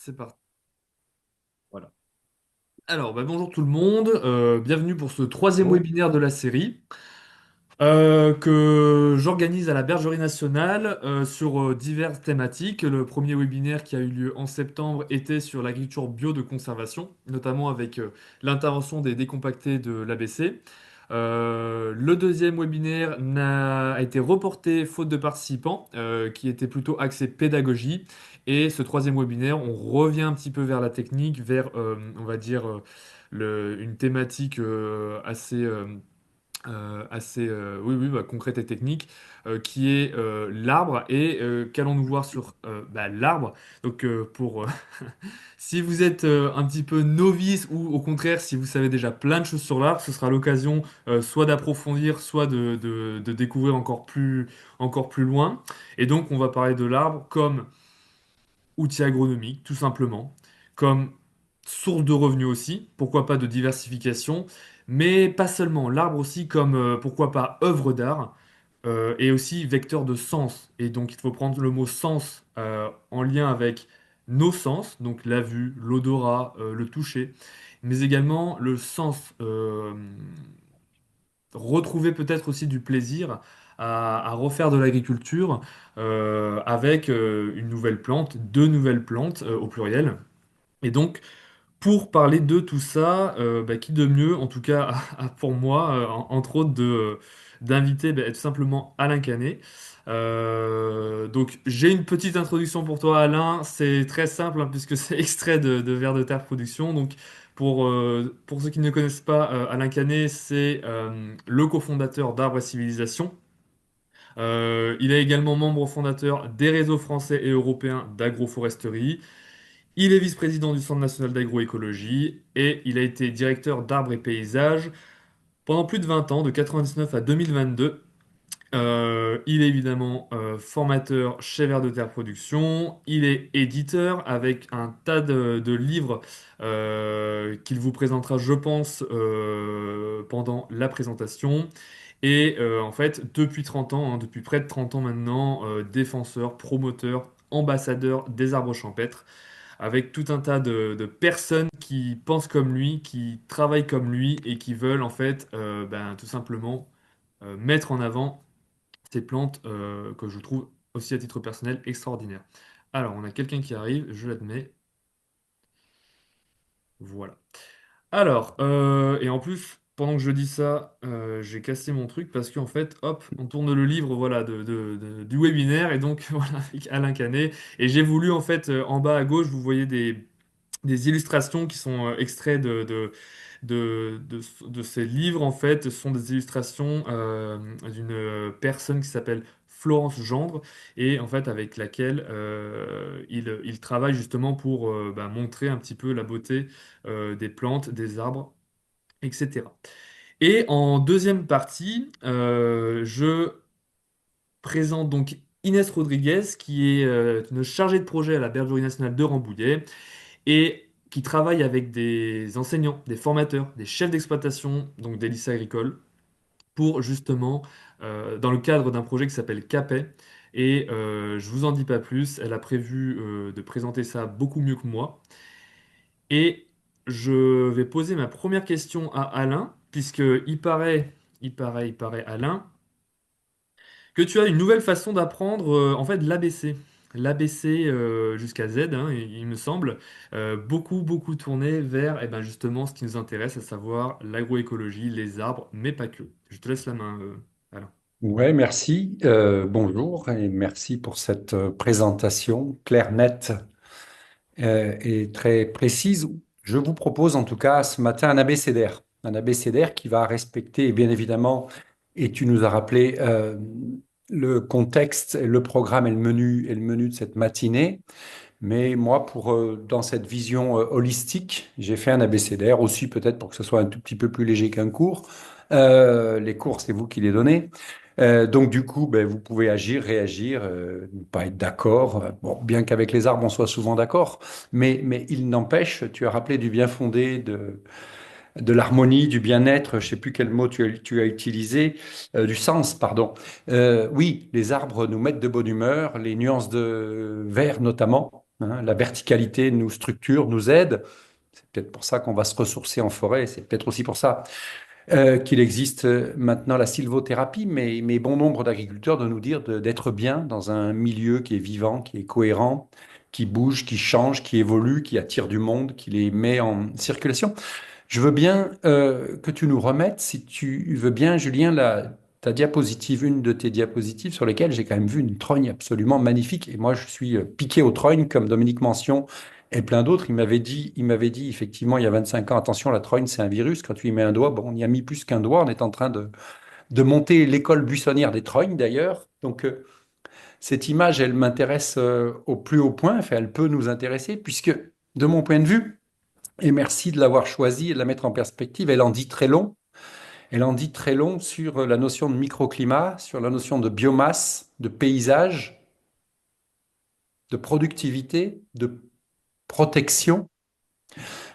C'est parti. Voilà. Alors, bonjour tout le monde. Bienvenue pour ce troisième Bon. webinaire de la série que j'organise à la Bergerie nationale sur diverses thématiques. Le premier webinaire qui a eu lieu en septembre était sur l'agriculture bio de conservation, notamment avec l'intervention des décompactés de l'ABC. Le deuxième webinaire a été reporté faute de participants, qui était plutôt axé pédagogie. Et ce troisième webinaire, on revient un petit peu vers la technique, vers, on va dire, une thématique oui, oui, concrète et technique, qui est l'arbre. Et qu'allons-nous voir sur l'arbre? Donc, si vous êtes un petit peu novice ou au contraire, si vous savez déjà plein de choses sur l'arbre, ce sera l'occasion soit d'approfondir, soit de découvrir encore plus loin. Et donc, on va parler de l'arbre comme outil agronomique, tout simplement, comme source de revenus aussi, pourquoi pas de diversification, mais pas seulement, l'arbre aussi comme, pourquoi pas, œuvre d'art, et aussi vecteur de sens. Et donc il faut prendre le mot sens en lien avec nos sens, donc la vue, l'odorat, le toucher, mais également le sens, retrouver peut-être aussi du plaisir à refaire de l'agriculture avec une nouvelle plante, deux nouvelles plantes au pluriel. Et donc, pour parler de tout ça, qui de mieux, en tout cas pour moi, entre autres, d'inviter tout simplement Alain Canet. Donc, j'ai une petite introduction pour toi, Alain. C'est très simple, hein, puisque c'est extrait de Vers de Terre Production. Donc, pour ceux qui ne connaissent pas, Alain Canet, c'est le cofondateur d'Arbres et Civilisation. Il est également membre fondateur des réseaux français et européens d'agroforesterie. Il est vice-président du Centre national d'agroécologie et il a été directeur d'arbres et paysages pendant plus de 20 ans, de 99 à 2022. Il est évidemment formateur chez Vers de Terre Production. Il est éditeur avec un tas de livres qu'il vous présentera, je pense, pendant la présentation. Et en fait, depuis 30 ans, hein, depuis près de 30 ans maintenant, défenseur, promoteur, ambassadeur des arbres champêtres avec tout un tas de personnes qui pensent comme lui, qui travaillent comme lui et qui veulent en fait tout simplement mettre en avant ces plantes que je trouve aussi à titre personnel extraordinaires. Alors, on a quelqu'un qui arrive, je l'admets. Voilà. Alors, et en plus, pendant que je dis ça, j'ai cassé mon truc parce qu'en fait, hop, on tourne le livre voilà, du webinaire et donc voilà, avec Alain Canet. Et j'ai voulu en fait, en bas à gauche, vous voyez des illustrations qui sont extraits de ces livres, en fait. Ce sont des illustrations d'une personne qui s'appelle Florence Gendre, et en fait avec laquelle il travaille justement pour montrer un petit peu la beauté des plantes, des arbres, etc. Et en deuxième partie, je présente donc Inès Rodriguez, qui est une chargée de projet à la Bergerie nationale de Rambouillet et qui travaille avec des enseignants, des formateurs, des chefs d'exploitation, donc des lycées agricoles, pour justement, dans le cadre d'un projet qui s'appelle CAPES. Et je vous en dis pas plus, elle a prévu de présenter ça beaucoup mieux que moi. Et je vais poser ma première question à Alain, puisque il paraît, Alain, que tu as une nouvelle façon d'apprendre en fait l'ABC. L'ABC jusqu'à Z, hein, il me semble, beaucoup tourné vers justement ce qui nous intéresse, à savoir l'agroécologie, les arbres, mais pas que. Je te laisse la main, Alain. Ouais, merci. Bonjour et merci pour cette présentation claire, nette et très précise. Je vous propose en tout cas ce matin un abécédaire qui va respecter bien évidemment, et tu nous as rappelé le contexte, le programme et le menu de cette matinée. Mais moi, dans cette vision holistique, j'ai fait un abécédaire aussi, peut-être pour que ce soit un tout petit peu plus léger qu'un cours. Les cours, c'est vous qui les donnez. Donc, du coup, ben, vous pouvez agir, réagir, ne pas être d'accord. Bon, bien qu'avec les arbres, on soit souvent d'accord. Mais il n'empêche, tu as rappelé du bien fondé, de l'harmonie, du bien-être, je ne sais plus quel mot tu as utilisé, du sens, pardon. Oui, les arbres nous mettent de bonne humeur, les nuances de vert notamment. hein. La verticalité nous structure, nous aide. C'est peut-être pour ça qu'on va se ressourcer en forêt. C'est peut-être aussi pour ça qu'il existe maintenant la sylvothérapie, mais bon nombre d'agriculteurs de nous dire d'être bien dans un milieu qui est vivant, qui est cohérent, qui bouge, qui change, qui évolue, qui attire du monde, qui les met en circulation. Je veux bien que tu nous remettes, si tu veux bien, Julien, ta diapositive, une de tes diapositives sur lesquelles j'ai quand même vu une trogne absolument magnifique. Et moi, je suis piqué aux trognes, comme Dominique Mention et plein d'autres. Il m'avait dit effectivement il y a 25 ans, attention, la trogne, c'est un virus. Quand tu y mets un doigt, bon, on y a mis plus qu'un doigt. On est en train de monter l'école buissonnière des trognes, d'ailleurs. Donc, cette image, elle m'intéresse au plus haut point. Enfin, elle peut nous intéresser, puisque, de mon point de vue, et merci de l'avoir choisie et de la mettre en perspective. Elle en dit très long. Elle en dit très long sur la notion de microclimat, sur la notion de biomasse, de paysage, de productivité, de protection,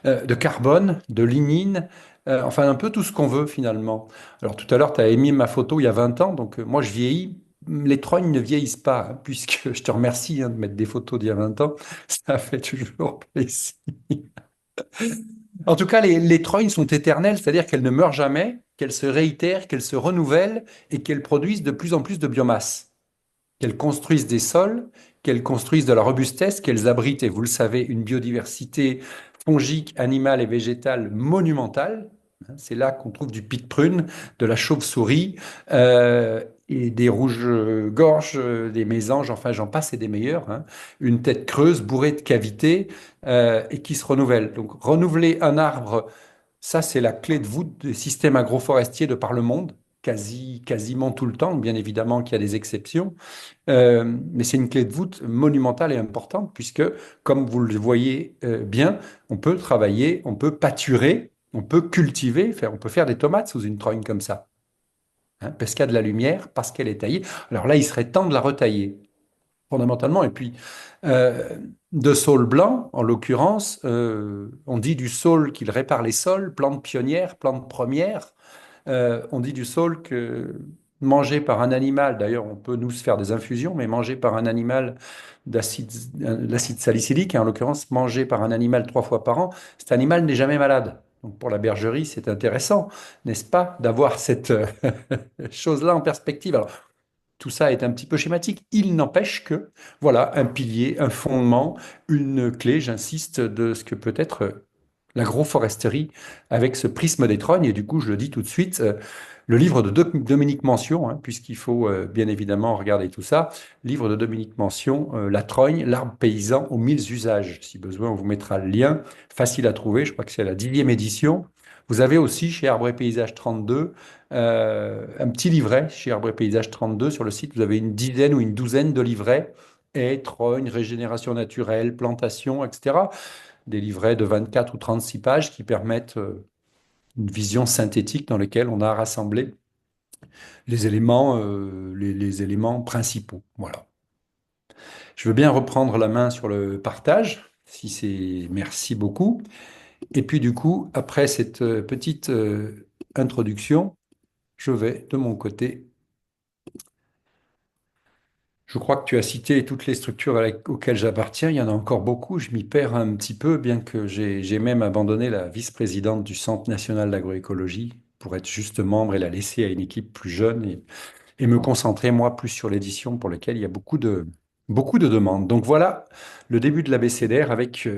de carbone, de lignine, enfin un peu tout ce qu'on veut finalement. Alors tout à l'heure, tu as émis ma photo il y a 20 ans, donc moi je vieillis. Les trognes ne vieillissent pas, hein, puisque je te remercie de mettre des photos d'il y a 20 ans. Ça fait toujours plaisir. En tout cas, les trognes sont éternelles, c'est-à-dire qu'elles ne meurent jamais, qu'elles se réitèrent, qu'elles se renouvellent et qu'elles produisent de plus en plus de biomasse, qu'elles construisent des sols, qu'elles construisent de la robustesse, qu'elles abritent, et vous le savez, une biodiversité fongique, animale et végétale monumentale. C'est là qu'on trouve du pic-prune, de la chauve-souris et des rouges-gorges, des mésanges, enfin j'en passe et des meilleurs, hein. Une tête creuse bourrée de cavités et qui se renouvelle. Donc renouveler un arbre, ça c'est la clé de voûte des systèmes agroforestiers de par le monde, quasiment tout le temps, bien évidemment qu'il y a des exceptions. Mais c'est une clé de voûte monumentale et importante puisque, comme vous le voyez bien, on peut travailler, on peut pâturer, on peut cultiver, on peut faire des tomates sous une trogne comme ça, hein, parce qu'il y a de la lumière, parce qu'elle est taillée. Alors là, il serait temps de la retailler, fondamentalement. Et puis, euh, de saule blanc, en l'occurrence, on dit du saule qu'il répare les sols, plante pionnière, plante première. On dit du saule que mangé par un animal, d'ailleurs on peut nous faire des infusions, mais mangé par un animal d'acide salicylique, et en l'occurrence mangé par un animal 3 fois par an, cet animal n'est jamais malade. Donc pour la bergerie, c'est intéressant, n'est-ce pas, d'avoir cette chose-là en perspective. Alors, tout ça est un petit peu schématique. Il n'empêche que, voilà, un pilier, un fondement, une clé, j'insiste, de ce que peut être l'agroforesterie avec ce prisme des trognes. Et du coup, je le dis tout de suite, le livre de Dominique Mention, hein, puisqu'il faut bien évidemment regarder tout ça, livre de Dominique Mention, La trogne, l'arbre paysan aux 1000 usages. Si besoin, on vous mettra le lien, facile à trouver, je crois que c'est la 10e édition. Vous avez aussi chez Arbre et Paysage 32 un petit livret chez Arbre et Paysage 32 sur le site. Vous avez une dizaine ou une douzaine de livrets, haies, trognes, régénération naturelle, plantation, etc. Des livrets de 24 ou 36 pages qui permettent une vision synthétique dans laquelle on a rassemblé les éléments principaux. Voilà. Je veux bien reprendre la main sur le partage, si c'est merci beaucoup. Et puis du coup, après cette petite introduction, je vais de mon côté. Je crois que tu as cité toutes les structures auxquelles j'appartiens. Il y en a encore beaucoup. Je m'y perds un petit peu, bien que j'ai même abandonné la vice-présidente du Centre national d'agroécologie pour être juste membre et la laisser à une équipe plus jeune et me concentrer, moi, plus sur l'édition pour laquelle il y a beaucoup de demandes. Donc voilà le début de l'abécédaire avec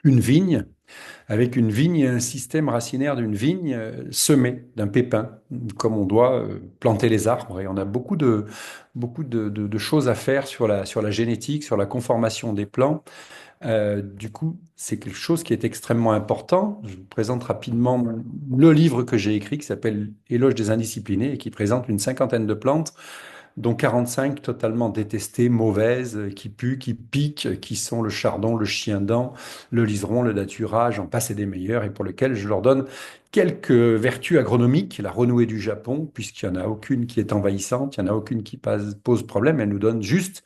une vigne et un système racinaire d'une vigne semée d'un pépin, comme on doit planter les arbres. Et on a beaucoup de choses à faire sur la génétique, sur la conformation des plants. Du coup, c'est quelque chose qui est extrêmement important. Je vous présente rapidement le livre que j'ai écrit qui s'appelle Éloge des indisciplinés et qui présente une cinquantaine de plantes dont 45 totalement détestées, mauvaises, qui puent, qui piquent, qui sont le chardon, le chien-dent, le liseron, le datura, j'en passe et des meilleurs, et pour lesquels je leur donne quelques vertus agronomiques, la renouée du Japon, puisqu'il n'y en a aucune qui est envahissante, il n'y en a aucune qui pose problème, elle nous donne juste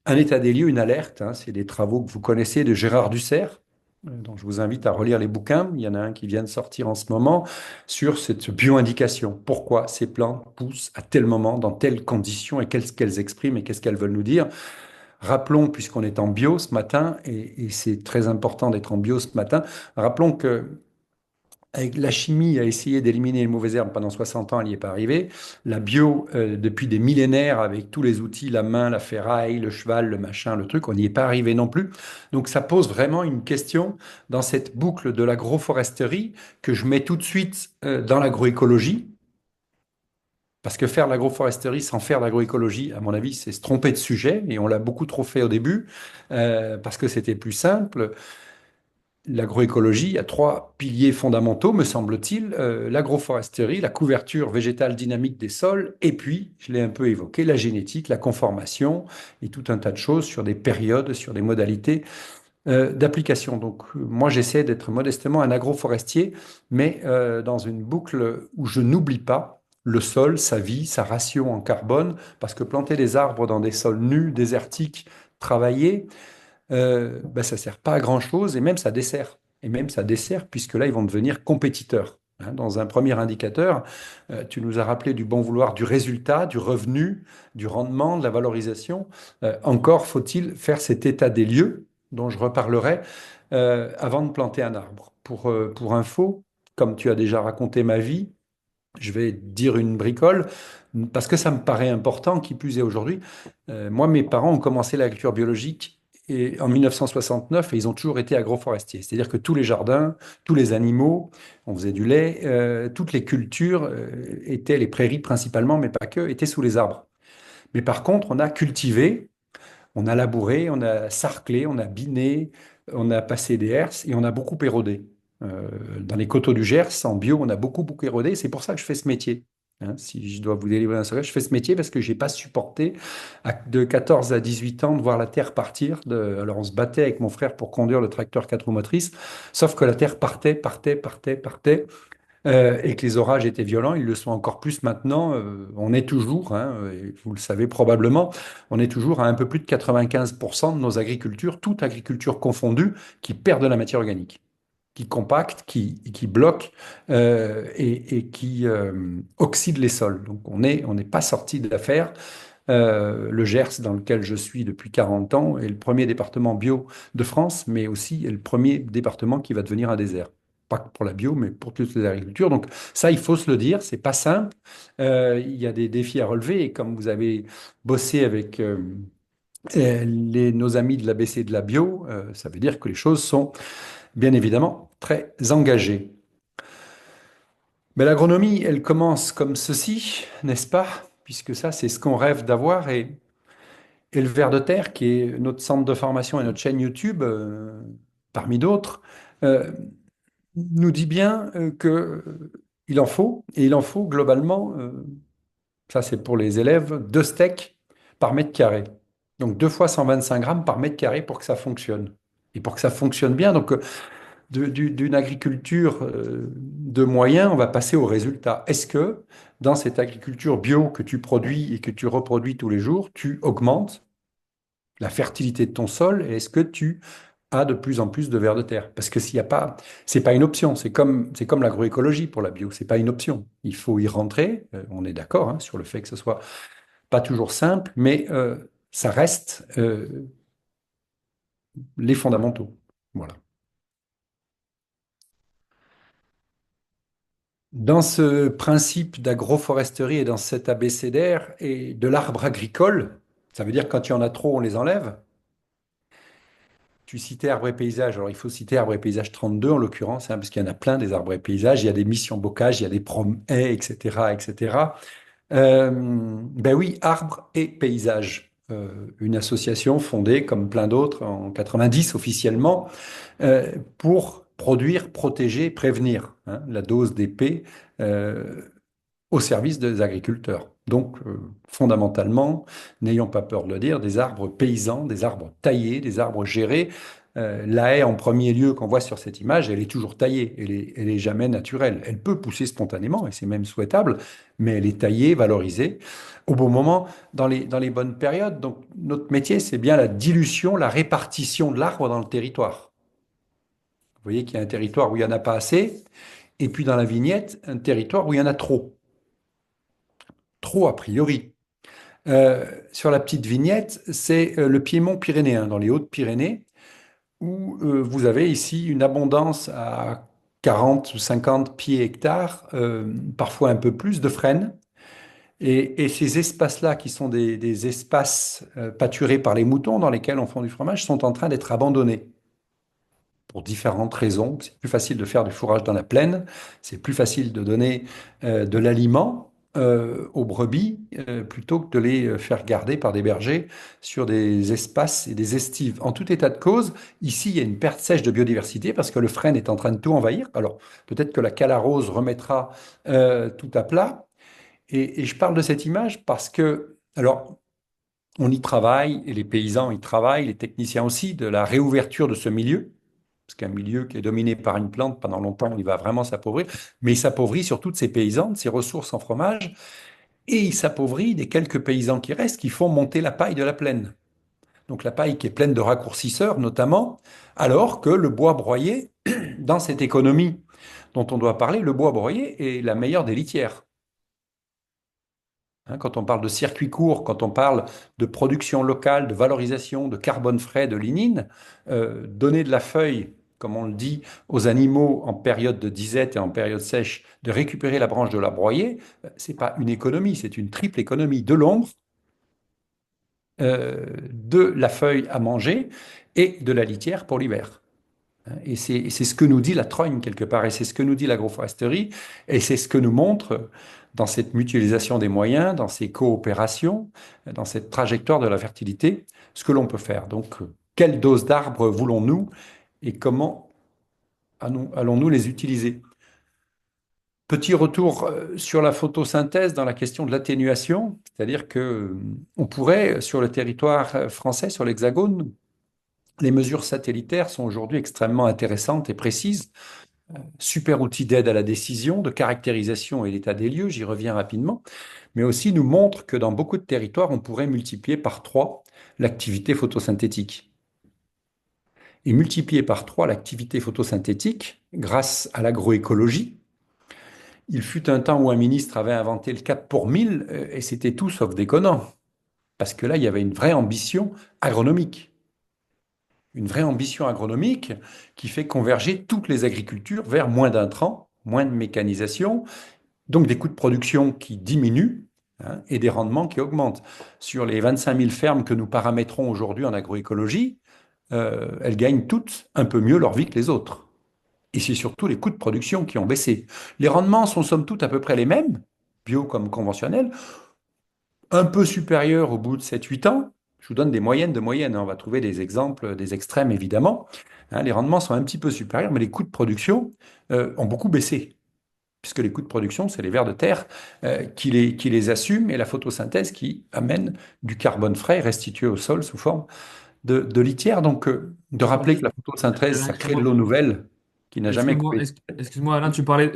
un état des lieux, une alerte, hein. C'est des travaux que vous connaissez de Gérard Dussert, dont je vous invite à relire les bouquins. Il y en a un qui vient de sortir en ce moment sur cette bioindication. Pourquoi ces plantes poussent à tel moment, dans telles conditions, et qu'est-ce qu'elles expriment et qu'est-ce qu'elles veulent nous dire. Rappelons, puisqu'on est en bio ce matin, et c'est très important d'être en bio ce matin, rappelons que avec la chimie a essayé d'éliminer les mauvaises herbes pendant 60 ans, elle n'y est pas arrivée. La bio, depuis des millénaires, avec tous les outils, la main, la ferraille, le cheval, le machin, le truc, on n'y est pas arrivé non plus. Donc ça pose vraiment une question dans cette boucle de l'agroforesterie que je mets tout de suite dans l'agroécologie. Parce que faire de l'agroforesterie sans faire d'agroécologie, à mon avis, c'est se tromper de sujet, et on l'a beaucoup trop fait au début, parce que c'était plus simple. L'agroécologie a trois piliers fondamentaux, me semble-t-il, l'agroforesterie, la couverture végétale dynamique des sols, et puis, je l'ai un peu évoqué, la génétique, la conformation, et tout un tas de choses sur des périodes, sur des modalités d'application. Donc, moi, j'essaie d'être modestement un agroforestier, mais dans une boucle où je n'oublie pas le sol, sa vie, sa ration en carbone, parce que planter des arbres dans des sols nus, désertiques, travaillés, ben, ça ne sert pas à grand-chose, et même ça dessert. Et même ça dessert, puisque là, ils vont devenir compétiteurs. Hein. Dans un premier indicateur, tu nous as rappelé du bon vouloir du résultat, du revenu, du rendement, de la valorisation. Encore faut-il faire cet état des lieux, dont je reparlerai, avant de planter un arbre. Pour info, comme tu as déjà raconté ma vie, je vais dire une bricole, parce que ça me paraît important, qui plus est aujourd'hui. Moi, mes parents ont commencé l'agriculture biologique en 1969 et ils ont toujours été agroforestiers. C'est-à-dire que tous les jardins, tous les animaux, on faisait du lait, toutes les cultures étaient, les prairies principalement, mais pas que, étaient sous les arbres. Mais par contre, on a cultivé, on a labouré, on a sarclé, on a biné, on a passé des herses et on a beaucoup érodé. Dans les coteaux du Gers, en bio, on a beaucoup érodé. C'est pour ça que je fais ce métier. Hein, si je dois vous délivrer un secret, je fais ce métier parce que je n'ai pas supporté de 14 à 18 ans de voir la terre partir. Alors on se battait avec mon frère pour conduire le tracteur 4 roues motrices, sauf que la terre partait, et que les orages étaient violents, ils le sont encore plus maintenant. On est toujours, hein, et vous le savez probablement, on est toujours à un peu plus de 95% de nos agricultures, toute agriculture confondue, qui perdent de la matière organique, qui compactent, qui bloquent et qui oxydent les sols. Donc on n'est pas sorti de l'affaire. Le Gers, dans lequel je suis depuis 40 ans, est le premier département bio de France, mais aussi est le premier département qui va devenir un désert. Pas que pour la bio, mais pour toutes les agricultures. Donc ça, il faut se le dire, c'est pas simple. Il y a des défis à relever, et comme vous avez bossé avec nos amis de l'ABC de la bio, ça veut dire que les choses sont bien évidemment très engagées. Mais l'agronomie, elle commence comme ceci, n'est-ce pas? Puisque ça, c'est ce qu'on rêve d'avoir. Et le ver de terre, qui est notre centre de formation et notre chaîne YouTube, parmi d'autres, euh, nous dit bien il en faut, et il en faut globalement, ça c'est pour les élèves, 2 steaks par mètre carré. Donc 2 fois 125 grammes par mètre carré pour que ça fonctionne. Et pour que ça fonctionne bien, donc d'une agriculture de moyens, on va passer au résultat. Est-ce que dans cette agriculture bio que tu produis et que tu reproduis tous les jours, tu augmentes la fertilité de ton sol, et est-ce que tu as de plus en plus de vers de terre? Parce que s'il y a pas, c'est pas une option. C'est comme l'agroécologie pour la bio. C'est pas une option. Il faut y rentrer. On est d'accord hein, sur le fait que ce soit pas toujours simple, mais ça reste les fondamentaux. Voilà. Dans ce principe d'agroforesterie et dans cet abécédaire et de l'arbre agricole, ça veut dire que quand il y en a trop, on les enlève. Tu citais arbres et paysages. Alors, il faut citer arbres et paysages 32 en l'occurrence, hein, parce qu'il y en a plein des arbres et paysages. Il y a des missions bocage, il y a des prom-haies, etc., etc. Ben oui, arbres et paysages. Une association fondée, comme plein d'autres, en 90 officiellement, pour produire, protéger, prévenir hein, la dose d'épée au service des agriculteurs. Donc, fondamentalement, n'ayons pas peur de le dire, des arbres paysans, des arbres taillés, des arbres gérés. La haie, en premier lieu, qu'on voit sur cette image, elle est toujours taillée, elle est jamais naturelle. Elle peut pousser spontanément, et c'est même souhaitable, mais elle est taillée, valorisée, au bon moment, dans les bonnes périodes. Donc, notre métier, c'est bien la dilution, la répartition de l'arbre dans le territoire. Vous voyez qu'il y a un territoire où il n'y en a pas assez, et puis dans la vignette, un territoire où il y en a trop. Trop a priori. Sur la petite vignette, c'est le piémont pyrénéen, dans les Hautes-Pyrénées, où vous avez ici une abondance à 40 ou 50 pieds hectares, parfois un peu plus de frênes. Et ces espaces-là, qui sont des espaces pâturés par les moutons dans lesquels on fait du fromage, sont en train d'être abandonnés pour différentes raisons. C'est plus facile de faire du fourrage dans la plaine, c'est plus facile de donner de l'aliment aux brebis plutôt que de les faire garder par des bergers sur des espaces et des estives. En tout état de cause, ici, il y a une perte sèche de biodiversité parce que le frêne est en train de tout envahir. Alors, peut-être que la calarose remettra tout à plat. Et je parle de cette image parce que, alors, on y travaille, et les paysans y travaillent, les techniciens aussi, de la réouverture de ce milieu, parce qu'un milieu qui est dominé par une plante pendant longtemps, il va vraiment s'appauvrir, mais il s'appauvrit sur toutes ces paysans, de ses ressources en fromage, et il s'appauvrit des quelques paysans qui restent, qui font monter la paille de la plaine. Donc la paille qui est pleine de raccourcisseurs notamment, alors que le bois broyé, dans cette économie dont on doit parler, le bois broyé est la meilleure des litières. Hein, quand on parle de circuit court, quand on parle de production locale, de valorisation, de carbone frais, de lignine, donner de la feuille, comme on le dit, aux animaux en période de disette et en période sèche, de récupérer la branche de la broyer, c'est pas une économie, c'est une triple économie de l'ombre, de la feuille à manger et de la litière pour l'hiver. Et c'est ce que nous dit la Trogne quelque part, et c'est ce que nous dit l'agroforesterie, et c'est ce que nous montre dans cette mutualisation des moyens, dans ces coopérations, dans cette trajectoire de la fertilité, ce que l'on peut faire. Donc, quelle dose d'arbres voulons-nous et comment allons-nous les utiliser? Petit retour sur la photosynthèse dans la question de l'atténuation, c'est-à-dire que on pourrait, sur le territoire français, sur l'Hexagone, les mesures satellitaires sont aujourd'hui extrêmement intéressantes et précises. Super outil d'aide à la décision, de caractérisation et l'état des lieux, j'y reviens rapidement, mais aussi nous montre que dans beaucoup de territoires, on pourrait multiplier par 3 l'activité photosynthétique. Et multiplier par 3 l'activité photosynthétique, grâce à l'agroécologie, il fut un temps où un ministre avait inventé le 4 pour 1000, et c'était tout sauf déconnant, parce que là, il y avait une vraie ambition agronomique. Une vraie ambition agronomique qui fait converger toutes les agricultures vers moins d'intrants, moins de mécanisation, donc des coûts de production qui diminuent, hein, et des rendements qui augmentent. Sur les 25 000 fermes que nous paramétrons aujourd'hui en agroécologie, elles gagnent toutes un peu mieux leur vie que les autres. Et c'est surtout les coûts de production qui ont baissé. Les rendements sont somme toute à peu près les mêmes, bio comme conventionnel, un peu supérieurs au bout de 7-8 ans. Je vous donne des moyennes de moyennes, hein. On va trouver des exemples, des extrêmes évidemment. Hein, les rendements sont un petit peu supérieurs, mais les coûts de production ont beaucoup baissé, puisque les coûts de production, c'est les vers de terre qui les assument, et la photosynthèse qui amène du carbone frais restitué au sol sous forme de litière. Donc, de D'accord. rappeler que la photosynthèse, Alain, ça crée de l'eau nouvelle qui n'a jamais excuse-moi, coulé. excuse-moi, Alain,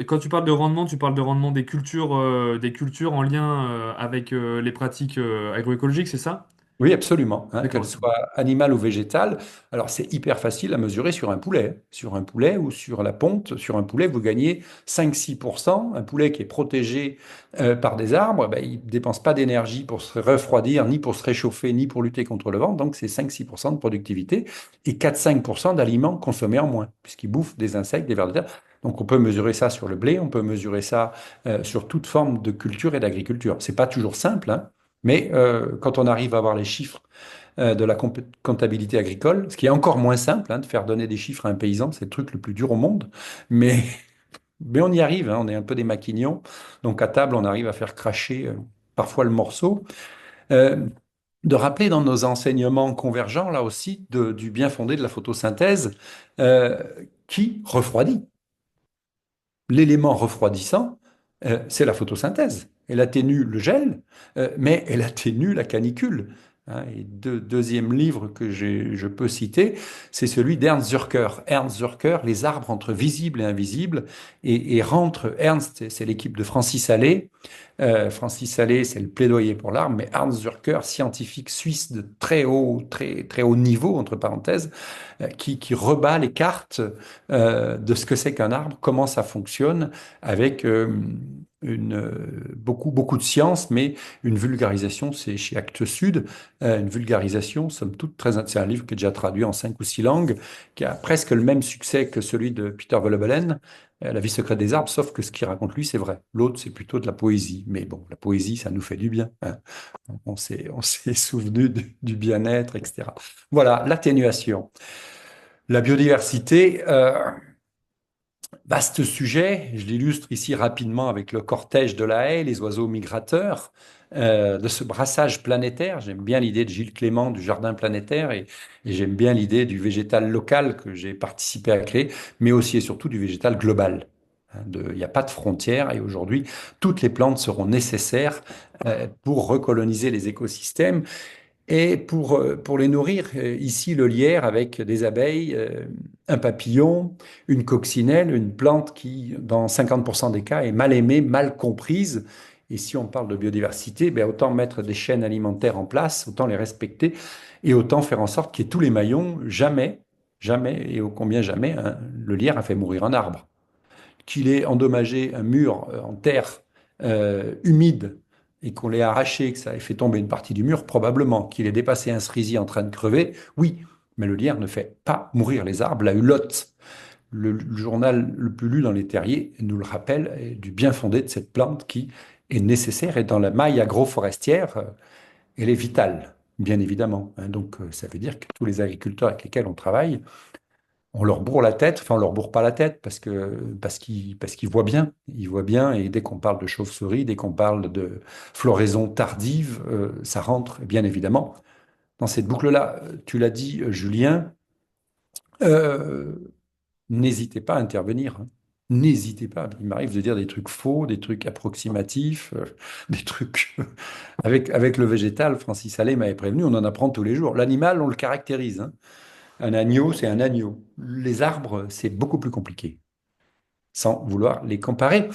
quand tu parles de rendement, tu parles de rendement des cultures en lien avec les pratiques agroécologiques, c'est ça? Oui, absolument, hein, qu'elle D'accord. soit animale ou végétale. Alors, c'est hyper facile à mesurer sur un poulet. Sur un poulet ou sur la ponte, sur un poulet, vous gagnez 5-6%. Un poulet qui est protégé par des arbres, ben, il ne dépense pas d'énergie pour se refroidir, ni pour se réchauffer, ni pour lutter contre le vent. Donc, c'est 5-6% de productivité et 4-5% d'aliments consommés en moins, puisqu'il bouffe des insectes, des vers de terre. Donc, on peut mesurer ça sur le blé, on peut mesurer ça sur toute forme de culture et d'agriculture. C'est pas toujours simple, hein. Mais quand on arrive à avoir les chiffres de la comptabilité agricole, ce qui est encore moins simple, hein, de faire donner des chiffres à un paysan, c'est le truc le plus dur au monde, mais, mais on y arrive, hein, on est un peu des maquignons, donc à table, on arrive à faire cracher parfois le morceau. Euh, de rappeler dans nos enseignements convergents, là aussi, du bien fondé de la photosynthèse, euh, qui refroidit. L'élément refroidissant, c'est la photosynthèse. Elle atténue le gel, mais elle atténue la canicule. Hein. Et deuxième livre que je peux citer, c'est celui d'Ernst Zürcher. Ernst Zürcher, Les arbres entre visible et invisible. Et rentre, Ernst, c'est l'équipe de Francis Allais. Francis Allais, c'est le plaidoyer pour l'arbre, mais Ernst Zürcher, scientifique suisse de très haut niveau, entre parenthèses, qui rebat les cartes de ce que c'est qu'un arbre, comment ça fonctionne, avec beaucoup de science, mais une vulgarisation, c'est chez Actes Sud, une vulgarisation, somme toute, c'est un livre qui est déjà traduit en 5 ou 6 langues, qui a presque le même succès que celui de Peter Wohlleben, La vie secrète des arbres, sauf que ce qu'il raconte lui, c'est vrai. L'autre, c'est plutôt de la poésie. Mais bon, la poésie, ça nous fait du bien, hein. On s'est souvenu du bien-être, etc. Voilà, l'atténuation. La biodiversité, vaste sujet, je l'illustre ici rapidement avec le cortège de la haie, les oiseaux migrateurs, de ce brassage planétaire. J'aime bien l'idée de Gilles Clément du Jardin planétaire et j'aime bien l'idée du végétal local que j'ai participé à créer, mais aussi et surtout du végétal global. Il n'y a pas de frontières et aujourd'hui, toutes les plantes seront nécessaires pour recoloniser les écosystèmes. Et pour les nourrir, ici, le lierre avec des abeilles, un papillon, une coccinelle, une plante qui, dans 50% des cas, est mal aimée, mal comprise. Et si on parle de biodiversité, ben autant mettre des chaînes alimentaires en place, autant les respecter et autant faire en sorte qu'il y ait tous les maillons. Jamais, jamais et ô combien jamais, hein, le lierre a fait mourir un arbre qu'il ait endommagé un mur en terre humide et qu'on l'ait arraché, que ça ait fait tomber une partie du mur, probablement. Qu'il ait dépassé un cerisier en train de crever, oui. Mais le lierre ne fait pas mourir les arbres. La Hulotte, le journal le plus lu dans les terriers, nous le rappelle du bien fondé de cette plante qui est nécessaire et dans la maille agroforestière, elle est vitale, bien évidemment, hein. Donc, ça veut dire que tous les agriculteurs avec lesquels on travaille, on leur bourre la tête, enfin on leur bourre pas la tête parce qu'ils voient bien, ils voient bien et dès qu'on parle de chauve-souris, dès qu'on parle de floraison tardive, ça rentre bien évidemment dans cette boucle-là. Tu l'as dit, Julien, euh, n'hésitez pas à intervenir, hein. N'hésitez pas. Il m'arrive de dire des trucs faux, des trucs approximatifs, des trucs avec le végétal. Francis Allais m'avait prévenu, on en apprend tous les jours. L'animal, on le caractérise, hein. Un agneau, c'est un agneau. Les arbres, c'est beaucoup plus compliqué, sans vouloir les comparer.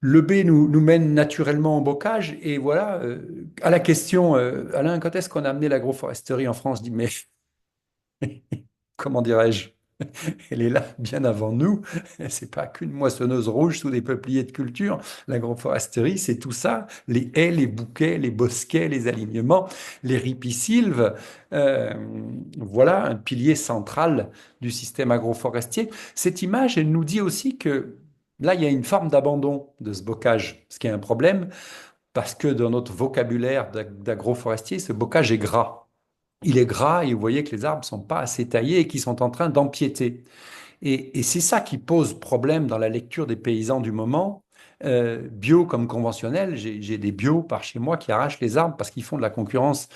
Le B nous mène naturellement au bocage. Et voilà, à la question, Alain, quand est-ce qu'on a amené l'agroforesterie en France? Je dis, mais comment dirais-je? Elle est là bien avant nous. C'est pas qu'une moissonneuse rouge sous des peupliers de culture. L'agroforesterie, c'est tout ça. Les haies, les bouquets, les bosquets, les alignements, les ripisylves. Euh, voilà un pilier central du système agroforestier. Cette image, elle nous dit aussi que là, il y a une forme d'abandon de ce bocage, ce qui est un problème parce que dans notre vocabulaire d'agroforestier, ce bocage est gras. Il est gras et vous voyez que les arbres ne sont pas assez taillés et qu'ils sont en train d'empiéter. Et c'est ça qui pose problème dans la lecture des paysans du moment, bio comme conventionnel. J'ai des bio par chez moi qui arrachent les arbres parce qu'ils font de la concurrence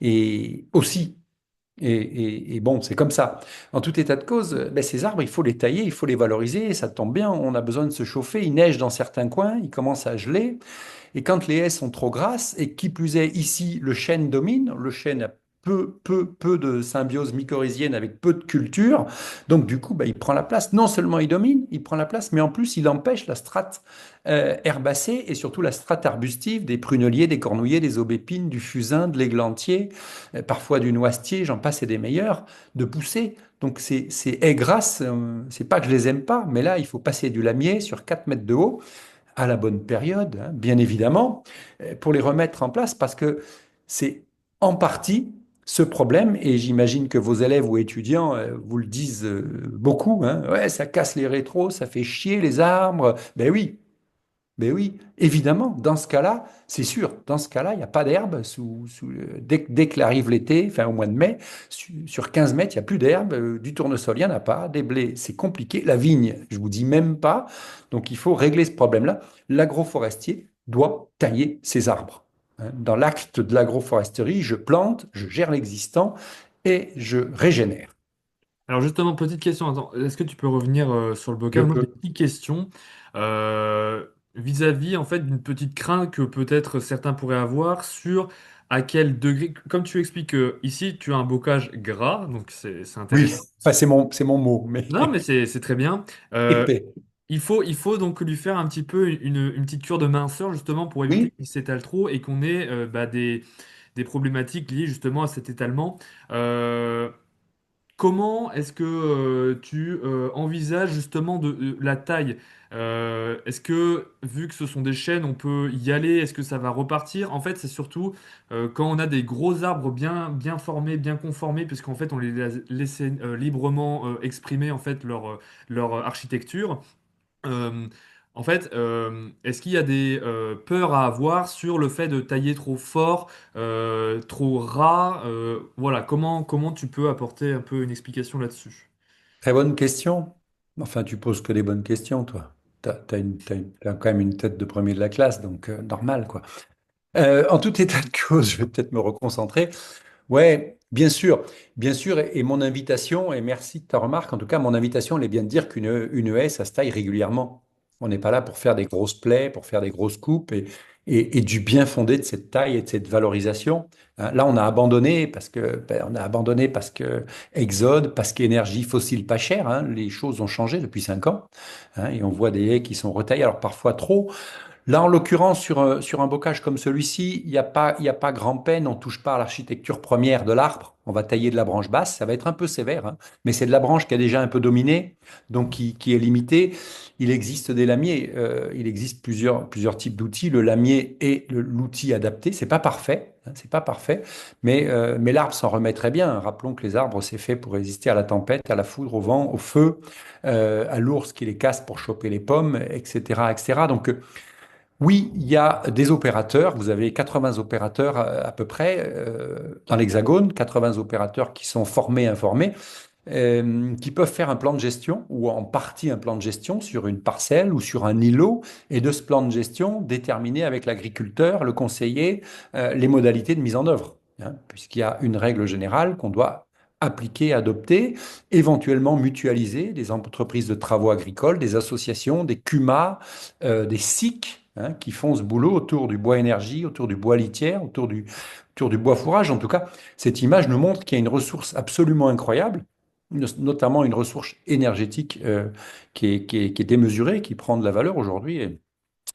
et aussi. Et bon, c'est comme ça. En tout état de cause, ben, ces arbres, il faut les tailler, il faut les valoriser. Ça tombe bien, on a besoin de se chauffer. Il neige dans certains coins, il commence à geler. Et quand les haies sont trop grasses, et qui plus est, ici, le chêne domine, le chêne a peu de symbiose mycorhizienne avec peu de culture. Donc, du coup, bah, il prend la place. Non seulement il domine, il prend la place, mais en plus, il empêche la strate herbacée et surtout la strate arbustive des pruneliers, des cornouillers, des aubépines, du fusain, de l'églantier, parfois du noisetier, j'en passe et des meilleurs, de pousser. Donc, ces haies grasses, c'est pas que je les aime pas, mais là, il faut passer du lamier sur 4 mètres de haut à la bonne période, hein, bien évidemment, pour les remettre en place, parce que c'est en partie ce problème, et j'imagine que vos élèves ou étudiants vous le disent beaucoup, hein, ouais, ça casse les rétros, ça fait chier les arbres. Ben oui, évidemment, dans ce cas-là, c'est sûr, dans ce cas-là, il n'y a pas d'herbe dès qu'arrive l'été, enfin au mois de mai, sur 15 mètres, il n'y a plus d'herbe, du tournesol, il n'y en a pas, des blés, c'est compliqué, la vigne, je vous dis même pas, donc il faut régler ce problème-là. L'agroforestier doit tailler ses arbres, hein. Dans l'acte de l'agroforesterie, je plante, je gère l'existant et je régénère. Alors justement, petite question, attends, est-ce que tu peux revenir sur le Je bocal? Moi, j'ai peux. une petite question vis-à-vis en fait d'une petite crainte que peut-être certains pourraient avoir sur à quel degré, comme tu expliques ici, tu as un bocage gras, donc c'est Oui, intéressant. enfin, c'est mon mot, mais Non, mais c'est très bien. Euh, épais. il faut donc lui faire un petit peu une petite cure de minceur justement pour éviter Oui, qu'il s'étale trop et qu'on ait des problématiques liées justement à cet étalement. Euh, comment est-ce que tu envisages justement la taille? Est-ce que, vu que ce sont des chaînes, on peut y aller? Est-ce que ça va repartir? En fait, c'est surtout quand on a des gros arbres bien formés, bien conformés, puisqu'en fait, on les laisse librement exprimer en fait leur architecture. Euh, En fait, est-ce qu'il y a des peurs à avoir sur le fait de tailler trop fort, trop ras? Voilà, comment tu peux apporter un peu une explication là-dessus? Très bonne question. Enfin, tu poses que des bonnes questions, toi. T'as quand même une tête de premier de la classe, donc normal, quoi. En tout état de cause, je vais peut-être me reconcentrer. Ouais, bien sûr, et mon invitation, et merci de ta remarque, en tout cas, mon invitation, elle est bien de dire qu'une haie, ça se taille régulièrement. On n'est pas là pour faire des grosses plaies, pour faire des grosses coupes, et du bien fondé de cette taille et de cette valorisation. Hein, là, on a abandonné parce que Exode, parce qu'énergie fossile pas chère, hein, les choses ont changé depuis 5 ans, hein, et on voit des haies qui sont retaillées, alors parfois trop. Là, en l'occurrence, sur un bocage comme celui-ci, il y a pas grand peine, on ne touche pas à l'architecture première de l'arbre, on va tailler de la branche basse, ça va être un peu sévère, hein, mais c'est de la branche qui a déjà un peu dominé, donc qui est limitée. Il existe des lamiers, il existe plusieurs types d'outils. Le lamier est l'outil adapté, c'est pas parfait, hein, c'est pas parfait, mais l'arbre s'en remet très bien. Rappelons que les arbres, c'est fait pour résister à la tempête, à la foudre, au vent, au feu, à l'ours qui les casse pour choper les pommes, etc., etc. Donc, oui, il y a des opérateurs. Vous avez 80 opérateurs à peu près dans l'Hexagone, 80 opérateurs qui sont formés, informés, qui peuvent faire un plan de gestion ou en partie un plan de gestion sur une parcelle ou sur un îlot et de ce plan de gestion déterminer avec l'agriculteur, le conseiller, les modalités de mise en œuvre, hein, puisqu'il y a une règle générale qu'on doit appliquer, adopter, éventuellement mutualiser des entreprises de travaux agricoles, des associations, des CUMA, des SIC, hein, qui font ce boulot autour du bois énergie, autour du bois litière, autour du bois fourrage. En tout cas, cette image nous montre qu'il y a une ressource absolument incroyable, notamment une ressource énergétique qui est démesurée, qui prend de la valeur aujourd'hui, et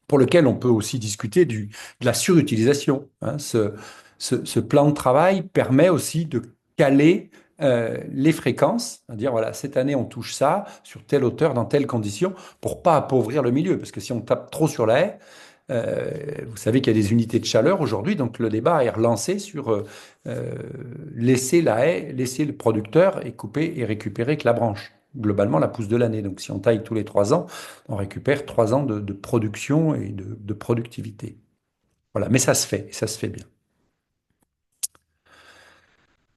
pour lequel on peut aussi discuter de la surutilisation, hein. Ce plan de travail permet aussi de caler les fréquences, à dire voilà, cette année on touche ça sur telle hauteur, dans telles conditions, pour pas appauvrir le milieu, parce que si on tape trop sur la haie, vous savez qu'il y a des unités de chaleur aujourd'hui, donc le débat est relancé sur euh, laisser la haie, laisser le producteur et couper et récupérer que la branche. Globalement, la pousse de l'année. Donc, si on taille tous les 3 ans, on récupère 3 ans de production et de productivité. Voilà, mais ça se fait, et ça se fait bien.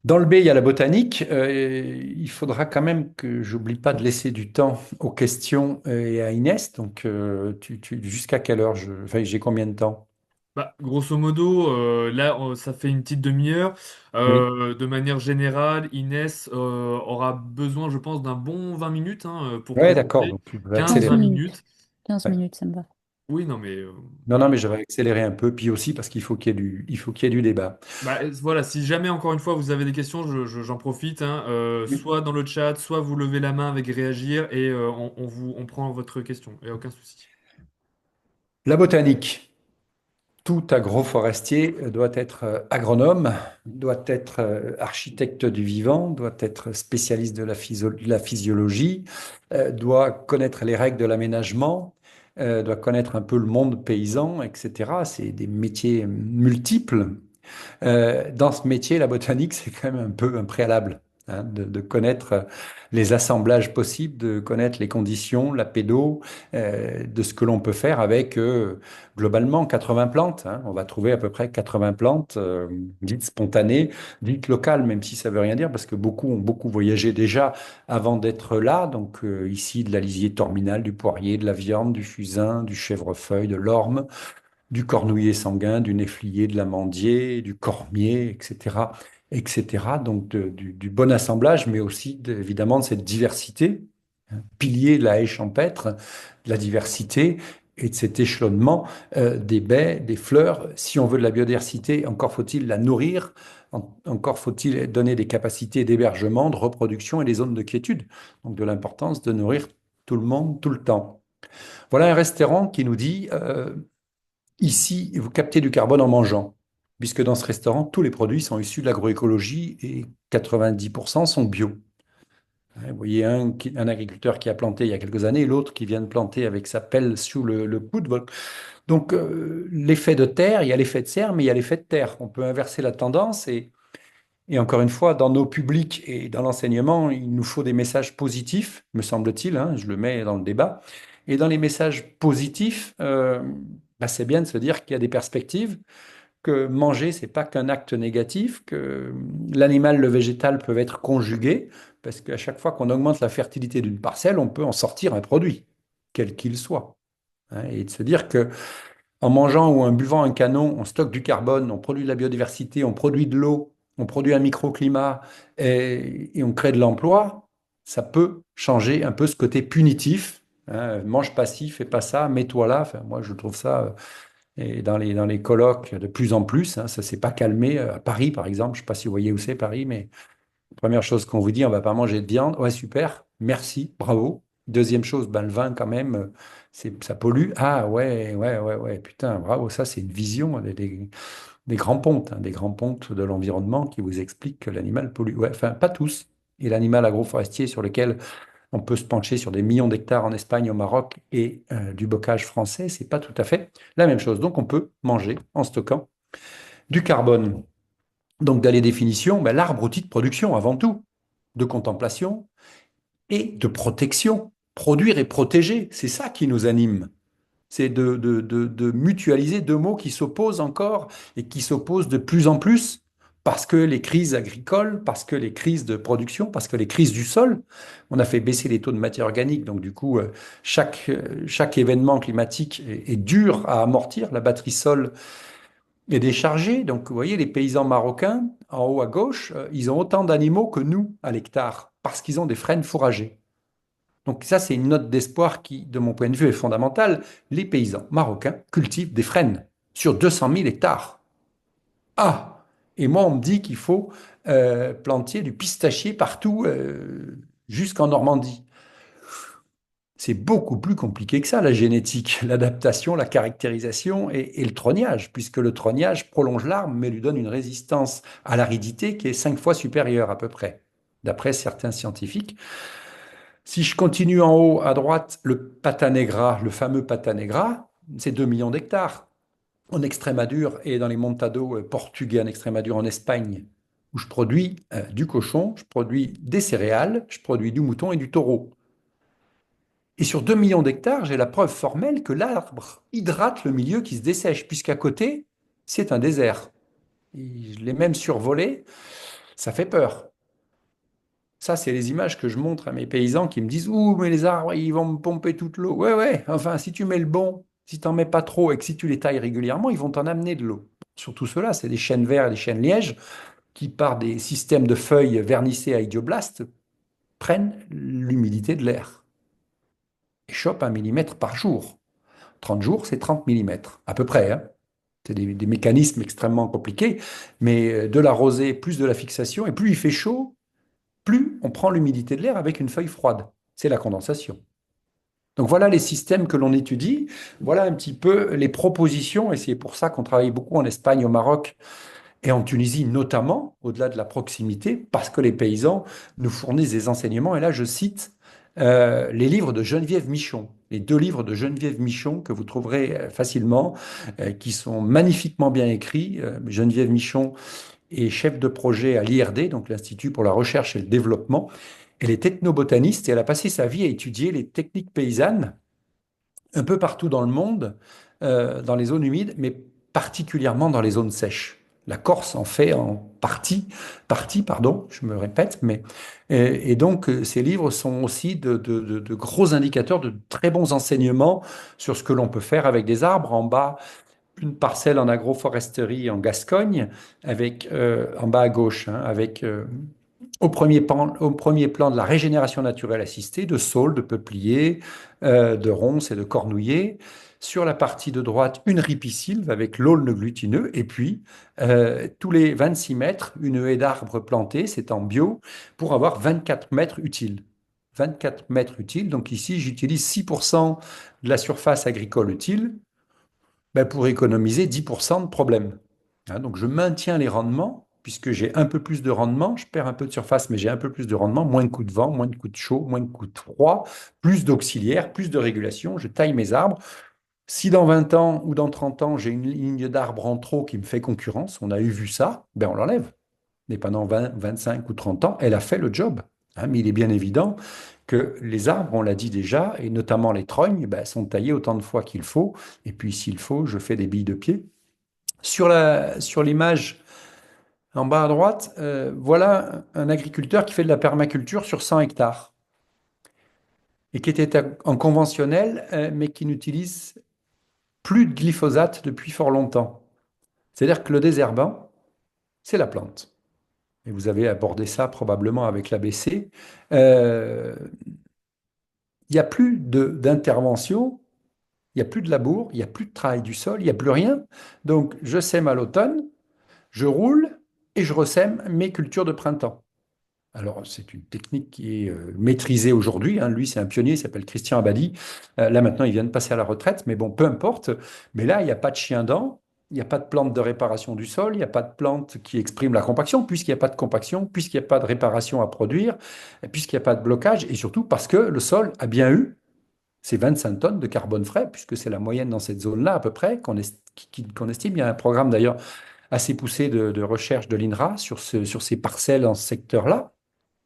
Dans le B, il y a la botanique. Il faudra quand même que j'oublie pas de laisser du temps aux questions et à Inès. Donc, jusqu'à quelle heure enfin, j'ai combien de temps? Bah, grosso modo, là, ça fait une petite demi-heure. Oui. De manière générale, Inès aura besoin, je pense, d'un bon 20 minutes hein, pour Ouais, d'accord. présenter. Donc, je vais 15 15-20 accélérer. minutes. minutes. 15 Ouais. minutes, ça me va. Oui, non, mais Non, non, voilà. mais je vais accélérer un peu. Puis aussi parce qu'il faut qu'il y ait il faut qu'il y ait du débat. Bah, voilà, si jamais encore une fois vous avez des questions, j'en profite, hein, soit dans le chat, soit vous levez la main avec réagir et on prend votre question. Il n'y a aucun souci. La botanique. Tout agroforestier doit être agronome, doit être architecte du vivant, doit être spécialiste de la physiologie, doit connaître les règles de l'aménagement, doit connaître un peu le monde paysan, etc. C'est des métiers multiples. Dans ce métier, la botanique, c'est quand même un peu un préalable, hein, de connaître les assemblages possibles, de connaître les conditions, la pédo, de ce que l'on peut faire avec globalement 80 plantes, hein. On va trouver à peu près 80 plantes dites spontanées, dites locales, même si ça veut rien dire, parce que beaucoup ont beaucoup voyagé déjà avant d'être là. Donc ici, de la lisier terminale, du poirier, de la viande, du fusain, du chèvrefeuille, de l'orme, du cornouiller sanguin, du néflier, de l'amandier, du cormier, etc., etc. Donc du bon assemblage, mais aussi évidemment de cette diversité, hein, pilier de la haie champêtre, de la diversité et de cet échelonnement des baies, des fleurs. Si on veut de la biodiversité, encore faut-il la nourrir, encore faut-il donner des capacités d'hébergement, de reproduction et des zones de quiétude. Donc de l'importance de nourrir tout le monde, tout le temps. Voilà un restaurant qui nous dit ici, vous captez du carbone en mangeant, puisque dans ce restaurant, tous les produits sont issus de l'agroécologie et 90% sont bio. Hein, vous voyez un agriculteur qui a planté il y a quelques années, l'autre qui vient de planter avec sa pelle sous le coude. Donc, l'effet de terre, il y a l'effet de serre, mais il y a l'effet de terre. On peut inverser la tendance et encore une fois, dans nos publics et dans l'enseignement, il nous faut des messages positifs, me semble-t-il, hein, je le mets dans le débat. Et dans les messages positifs, bah, c'est bien de se dire qu'il y a des perspectives, que manger, c'est pas qu'un acte négatif, que l'animal, le végétal peuvent être conjugués, parce qu'à chaque fois qu'on augmente la fertilité d'une parcelle, on peut en sortir un produit, quel qu'il soit. Hein. Et de se dire que en mangeant ou en buvant un canon, on stocke du carbone, on produit de la biodiversité, on produit de l'eau, on produit un microclimat et on crée de l'emploi, ça peut changer un peu ce côté punitif. Hein. Mange pas ci, fais pas ça, mets-toi là. Enfin, moi, je trouve ça, et dans les colloques de plus en plus, hein, ça s'est pas calmé. À Paris, par exemple, je sais pas si vous voyez où c'est Paris, mais première chose qu'on vous dit, on va pas manger de viande. Ouais, super, merci, bravo. Deuxième chose, ben, le vin, quand même, ça pollue. Ah ouais, ouais, ouais, ouais, putain, bravo, ça, c'est une vision des grands pontes, hein, des grands pontes de l'environnement qui vous expliquent que l'animal pollue. Ouais, enfin, pas tous. Et l'animal agroforestier sur lequel on peut se pencher sur des millions d'hectares en Espagne, au Maroc et du bocage français, c'est pas tout à fait la même chose. Donc, on peut manger en stockant du carbone. Donc, dans les définitions, ben, l'arbre outil de production avant tout, de contemplation et de protection. Produire et protéger, c'est ça qui nous anime. C'est de mutualiser deux mots qui s'opposent encore et qui s'opposent de plus en plus parce que les crises agricoles, parce que les crises de production, parce que les crises du sol, on a fait baisser les taux de matière organique. Donc du coup, chaque événement climatique est dur à amortir. La batterie sol est déchargée. Donc vous voyez, les paysans marocains, en haut à gauche, ils ont autant d'animaux que nous à l'hectare parce qu'ils ont des frênes fourragers. Donc ça, c'est une note d'espoir qui, de mon point de vue, est fondamentale. Les paysans marocains cultivent des frênes sur 200 000 hectares. Ah! Et moi, on me dit qu'il faut planter du pistachier partout, jusqu'en Normandie. C'est beaucoup plus compliqué que ça, la génétique, l'adaptation, la caractérisation et le trognage, puisque le trognage prolonge l'arbre, mais lui donne une résistance à l'aridité qui est 5 fois supérieure à peu près, d'après certains scientifiques. Si je continue en haut à droite, le Pata Negra, le fameux Pata Negra, c'est 2 millions d'hectares. En Extrémadure et dans les montados portugais en Extrémadure, en Espagne, où je produis du cochon, je produis des céréales, je produis du mouton et du taureau. Et sur 2 millions d'hectares, j'ai la preuve formelle que l'arbre hydrate le milieu qui se dessèche, puisqu'à côté, c'est un désert. Et je l'ai même survolé, ça fait peur. Ça, c'est les images que je montre à mes paysans qui me disent: Ouh, mais les arbres, ils vont me pomper toute l'eau. Ouais, ouais, enfin, si tu mets le bon, si tu n'en mets pas trop et que si tu les tailles régulièrement, ils vont t'en amener de l'eau. Surtout ceux-là, c'est des chênes verts et des chênes lièges qui, par des systèmes de feuilles vernissées à idioblastes, prennent l'humidité de l'air et chopent 1 millimètre par jour. 30 jours, c'est 30 millimètres, à peu près. Hein. C'est des mécanismes extrêmement compliqués, mais de la rosée, plus de la fixation, et plus il fait chaud, plus on prend l'humidité de l'air avec une feuille froide. C'est la condensation. Donc voilà les systèmes que l'on étudie, voilà un petit peu les propositions, et c'est pour ça qu'on travaille beaucoup en Espagne, au Maroc et en Tunisie notamment, au-delà de la proximité, parce que les paysans nous fournissent des enseignements. Et là, je cite les livres de Geneviève Michon, les 2 livres de Geneviève Michon que vous trouverez facilement, qui sont magnifiquement bien écrits. Geneviève Michon est chef de projet à l'IRD, donc l'Institut pour la recherche et le développement. Elle est ethnobotaniste et elle a passé sa vie à étudier les techniques paysannes un peu partout dans le monde, dans les zones humides, mais particulièrement dans les zones sèches. La Corse en fait en partie, pardon, je me répète, mais et donc ces livres sont aussi de gros indicateurs, de très bons enseignements sur ce que l'on peut faire avec des arbres. En bas, une parcelle en agroforesterie en Gascogne, avec en bas à gauche, hein, avec au premier plan de la régénération naturelle assistée de saules, de peupliers, de ronces et de cornouillers. Sur la partie de droite, une ripisylve avec l'aulne glutineux. Et puis, tous les 26 mètres, une haie d'arbres plantée, c'est en bio, pour avoir 24 mètres utiles. 24 mètres utiles. Donc ici, j'utilise 6% de la surface agricole utile, ben, pour économiser 10% de problèmes. Hein, donc je maintiens les rendements puisque j'ai un peu plus de rendement, je perds un peu de surface, mais j'ai un peu plus de rendement, moins de coups de vent, moins de coups de chaud, moins de coups de froid, plus d'auxiliaires, plus de régulation, je taille mes arbres. Si dans 20 ans ou dans 30 ans, j'ai une ligne d'arbres en trop qui me fait concurrence, on a eu vu ça, ben on l'enlève. Mais pendant 20, 25 ou 30 ans, elle a fait le job. Hein, mais il est bien évident que les arbres, on l'a dit déjà, et notamment les trognes, ben, sont taillés autant de fois qu'il faut. Et puis s'il faut, je fais des billes de pied. Sur l'image en bas à droite, voilà un agriculteur qui fait de la permaculture sur 100 hectares et qui était en conventionnel, mais qui n'utilise plus de glyphosate depuis fort longtemps. C'est-à-dire que le désherbant, c'est la plante. Et vous avez abordé ça probablement avec l'ABC. Il n'y a plus d'intervention, il n'y a plus de labour, il n'y a plus de travail du sol, il n'y a plus rien. Donc, je sème à l'automne, je roule et je ressème mes cultures de printemps. Alors, c'est une technique qui est maîtrisée aujourd'hui. Hein. Lui, c'est un pionnier, il s'appelle Christian Abadi. Là, maintenant, il vient de passer à la retraite, mais bon, peu importe. Mais là, il n'y a pas de chien-dent, il n'y a pas de plante de réparation du sol, il n'y a pas de plante qui exprime la compaction, puisqu'il n'y a pas de compaction, puisqu'il n'y a pas de réparation à produire, puisqu'il n'y a pas de blocage, et surtout parce que le sol a bien eu ses 25 tonnes de carbone frais, puisque c'est la moyenne dans cette zone-là à peu près, qu'on estime. Il y a un programme d'ailleurs assez poussé de recherche de l'INRA sur ces parcelles dans ce secteur-là.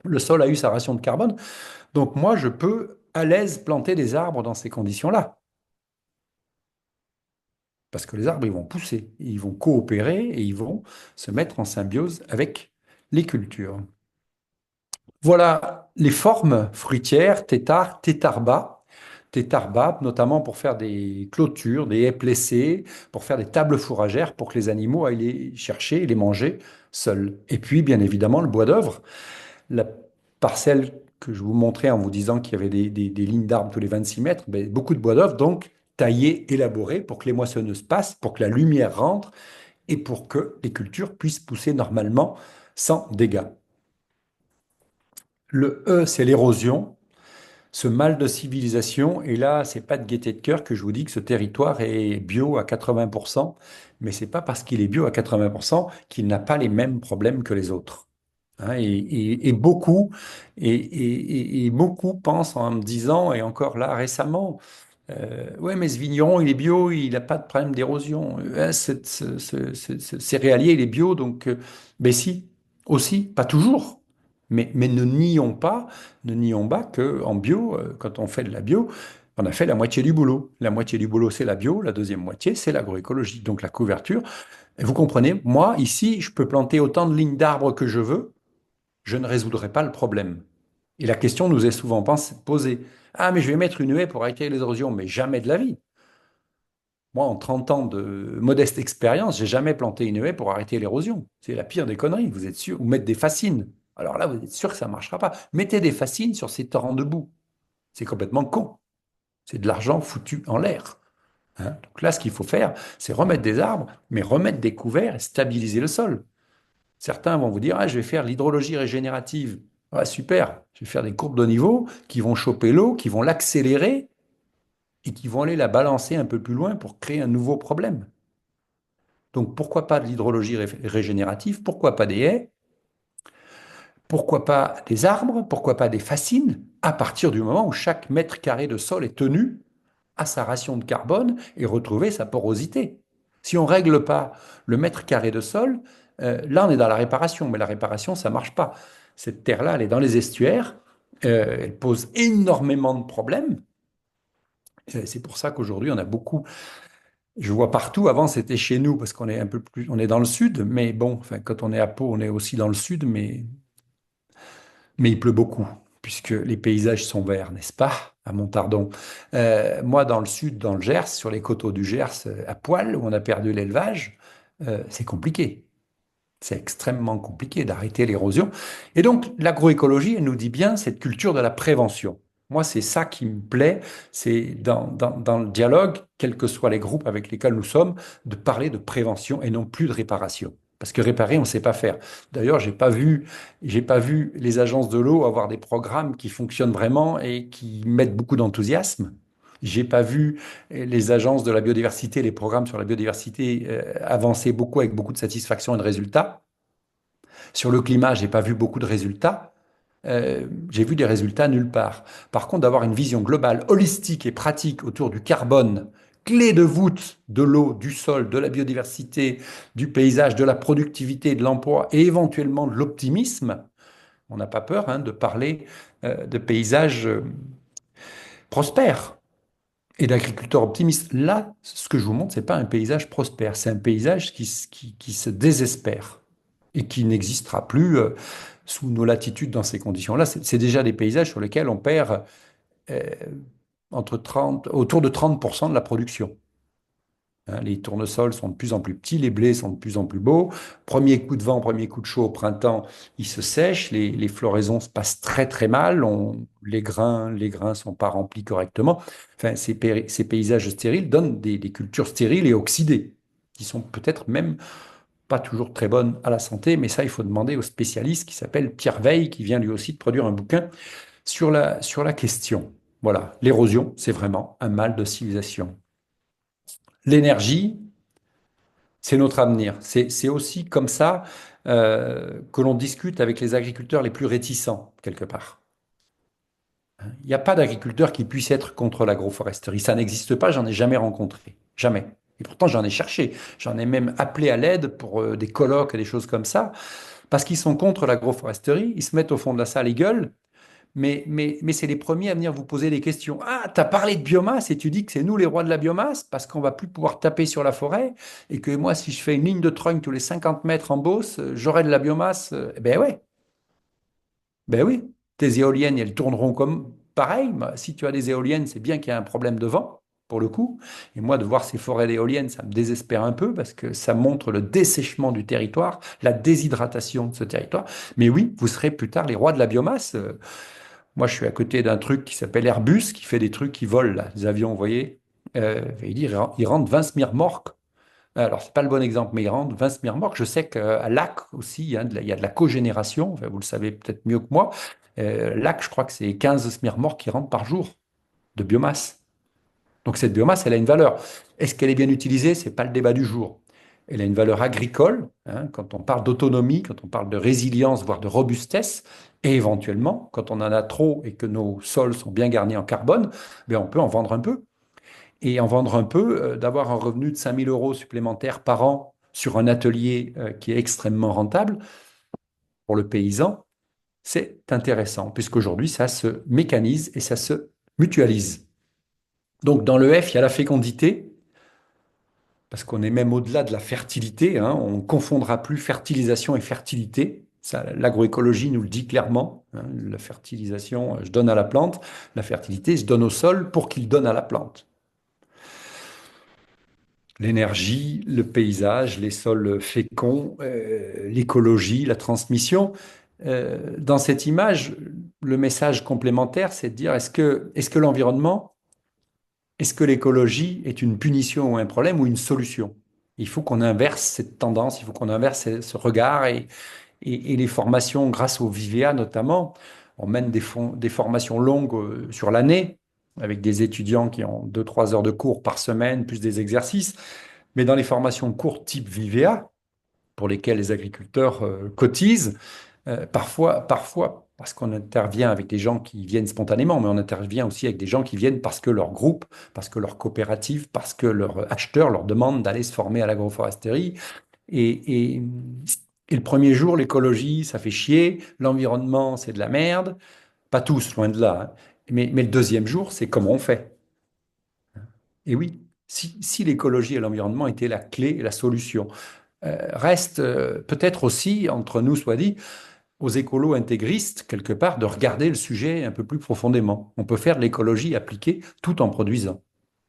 Le sol a eu sa ration de carbone. Donc moi, je peux à l'aise planter des arbres dans ces conditions-là. Parce que les arbres, ils vont pousser, ils vont coopérer et ils vont se mettre en symbiose avec les cultures. Voilà les formes fruitières, tétard, tétarbat. Tétarbat, notamment pour faire des clôtures, des haies plessées, pour faire des tables fourragères, pour que les animaux aillent les chercher et les manger seuls. Et puis, bien évidemment, le bois d'œuvre. La parcelle que je vous montrais en vous disant qu'il y avait des lignes d'arbres tous les 26 mètres, ben, beaucoup de bois d'œuvre, donc taillés, élaborés pour que les moissonneuses passent, pour que la lumière rentre et pour que les cultures puissent pousser normalement sans dégâts. Le E, c'est l'érosion, ce mal de civilisation. Et là, c'est pas de gaieté de cœur que je vous dis que ce territoire est bio à 80%, mais c'est pas parce qu'il est bio à 80% qu'il n'a pas les mêmes problèmes que les autres. Hein, et beaucoup pensent en me disant, et encore là récemment, ouais, mais ce vigneron, il est bio, il n'a pas de problème d'érosion. Ce céréalier, il est bio, donc, ben si, aussi, pas toujours. Mais ne nions pas qu'en bio, quand on fait de la bio, on a fait la moitié du boulot. La moitié du boulot, c'est la bio, la deuxième moitié, c'est l'agroécologie. Donc la couverture, et vous comprenez, moi, ici, je peux planter autant de lignes d'arbres que je veux, je ne résoudrai pas le problème. Et la question nous est souvent posée. Ah, mais je vais mettre une haie pour arrêter les érosions, mais jamais de la vie. Moi, en 30 ans de modeste expérience, j'ai jamais planté une haie pour arrêter l'érosion. C'est la pire des conneries, vous êtes sûr. Ou mettre des fascines. Alors là, vous êtes sûr que ça ne marchera pas. Mettez des fascines sur ces torrents de boue. C'est complètement con. C'est de l'argent foutu en l'air. Hein. Donc là, ce qu'il faut faire, c'est remettre des arbres, mais remettre des couverts et stabiliser le sol. Certains vont vous dire, ah, je vais faire l'hydrologie régénérative. Ah, super, je vais faire des courbes de niveau qui vont choper l'eau, qui vont l'accélérer et qui vont aller la balancer un peu plus loin pour créer un nouveau problème. Donc pourquoi pas de l'hydrologie régénérative? Pourquoi pas des haies? Pourquoi pas des arbres? Pourquoi pas des fascines? À partir du moment où chaque mètre carré de sol est tenu à sa ration de carbone et retrouver sa porosité. Si on ne règle pas le mètre carré de sol, là on est dans la réparation, mais la réparation, ça ne marche pas. Cette terre-là, elle est dans les estuaires, elle pose énormément de problèmes. C'est pour ça qu'aujourd'hui, on a beaucoup, je vois partout, avant c'était chez nous, parce qu'on est un peu plus, on est dans le sud, mais bon, enfin, quand on est à Pau, on est aussi dans le sud, mais il pleut beaucoup, puisque les paysages sont verts, n'est-ce pas, à Montardon. Moi, dans le sud, dans le Gers, sur les coteaux du Gers, à Poil, où on a perdu l'élevage, c'est compliqué. C'est extrêmement compliqué d'arrêter l'érosion. Et donc, l'agroécologie, elle nous dit bien cette culture de la prévention. Moi, c'est ça qui me plaît, c'est dans le dialogue, quels que soient les groupes avec lesquels nous sommes, de parler de prévention et non plus de réparation. Parce que réparer, on ne sait pas faire. D'ailleurs, j'ai pas vu les agences de l'eau avoir des programmes qui fonctionnent vraiment et qui mettent beaucoup d'enthousiasme. J'ai pas vu les agences de la biodiversité, les programmes sur la biodiversité avancer beaucoup avec beaucoup de satisfaction et de résultats. Sur le climat, j'ai pas vu beaucoup de résultats. J'ai vu des résultats nulle part. Par contre, d'avoir une vision globale, holistique et pratique autour du carbone, clé de voûte de l'eau, du sol, de la biodiversité, du paysage, de la productivité, de l'emploi et éventuellement de l'optimisme, on n'a pas peur de parler de paysages prospères et d'agriculteurs optimistes. Là, ce que je vous montre, c'est pas un paysage prospère, c'est un paysage qui se désespère et qui n'existera plus sous nos latitudes dans ces conditions-là. C'est déjà des paysages sur lesquels on perd euh, autour de 30% de la production. Hein, les tournesols sont de plus en plus petits, les blés sont de plus en plus beaux. Premier coup de vent, premier coup de chaud au printemps, ils se sèchent, les floraisons se passent très très mal, les grains sont pas remplis correctement. Enfin, ces paysages stériles donnent des cultures stériles et oxydées, qui sont peut-être même pas toujours très bonnes à la santé, mais ça, il faut demander au spécialiste qui s'appelle Pierre Veil, qui vient lui aussi de produire un bouquin sur la question. Voilà, l'érosion, c'est vraiment un mal de civilisation. L'énergie, c'est notre avenir. C'est aussi comme ça que l'on discute avec les agriculteurs les plus réticents, quelque part. Il n'y a pas d'agriculteur qui puisse être contre l'agroforesterie. Ça n'existe pas, j'en ai jamais rencontré. Jamais. Et pourtant, j'en ai cherché. J'en ai même appelé à l'aide pour des colloques et des choses comme ça, parce qu'ils sont contre l'agroforesterie. Ils se mettent au fond de la salle, ils gueulent. Mais c'est les premiers à venir vous poser des questions. Ah, tu as parlé de biomasse et tu dis que c'est nous les rois de la biomasse parce qu'on va plus pouvoir taper sur la forêt et que moi, si je fais une ligne de trunk tous les 50 mètres en Beauce, j'aurai de la biomasse. Ben ouais, ben oui. Tes éoliennes, elles tourneront comme pareil. Si tu as des éoliennes, c'est bien qu'il y a un problème de vent, pour le coup. Et moi, de voir ces forêts d'éoliennes, ça me désespère un peu parce que ça montre le dessèchement du territoire, la déshydratation de ce territoire. Mais oui, vous serez plus tard les rois de la biomasse. Moi, je suis à côté d'un truc qui s'appelle Airbus, qui fait des trucs qui volent, là, des avions, vous voyez. Il dit, ils rendent 20 smirmorques. Alors, c'est pas le bon exemple, mais ils rendent 20 smirmorques. Je sais qu'à Lac aussi, il y a de la cogénération. Enfin, vous le savez peut-être mieux que moi. Lac, je crois que c'est 15 smirmorques qui rentrent par jour de biomasse. Donc, cette biomasse, elle a une valeur. Est-ce qu'elle est bien utilisée? C'est pas le débat du jour. Elle a une valeur agricole, hein, quand on parle d'autonomie, quand on parle de résilience, voire de robustesse, et éventuellement, quand on en a trop et que nos sols sont bien garnis en carbone, ben on peut en vendre un peu. Et en vendre un peu, d'avoir un revenu de 5 000 euros supplémentaires par an sur un atelier qui est extrêmement rentable pour le paysan, c'est intéressant, puisqu'aujourd'hui, ça se mécanise et ça se mutualise. Donc, dans le F, il y a la fécondité, parce qu'on est même au-delà de la fertilité, hein. On ne confondra plus fertilisation et fertilité. Ça, l'agroécologie nous le dit clairement, hein. La fertilisation, je donne à la plante. La fertilité, je donne au sol pour qu'il donne à la plante. L'énergie, le paysage, les sols féconds, l'écologie, la transmission. Dans cette image, le message complémentaire, c'est de dire est-ce que l'environnement, est-ce que l'écologie est une punition ou un problème ou une solution? Il faut qu'on inverse cette tendance, il faut qu'on inverse ce regard et les formations, grâce au VIVEA notamment, on mène des formations longues sur l'année avec des étudiants qui ont 2, 3 heures de cours par semaine, plus des exercices. Mais dans les formations courtes type VIVEA, pour lesquelles les agriculteurs cotisent, parfois, parce qu'on intervient avec des gens qui viennent spontanément, mais on intervient aussi avec des gens qui viennent parce que leur groupe, parce que leur coopérative, parce que leur acheteur leur demande d'aller se former à l'agroforesterie. Et, et, et le premier jour, l'écologie, ça fait chier, l'environnement, c'est de la merde. Pas tous, loin de là, hein. Mais le deuxième jour, c'est comment on fait. Et oui, si l'écologie et l'environnement étaient la clé et la solution. Reste peut-être aussi, entre nous soit dit, aux écolos intégristes, quelque part, de regarder le sujet un peu plus profondément. On peut faire de l'écologie appliquée tout en produisant.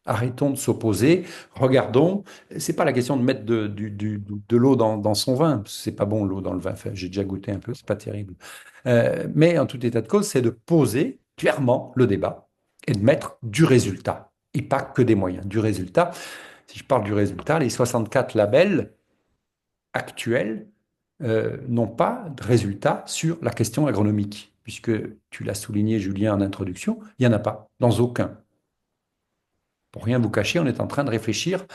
Arrêtons de s'opposer, regardons. C'est pas la question de mettre de l'eau dans son vin. C'est pas bon l'eau dans le vin. Enfin, j'ai déjà goûté un peu, c'est pas terrible. Mais en tout état de cause, c'est de poser clairement le débat et de mettre du résultat et pas que des moyens. Du résultat. Si je parle du résultat, les 64 labels actuels n'ont pas de résultat sur la question agronomique, puisque tu l'as souligné, Julien, en introduction, il n'y en a pas dans aucun. Pour rien vous cacher, on est en train de réfléchir,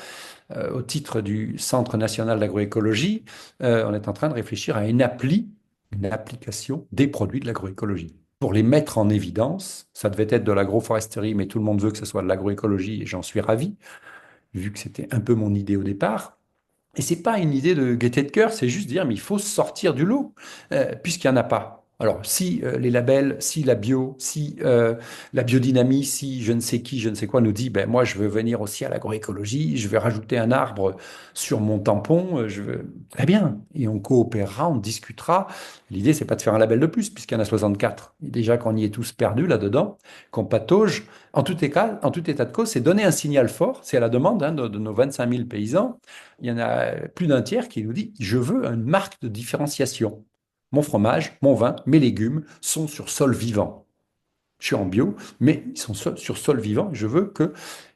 au titre du Centre national d'agroécologie, on est en train de réfléchir à une application des produits de l'agroécologie. Pour les mettre en évidence, ça devait être de l'agroforesterie, mais tout le monde veut que ce soit de l'agroécologie et j'en suis ravi, vu que c'était un peu mon idée au départ. Et c'est pas une idée de gaieté de cœur, c'est juste dire, mais il faut sortir du lot, puisqu'il n'y en a pas. Alors, si les labels, si la bio, si la biodynamie, si je ne sais qui, je ne sais quoi nous dit, ben moi je veux venir aussi à l'agroécologie, je vais rajouter un arbre sur mon tampon, je veux... Très bien, et on coopérera, on discutera. L'idée, c'est pas de faire un label de plus, puisqu'il y en a 64. Et déjà qu'on y est tous perdus là-dedans, qu'on patauge. En tout état de cause, c'est donner un signal fort, c'est à la demande hein, de nos 25 000 paysans. Il y en a plus d'un tiers qui nous dit, je veux une marque de différenciation. Mon fromage, mon vin, mes légumes sont sur sol vivant. Je suis en bio, mais ils sont sur sol vivant. Je veux que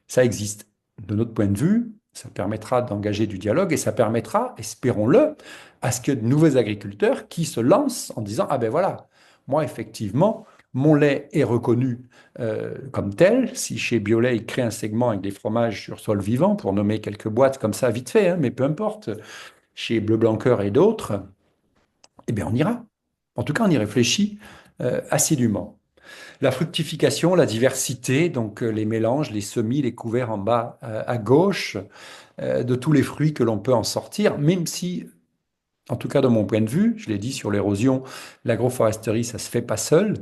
ça existe. De notre point de vue, ça permettra d'engager du dialogue et ça permettra, espérons-le, à ce que de nouveaux agriculteurs qui se lancent en disant, ah ben voilà, moi effectivement, mon lait est reconnu comme tel. Si chez Biolay, ils créent un segment avec des fromages sur sol vivant, pour nommer quelques boîtes comme ça, vite fait, hein, mais peu importe, chez Bleu Blanqueur et d'autres, eh bien on ira. En tout cas, on y réfléchit assidûment. La fructification, la diversité, donc les mélanges, les semis, les couverts en bas à gauche, de tous les fruits que l'on peut en sortir, même si, en tout cas de mon point de vue, je l'ai dit sur l'érosion, l'agroforesterie, ça se fait pas seul,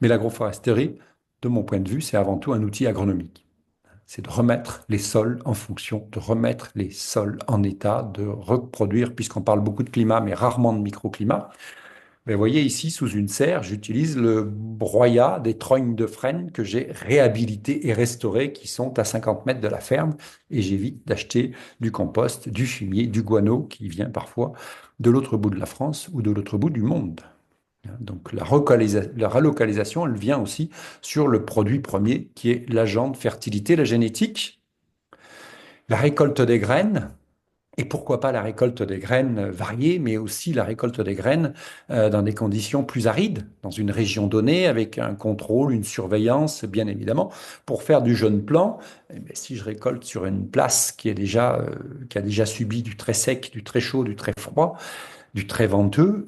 mais l'agroforesterie, de mon point de vue, c'est avant tout un outil agronomique. C'est de remettre les sols en fonction, de remettre les sols en état, de reproduire, puisqu'on parle beaucoup de climat, mais rarement de microclimat. Mais vous voyez ici, sous une serre, j'utilise le broyat des trognes de frêne que j'ai réhabilité et restauré, qui sont à 50 mètres de la ferme. Et j'évite d'acheter du compost, du fumier, du guano qui vient parfois de l'autre bout de la France ou de l'autre bout du monde. Donc la relocalisation, elle vient aussi sur le produit premier qui est l'agent de fertilité, la génétique, la récolte des graines. Et pourquoi pas la récolte des graines variées, mais aussi la récolte des graines dans des conditions plus arides, dans une région donnée, avec un contrôle, une surveillance, bien évidemment. Pour faire du jeune plant, eh bien, si je récolte sur une place qui a déjà subi du très sec, du très chaud, du très froid, du très venteux,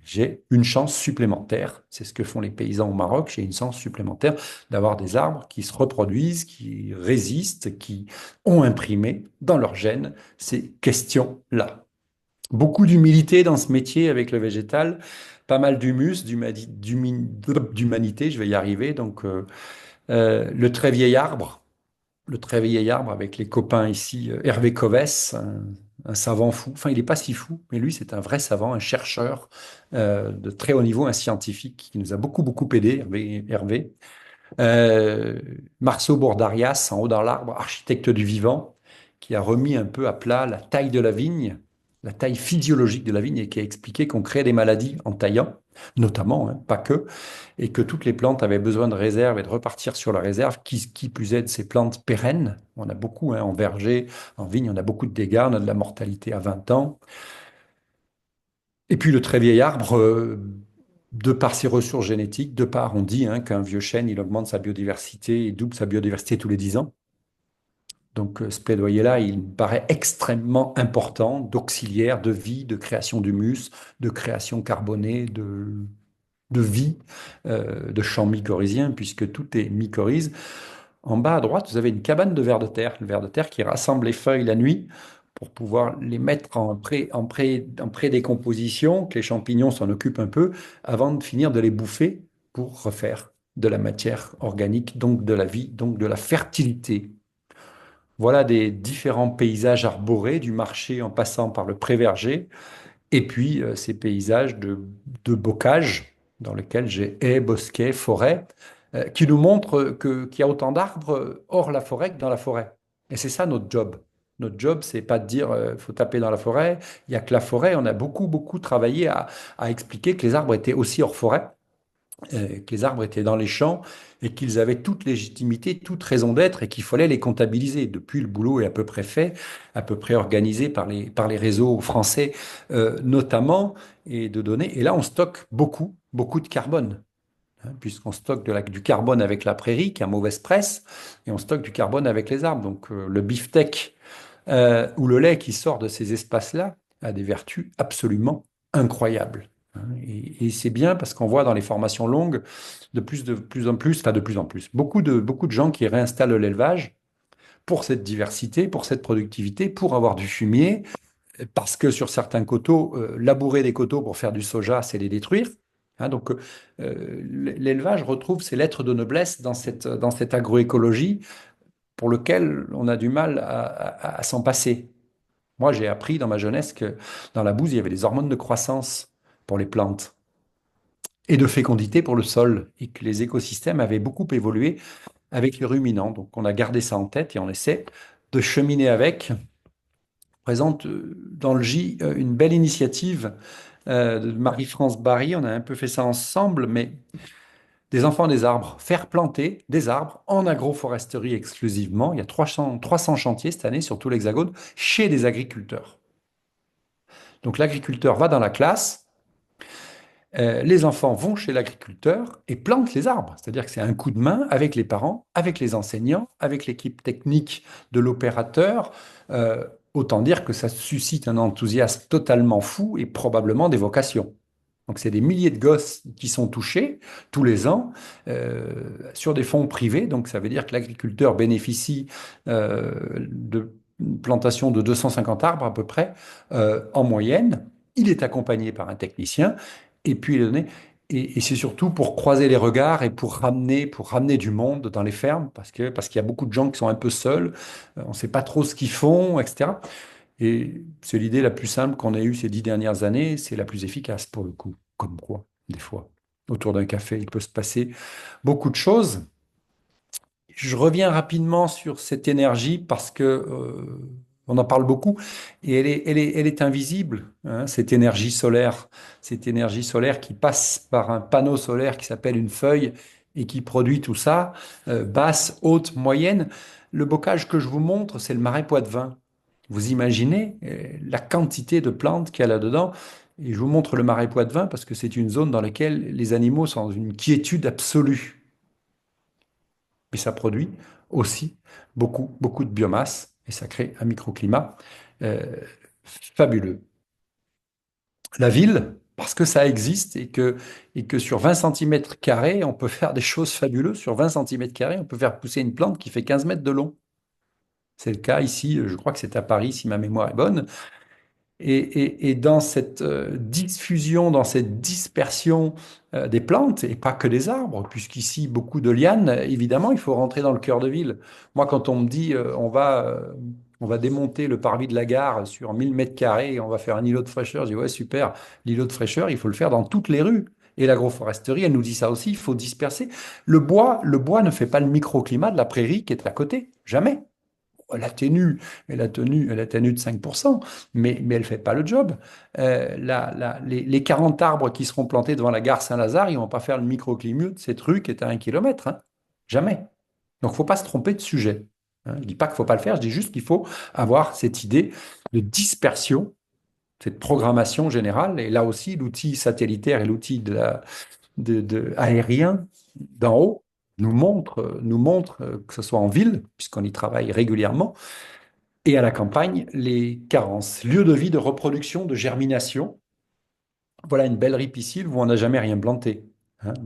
j'ai une chance supplémentaire. C'est ce que font les paysans au Maroc. J'ai une chance supplémentaire d'avoir des arbres qui se reproduisent, qui résistent, qui ont imprimé dans leur gènes ces questions-là. Beaucoup d'humilité dans ce métier avec le végétal, pas mal d'humus, d'humanité, je vais y arriver. Donc, le très vieil arbre avec les copains ici, Hervé Covès, un savant fou. Enfin, il n'est pas si fou, mais lui, c'est un vrai savant, un chercheur de très haut niveau, un scientifique qui nous a beaucoup, beaucoup aidé, Hervé. Euh, Marceau Bordarias, en haut dans l'arbre, architecte du vivant, qui a remis un peu à plat la taille de la vigne, la taille physiologique de la vigne, et qui a expliqué qu'on crée des maladies en taillant, notamment, hein, pas que, et que toutes les plantes avaient besoin de réserve et de repartir sur la réserve, qui plus est de ces plantes pérennes. On a beaucoup, hein, en verger, en vigne, on a beaucoup de dégâts, on a de la mortalité à 20 ans. Et puis le très vieil arbre, de par ses ressources génétiques, de par, on dit hein, qu'un vieux chêne, il augmente sa biodiversité, il double sa biodiversité tous les 10 ans. Donc ce plaidoyer-là, il me paraît extrêmement important, d'auxiliaire, de vie, de création d'humus, de création carbonée, de vie, de champs mycorhiziens, puisque tout est mycorhize. En bas à droite, vous avez une cabane de vers de terre, le ver de terre qui rassemble les feuilles la nuit pour pouvoir les mettre en pré-décomposition, que les champignons s'en occupent un peu, avant de finir de les bouffer pour refaire de la matière organique, donc de la vie, donc de la fertilité. Voilà des différents paysages arborés, du marché en passant par le pré-verger, et puis ces paysages de bocage, dans lesquels j'ai haies, bosquets, forêts, qui nous montrent qu'il y a autant d'arbres hors la forêt que dans la forêt. Et c'est ça notre job. Notre job, c'est pas de dire faut taper dans la forêt, il n'y a que la forêt. On a beaucoup, beaucoup travaillé à expliquer que les arbres étaient aussi hors forêt, que les arbres étaient dans les champs et qu'ils avaient toute légitimité, toute raison d'être et qu'il fallait les comptabiliser. Depuis, le boulot est à peu près fait, à peu près organisé par les réseaux français notamment, et de données. Et là, on stocke beaucoup, beaucoup de carbone. puisqu'on stocke du carbone avec la prairie, qui a mauvaise presse, et on stocke du carbone avec les arbres. Donc le beefsteak ou le lait qui sort de ces espaces-là a des vertus absolument incroyables. Et c'est bien parce qu'on voit dans les formations longues de plus en plus, enfin de plus en plus, beaucoup de gens qui réinstallent l'élevage pour cette diversité, pour cette productivité, pour avoir du fumier, parce que sur certains coteaux, labourer des coteaux pour faire du soja, c'est les détruire. Donc l'élevage retrouve ses lettres de noblesse dans cette agroécologie pour lequel on a du mal à s'en passer. Moi, j'ai appris dans ma jeunesse que dans la bouse, il y avait des hormones de croissance pour les plantes et de fécondité pour le sol, et que les écosystèmes avaient beaucoup évolué avec les ruminants. Donc, on a gardé ça en tête et on essaie de cheminer avec. On présente dans le J une belle initiative de Marie-France Barry. On a un peu fait ça ensemble, mais des enfants des arbres, faire planter des arbres en agroforesterie exclusivement. Il y a 300 chantiers cette année sur tout l'Hexagone chez des agriculteurs. Donc l'agriculteur va dans la classe, les enfants vont chez l'agriculteur et plantent les arbres. C'est-à-dire que c'est un coup de main avec les parents, avec les enseignants, avec l'équipe technique de l'opérateur. Autant dire que ça suscite un enthousiasme totalement fou et probablement des vocations. Donc c'est des milliers de gosses qui sont touchés tous les ans sur des fonds privés. Donc ça veut dire que l'agriculteur bénéficie de plantation de 250 arbres à peu près en moyenne. Il est accompagné par un technicien et puis il est donné. Et c'est surtout pour croiser les regards et pour ramener du monde dans les fermes, parce qu'il y a beaucoup de gens qui sont un peu seuls, on ne sait pas trop ce qu'ils font, etc. Et c'est l'idée la plus simple qu'on ait eue ces 10 dernières années, c'est la plus efficace pour le coup, comme quoi, des fois. Autour d'un café, il peut se passer beaucoup de choses. Je reviens rapidement sur cette énergie parce que on en parle beaucoup et elle est invisible, cette énergie solaire qui passe par un panneau solaire qui s'appelle une feuille et qui produit tout ça, basse, haute, moyenne. Le bocage que je vous montre, c'est le marais Poitevin. Vous imaginez la quantité de plantes qu'il y a là-dedans. Et je vous montre le marais Poitevin parce que c'est une zone dans laquelle les animaux sont dans une quiétude absolue. Mais ça produit aussi beaucoup de biomasse et ça crée un microclimat euh, fabuleux. La ville, parce que ça existe et que sur 20 centimètres carrés, on peut faire des choses fabuleuses. Sur 20 centimètres carrés, on peut faire pousser une plante qui fait 15 mètres de long. C'est le cas ici, je crois que c'est à Paris, si ma mémoire est bonne. Et dans cette diffusion, dans cette dispersion des plantes, et pas que des arbres, puisqu'ici, beaucoup de lianes, évidemment, il faut rentrer dans le cœur de ville. Moi, quand on me dit on va démonter le parvis de la gare sur 1000 mètres carrés et on va faire un îlot de fraîcheur, je dis ouais, super, l'îlot de fraîcheur, il faut le faire dans toutes les rues. Et l'agroforesterie, elle nous dit ça aussi, il faut disperser. Le bois ne fait pas le microclimat de la prairie qui est à côté, jamais. Elle atténue de 5%, mais elle ne fait pas le job. Les 40 arbres qui seront plantés devant la gare Saint-Lazare, ils ne vont pas faire le microclimat de cette rue qui est à 1 kilomètre, hein. Jamais. Donc, il ne faut pas se tromper de sujet. Je ne dis pas qu'il ne faut pas le faire, je dis juste qu'il faut avoir cette idée de dispersion, cette programmation générale. Et là aussi, l'outil satellitaire et l'outil aérien d'en haut nous montre que ce soit en ville, puisqu'on y travaille régulièrement, et à la campagne, les carences. Lieu de vie, de reproduction, de germination. Voilà une belle ripisylve où on n'a jamais rien planté.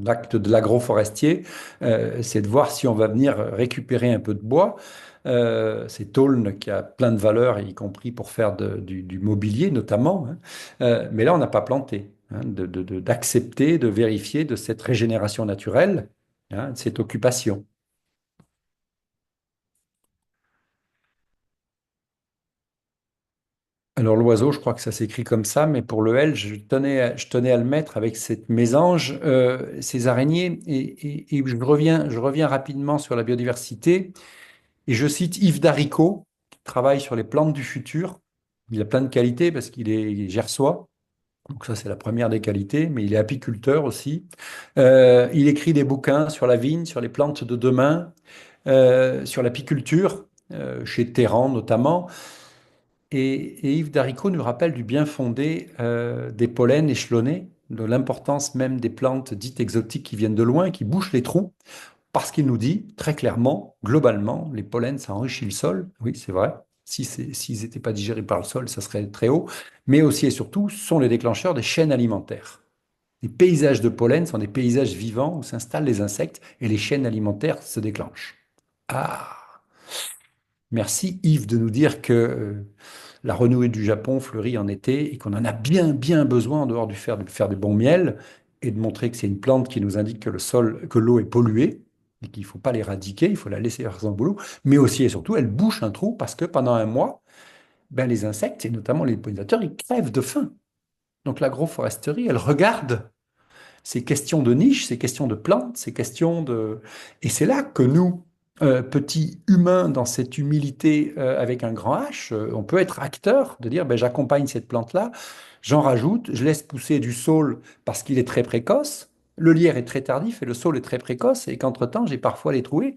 L'acte de l'agroforestier, c'est de voir si on va venir récupérer un peu de bois. C'est tôle qui a plein de valeurs, y compris pour faire du mobilier notamment. Mais là, on n'a pas planté. D'accepter, de vérifier de cette régénération naturelle, de cette occupation. Alors l'oiseau, je crois que ça s'écrit comme ça, mais pour le L, je tenais à le mettre avec cette mésange, ces araignées. Et je reviens rapidement sur la biodiversité. Et je cite Yves Daricot, qui travaille sur les plantes du futur. Il a plein de qualités parce il est gersois. Donc ça, c'est la première des qualités, mais il est apiculteur aussi. Il écrit des bouquins sur la vigne, sur les plantes de demain, sur l'apiculture, chez Terran notamment. Et Yves Daricot nous rappelle du bien fondé des pollens échelonnés de l'importance même des plantes dites exotiques qui viennent de loin, qui bouchent les trous, parce qu'il nous dit très clairement, globalement, les pollens, ça enrichit le sol. Oui, c'est vrai. Si s'ils n'étaient pas digérés par le sol, ça serait très haut. Mais aussi et surtout, ce sont les déclencheurs des chaînes alimentaires. Les paysages de pollen sont des paysages vivants où s'installent les insectes et les chaînes alimentaires se déclenchent. Ah, merci Yves de nous dire que la renouée du Japon fleurit en été et qu'on en a bien, bien besoin en dehors du faire, de faire du bon miel et de montrer que c'est une plante qui nous indique que le sol, que l'eau est polluée et qu'il ne faut pas l'éradiquer, il faut la laisser faire son boulot. Mais aussi et surtout, elle bouche un trou parce que pendant un mois, ben, les insectes et notamment les pollinisateurs, ils crèvent de faim. Donc l'agroforesterie, elle regarde ces questions de niche, ces questions de plantes, ces questions de... Et c'est là que nous, petits humains, dans cette humilité avec un grand H, on peut être acteur, de dire, ben, j'accompagne cette plante-là, j'en rajoute, je laisse pousser du saule parce qu'il est très précoce, le lierre est très tardif et le saule est très précoce, et qu'entre-temps, j'ai parfois les troués.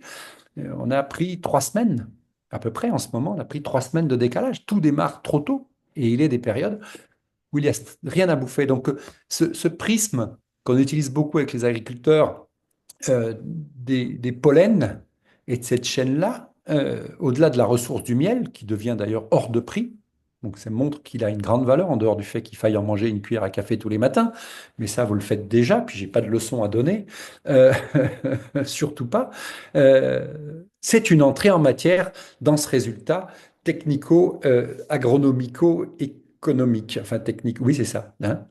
On a pris 3 semaines, à peu près en ce moment, on a pris 3 semaines de décalage. Tout démarre trop tôt, et il est des périodes où il n'y a rien à bouffer. Donc, ce prisme qu'on utilise beaucoup avec les agriculteurs des pollens et de cette chaîne-là, au-delà de la ressource du miel, qui devient d'ailleurs hors de prix, donc ça montre qu'il a une grande valeur, en dehors du fait qu'il faille en manger une cuillère à café tous les matins, mais ça, vous le faites déjà, puis j'ai pas de leçon à donner, euh, surtout pas. C'est une entrée en matière dans ce résultat technico-agronomico-économique. Enfin, technique, oui, c'est ça. Hein.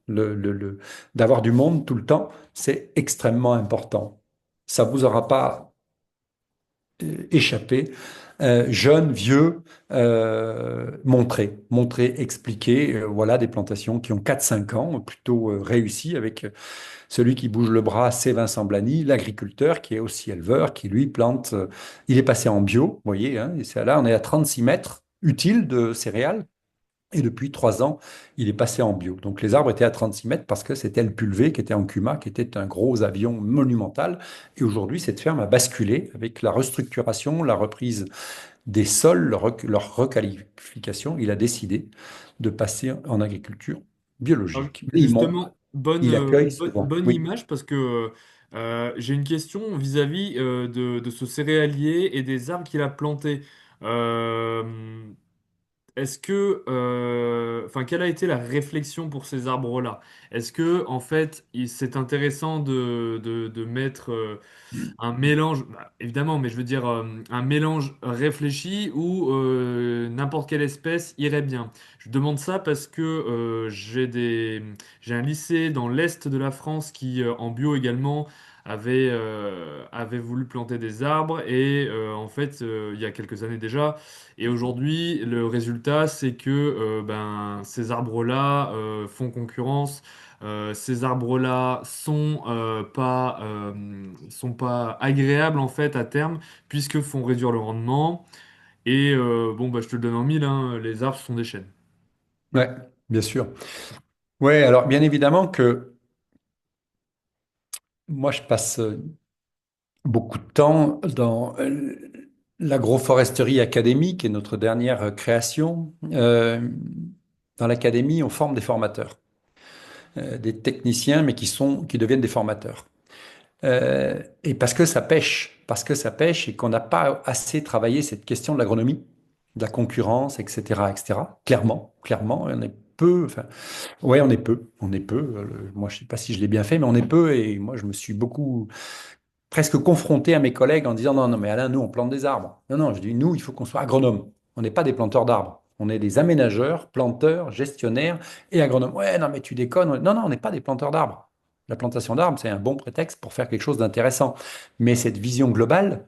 D'avoir du monde tout le temps, c'est extrêmement important. Ça vous aura pas échappé. Jeune, vieux, montrer, expliquer. Voilà des plantations qui ont 4 5 ans, plutôt réussies, avec celui qui bouge le bras, c'est Vincent Blany, l'agriculteur qui est aussi éleveur, qui lui plante. Il est passé en bio, vous voyez, hein, et c'est là, on est à 36 mètres utiles de céréales. Et depuis 3 ans, il est passé en bio. Donc les arbres étaient à 36 mètres parce que c'était le pulvé qui était en Cuma, qui était un gros avion monumental. Et aujourd'hui, cette ferme a basculé avec la restructuration, la reprise des sols, leur requalification. Il a décidé de passer en agriculture Alors, biologique. Mais justement, il accueille souvent. bonne Oui. image parce que j'ai une question vis-à-vis de ce céréalier et des arbres qu'il a plantés. Euh, Est-ce que, enfin, quelle a été la réflexion pour ces arbres-là? Est-ce que, en fait, c'est intéressant de mettre un mélange, bah, évidemment, mais je veux dire un mélange réfléchi où n'importe quelle espèce irait bien. Je demande ça parce que j'ai un lycée dans l'est de la France qui, en bio également, avait voulu planter des arbres et en fait, il y a quelques années déjà. Et aujourd'hui, le résultat, c'est que ben, ces arbres-là font concurrence. Ces arbres-là sont pas agréables en fait à terme puisque font réduire le rendement. Et bon, bah, je te le donne en mille, hein, les arbres sont des chênes. Ouais, bien sûr. Ouais, alors bien évidemment que moi je passe beaucoup de temps dans l'agroforesterie académique, qui est notre dernière création. Dans l'académie, on forme des formateurs, des techniciens, mais qui deviennent des formateurs. Et parce que ça pêche et qu'on n'a pas assez travaillé cette question de l'agronomie, de la concurrence, etc., etc. Clairement, clairement, on est peu. Enfin, ouais, on est peu, on est peu. Moi, je sais pas si je l'ai bien fait, mais on est peu. Et moi, je me suis beaucoup presque confronté à mes collègues en disant non, non, mais Alain, nous, on plante des arbres. Non, non, je dis nous, il faut qu'on soit agronome. On n'est pas des planteurs d'arbres. On est des aménageurs, planteurs, gestionnaires et agronomes. Ouais, non, mais tu déconnes. Non, non, on n'est pas des planteurs d'arbres. La plantation d'arbres, c'est un bon prétexte pour faire quelque chose d'intéressant. Mais cette vision globale,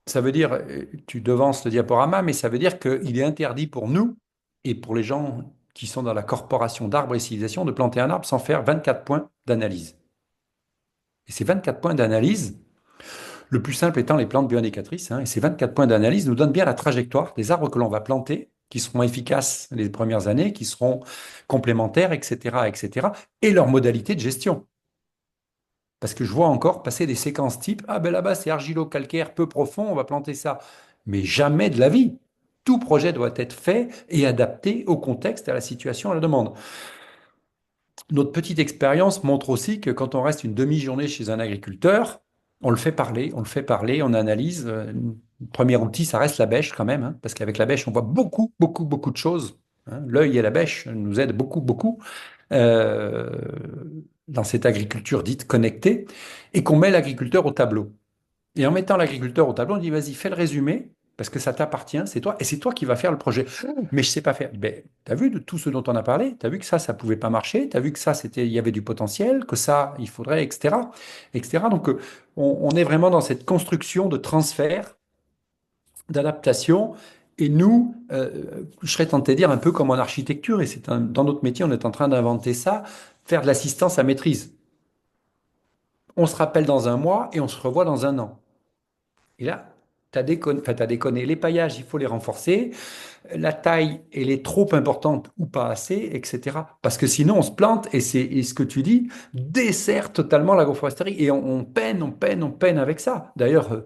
ça veut dire, tu devances le diaporama, mais ça veut dire qu'il est interdit pour nous et pour les gens qui sont dans la corporation d'arbres et civilisation de planter un arbre sans faire 24 points d'analyse. Et ces 24 points d'analyse, le plus simple étant les plantes bioindicatrices, hein, et ces 24 points d'analyse nous donnent bien la trajectoire des arbres que l'on va planter, qui seront efficaces les premières années, qui seront complémentaires, etc., etc., et leur modalité de gestion. Parce que je vois encore passer des séquences type, ah ben là-bas c'est argilo-calcaire peu profond, on va planter ça. Mais jamais de la vie. Tout projet doit être fait et adapté au contexte, à la situation, à la demande. Notre petite expérience montre aussi que quand on reste une demi-journée chez un agriculteur, on le fait parler, on analyse. Le premier outil, ça reste la bêche quand même, hein, parce qu'avec la bêche, on voit beaucoup, beaucoup, beaucoup de choses, hein. L'œil et la bêche nous aident beaucoup, beaucoup euh, dans cette agriculture dite connectée, et qu'on met l'agriculteur au tableau. Et en mettant l'agriculteur au tableau, on dit, vas-y, fais le résumé, parce que ça t'appartient, c'est toi, et c'est toi qui vas faire le projet. Mais je sais pas faire. Ben, tu as vu de tout ce dont on a parlé, tu as vu que ça pouvait pas marcher, tu as vu que ça, il y avait du potentiel, que ça, il faudrait, etc. etc. Donc, on est vraiment dans cette construction de transfert, d'adaptation. Et nous, je serais tenté de dire un peu comme en architecture, et dans notre métier, on est en train d'inventer ça, faire de l'assistance à maîtrise. On se rappelle dans un mois et on se revoit dans un an. Et là, tu as déconné, enfin, t'as déconné. Les paillages, il faut les renforcer. La taille, elle est trop importante ou pas assez, etc. Parce que sinon, on se plante et ce que tu dis dessert totalement l'agroforesterie. Et on peine, on peine avec ça. D'ailleurs,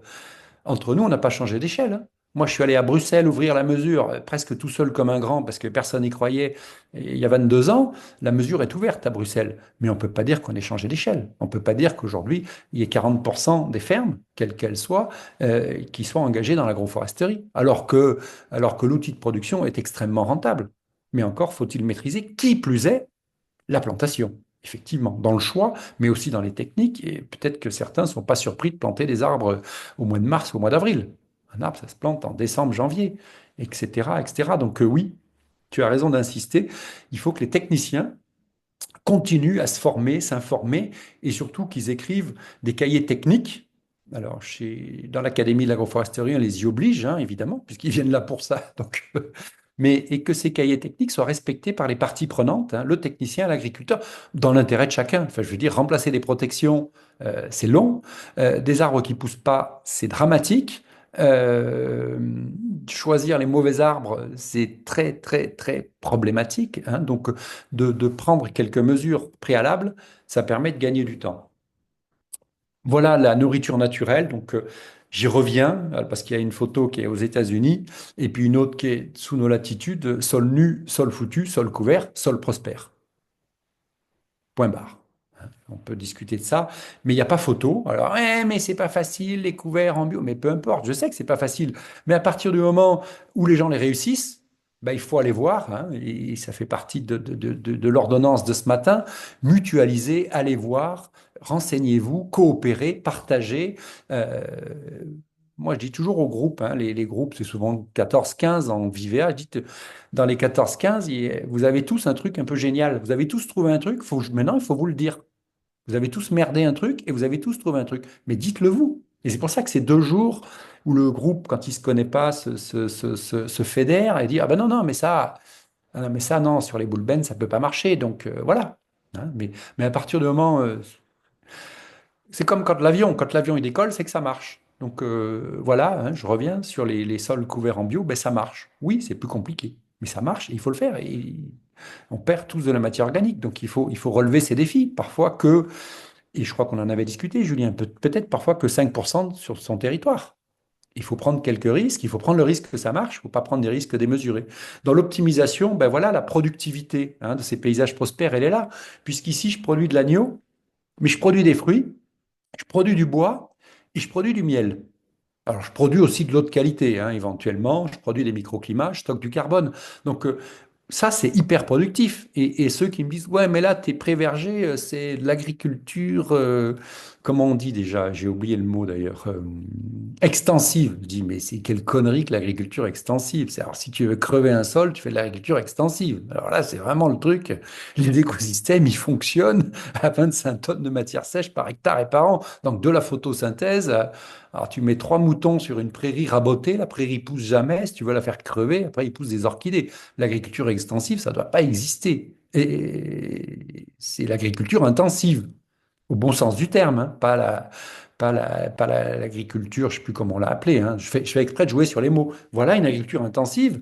entre nous, on n'a pas changé d'échelle, hein. Moi, je suis allé à Bruxelles ouvrir la mesure, presque tout seul comme un grand, parce que personne n'y croyait. Et il y a 22 ans, la mesure est ouverte à Bruxelles. Mais on ne peut pas dire qu'on ait changé d'échelle. On ne peut pas dire qu'aujourd'hui, il y ait 40% des fermes, quelles qu'elles soient, qui soient engagées dans l'agroforesterie. Alors que l'outil de production est extrêmement rentable. Mais encore faut-il maîtriser, qui plus est, la plantation. Effectivement, dans le choix, mais aussi dans les techniques. Et peut-être que certains ne sont pas surpris de planter des arbres au mois de mars, au mois d'avril. Un arbre, ça se plante en décembre, janvier, etc., etc. Donc oui, tu as raison d'insister. Il faut que les techniciens continuent à se former, s'informer, et surtout qu'ils écrivent des cahiers techniques. Alors, dans l'Académie de l'agroforesterie, on les y oblige, hein, évidemment, puisqu'ils viennent là pour ça. Donc, et que ces cahiers techniques soient respectés par les parties prenantes, hein, le technicien, l'agriculteur, dans l'intérêt de chacun. Enfin, je veux dire, remplacer des protections, c'est long. Des arbres qui poussent pas, c'est dramatique. Euh, Choisir les mauvais arbres, c'est très, très, très problématique, hein. Donc, de prendre quelques mesures préalables, ça permet de gagner du temps. Voilà la nourriture naturelle. Donc, j'y reviens parce qu'il y a une photo qui est aux États-Unis et puis une autre qui est sous nos latitudes, sol nu, sol foutu, sol couvert, sol prospère. Point barre. On peut discuter de ça, mais il n'y a pas photo. Alors, mais c'est pas facile, les couverts en bio. Mais peu importe, je sais que c'est pas facile. Mais à partir du moment où les gens les réussissent, ben, il faut aller voir, hein, et ça fait partie de l'ordonnance de ce matin, mutualiser, aller voir, renseignez-vous, coopérez, partagez. Euh, Moi, je dis toujours aux groupes, hein, les groupes, c'est souvent 14-15 en VIVEA, je dis, dans les 14-15, vous avez tous un truc un peu génial. Vous avez tous trouvé un truc, maintenant, il faut vous le dire. Vous avez tous merdé un truc et vous avez tous trouvé un truc. Mais dites-le vous. Et c'est pour ça que c'est 2 jours où le groupe, quand il ne se connaît pas, se fédère et dit, ah ben non, non, mais ça, non, sur les bullpen, ça ne peut pas marcher. Donc voilà. Hein, mais à partir du moment, c'est comme quand l'avion il décolle, c'est que ça marche. Donc voilà, hein, je reviens sur les sols couverts en bio, ben ça marche. Oui, c'est plus compliqué, mais ça marche et il faut le faire. Et on perd tous de la matière organique, donc il faut relever ces défis. Parfois que et je crois qu'on en avait discuté, Julien, peut-être parfois que 5% sur son territoire. Il faut prendre quelques risques, il faut prendre le risque que ça marche, il ne faut pas prendre des risques démesurés. Dans l'optimisation, ben voilà, la productivité, hein, de ces paysages prospères, elle est là. Puisqu'ici, je produis de l'agneau, mais je produis des fruits, je produis du bois et je produis du miel. Alors, je produis aussi de l'eau de qualité, hein, éventuellement, je produis des microclimats, je stocke du carbone. Donc, ça, c'est hyper productif. Et ceux qui me disent, ouais, mais là, tes pré-vergers, c'est de l'agriculture, comment on dit déjà? J'ai oublié le mot d'ailleurs. Extensive. Je dis, mais c'est quelle connerie que l'agriculture extensive. Alors, si tu veux crever un sol, tu fais de l'agriculture extensive. Alors là, c'est vraiment le truc. Les écosystèmes, ils fonctionnent à 25 tonnes de matière sèche par hectare et par an. Donc, de la photosynthèse. Alors, tu mets 3 moutons sur une prairie rabotée, la prairie pousse jamais. Si tu veux la faire crever, après, il pousse des orchidées. L'agriculture extensive, ça ne doit pas exister. Et c'est l'agriculture intensive, au bon sens du terme, hein, l'agriculture, je ne sais plus comment on l'a appelé, hein. Je fais exprès de jouer sur les mots. Voilà une agriculture intensive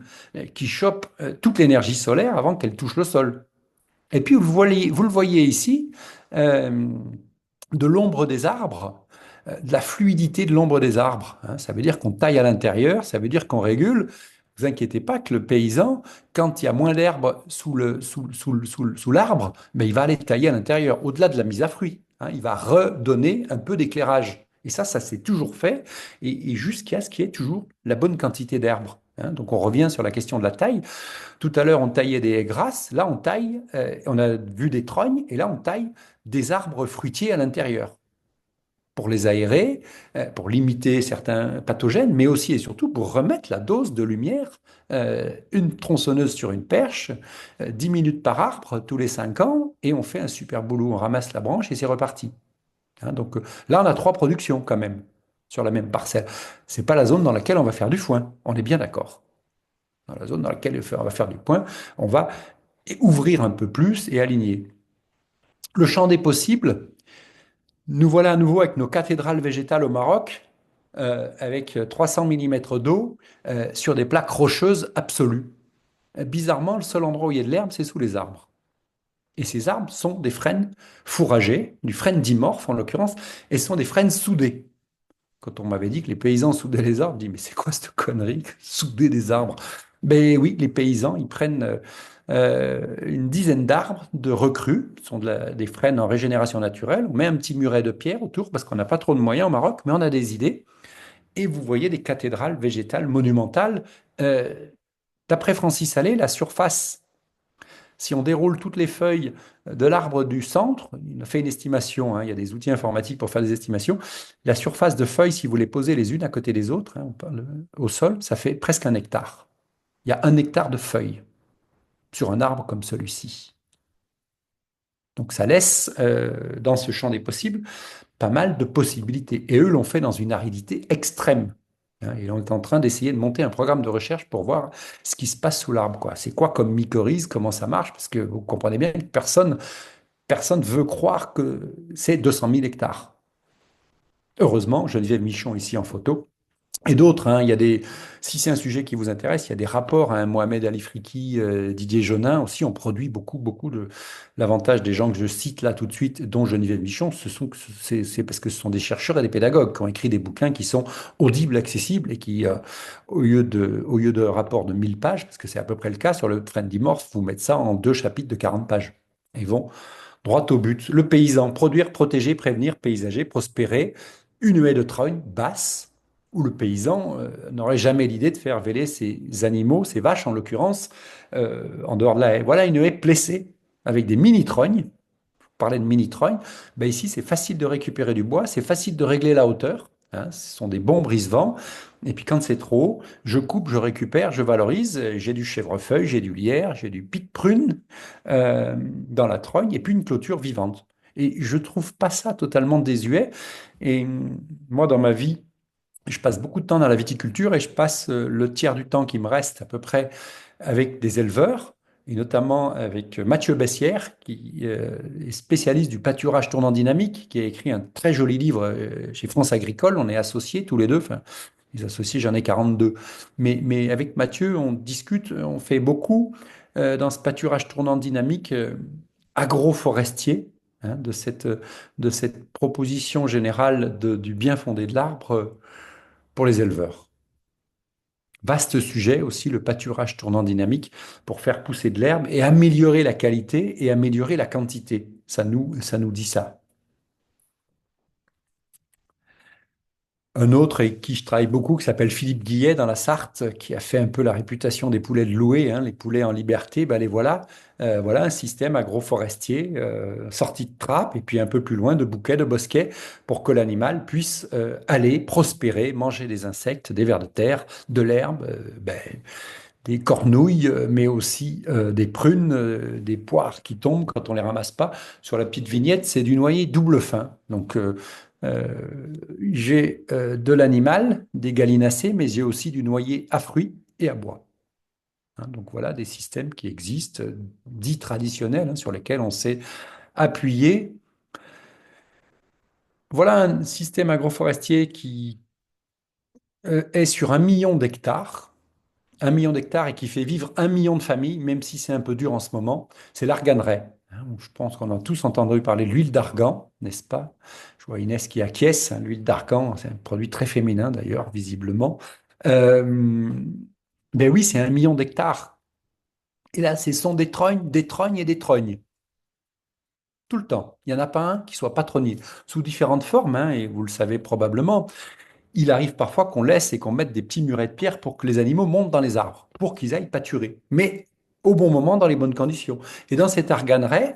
qui chope toute l'énergie solaire avant qu'elle touche le sol. Et puis vous le voyez ici, euh, de l'ombre des arbres, de la fluidité de l'ombre des arbres, hein. Ça veut dire qu'on taille à l'intérieur, ça veut dire qu'on régule. vous inquiétez pas que le paysan, quand il y a moins d'herbe sous l'arbre, ben, il va aller tailler à l'intérieur, au-delà de la mise à fruit, hein. Il va redonner un peu d'éclairage. Et ça s'est toujours fait, et jusqu'à ce qu'il y ait toujours la bonne quantité d'herbe, hein. Donc on revient sur la question de la taille. Tout à l'heure, on taillait des haies grasses, là on taille, on a vu des trognes, et là on taille des arbres fruitiers à l'intérieur pour les aérer, pour limiter certains pathogènes, mais aussi et surtout pour remettre la dose de lumière. Une tronçonneuse sur une perche, 10 minutes par arbre tous les 5 ans, et on fait un super boulot. On ramasse la branche et c'est reparti, hein. Donc là, on a 3 productions quand même sur la même parcelle. C'est pas la zone dans laquelle on va faire du foin, on est bien d'accord. Dans la zone dans laquelle on va faire du foin, on va ouvrir un peu plus et aligner. Le champ des possibles, nous voilà à nouveau avec nos cathédrales végétales au Maroc, avec 300 millimètres d'eau sur des plaques rocheuses absolues. Bizarrement, le seul endroit où il y a de l'herbe, c'est sous les arbres. Et ces arbres sont des frênes fourragées, du frêne dimorphe en l'occurrence, et ce sont des frênes soudés. Quand on m'avait dit que les paysans soudaient les arbres, je dis, mais c'est quoi cette connerie, souder des arbres? Ben oui, les paysans, ils prennent une dizaine d'arbres de recrues, ce sont des frênes en régénération naturelle. On met un petit muret de pierre autour parce qu'on n'a pas trop de moyens au Maroc, mais on a des idées. Et vous voyez des cathédrales végétales monumentales. Euh, D'après Francis Allais, la surface, si on déroule toutes les feuilles de l'arbre du centre, il a fait une estimation, hein, il y a des outils informatiques pour faire des estimations, la surface de feuilles, si vous les posez les unes à côté des autres, hein, on parle au sol, ça fait presque 1 hectare. Il y a 1 hectare de feuilles sur un arbre comme celui-ci. Donc ça laisse, dans ce champ des possibles, pas mal de possibilités. Et eux l'ont fait dans une aridité extrême, hein. Et on est en train d'essayer de monter un programme de recherche pour voir ce qui se passe sous l'arbre, quoi. C'est quoi comme mycorhize, comment ça marche, parce que vous comprenez bien que personne veut croire que c'est 200 000 hectares. Heureusement, Geneviève Michon ici en photo, et d'autres, hein. Si c'est un sujet qui vous intéresse, il y a des rapports, hein, Mohamed Ali Friki, Didier Jonin aussi ont produit beaucoup, beaucoup de. L'avantage des gens que je cite là tout de suite, dont Geneviève Michon, c'est parce que ce sont des chercheurs et des pédagogues qui ont écrit des bouquins qui sont audibles, accessibles et qui, au lieu de rapports de 1000 pages, parce que c'est à peu près le cas sur le train dimorphe, vous mettez ça en 2 chapitres de 40 pages. Ils vont droit au but. Le paysan, produire, protéger, prévenir, paysager, prospérer, une haie de trogne basse, où le paysan n'aurait jamais l'idée de faire véler ses animaux, ses vaches en l'occurrence, en dehors de la haie. Voilà une haie plessée avec des mini-trognes. Vous parlez de mini-trognes. Ben ici, c'est facile de récupérer du bois, c'est facile de régler la hauteur, hein. Ce sont des bons brise-vent. Et puis quand c'est trop haut, je coupe, je récupère, je valorise. J'ai du chèvrefeuille, j'ai du lierre, j'ai du pic-prune dans la trogne, et puis une clôture vivante. Et je trouve pas ça totalement désuet. Et moi, dans ma vie, je passe beaucoup de temps dans la viticulture et je passe le tiers du temps qui me reste à peu près avec des éleveurs, et notamment avec Mathieu Bessières, qui est spécialiste du pâturage tournant dynamique, qui a écrit un très joli livre chez France Agricole. On est associés tous les deux, enfin, les associés, j'en ai 42. Mais avec Mathieu, on discute, on fait beaucoup dans ce pâturage tournant dynamique agroforestier, hein, de cette proposition générale du bien fondé de l'arbre pour les éleveurs. Vaste sujet aussi, le pâturage tournant dynamique pour faire pousser de l'herbe et améliorer la qualité et améliorer la quantité. Ça nous dit ça. Un autre avec qui je travaille beaucoup, qui s'appelle Philippe Guillet dans la Sarthe, qui a fait un peu la réputation des poulets de louer, hein, les poulets en liberté, ben les voilà. Voilà un système agroforestier sorti de trappe et puis un peu plus loin de bouquets, de bosquets, pour que l'animal puisse aller prospérer, manger des insectes, des vers de terre, de l'herbe, des cornouilles, mais aussi des prunes, des poires qui tombent quand on les ramasse pas. Sur la petite vignette, c'est du noyer double fin. Donc, euh, j'ai de l'animal, des gallinacés, mais j'ai aussi du noyer à fruits et à bois, hein. Donc voilà des systèmes qui existent, dits traditionnels, hein, sur lesquels on s'est appuyé. Voilà un système agroforestier qui est sur 1 million d'hectares. 1 million d'hectares et qui fait vivre 1 million de familles, même si c'est un peu dur en ce moment, c'est l'arganeraie, hein. Je pense qu'on a tous entendu parler de l'huile d'argan, n'est-ce pas? Je vois Inès qui acquiesce, hein. L'huile d'argan, c'est un produit très féminin d'ailleurs, visiblement. Euh, Ben oui, c'est 1 million d'hectares. Et là, ce sont des trognes et des trognes. Tout le temps. Il n'y en a pas un qui soit patronnier. Sous différentes formes, hein, et vous le savez probablement. Il arrive parfois qu'on laisse et qu'on mette des petits murets de pierre pour que les animaux montent dans les arbres, pour qu'ils aillent pâturer. Mais au bon moment, dans les bonnes conditions. Et dans cet arganeraie,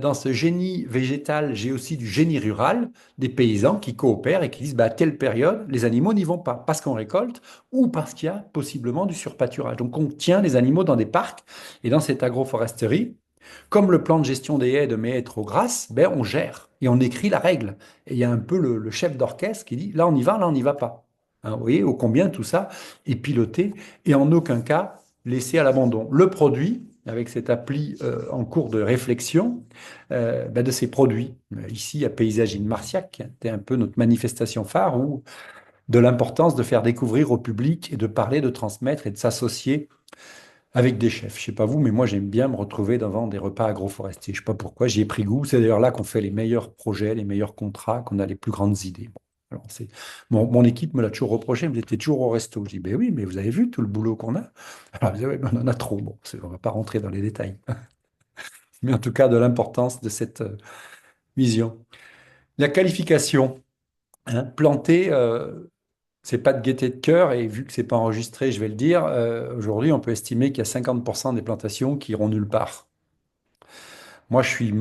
dans ce génie végétal, j'ai aussi du génie rural, des paysans qui coopèrent et qui disent, bah, à telle période, les animaux n'y vont pas, parce qu'on récolte ou parce qu'il y a possiblement du surpâturage. Donc on tient les animaux dans des parcs et dans cette agroforesterie. Comme le plan de gestion des haies de mes haies trop grasses, ben on gère et on écrit la règle. Et il y a un peu le chef d'orchestre qui dit là on y va, là on n'y va pas. Hein, vous voyez, ô combien tout ça est piloté et en aucun cas laissé à l'abandon. Le produit, avec cette appli en cours de réflexion, ben de ces produits. Ici, à Paysagine Marciac, c'était un peu notre manifestation phare où de l'importance de faire découvrir au public et de parler, de transmettre et de s'associer avec des chefs. Je sais pas vous, mais moi j'aime bien me retrouver devant des repas agroforestiers. Je sais pas pourquoi, j'y ai pris goût. C'est d'ailleurs là qu'on fait les meilleurs projets, les meilleurs contrats, qu'on a les plus grandes idées. Bon, alors mon équipe me l'a toujours reproché, mais était toujours au resto. Je dis, ben oui, mais vous avez vu tout le boulot qu'on a? Alors, ils disaient, ouais, mais on en a trop. Bon, on va pas rentrer dans les détails. Mais en tout cas, de l'importance de cette vision. La qualification, hein, planter, c'est pas de gaieté de cœur, et vu que c'est pas enregistré, je vais le dire, aujourd'hui, on peut estimer qu'il y a 50% des plantations qui iront nulle part. Moi, je suis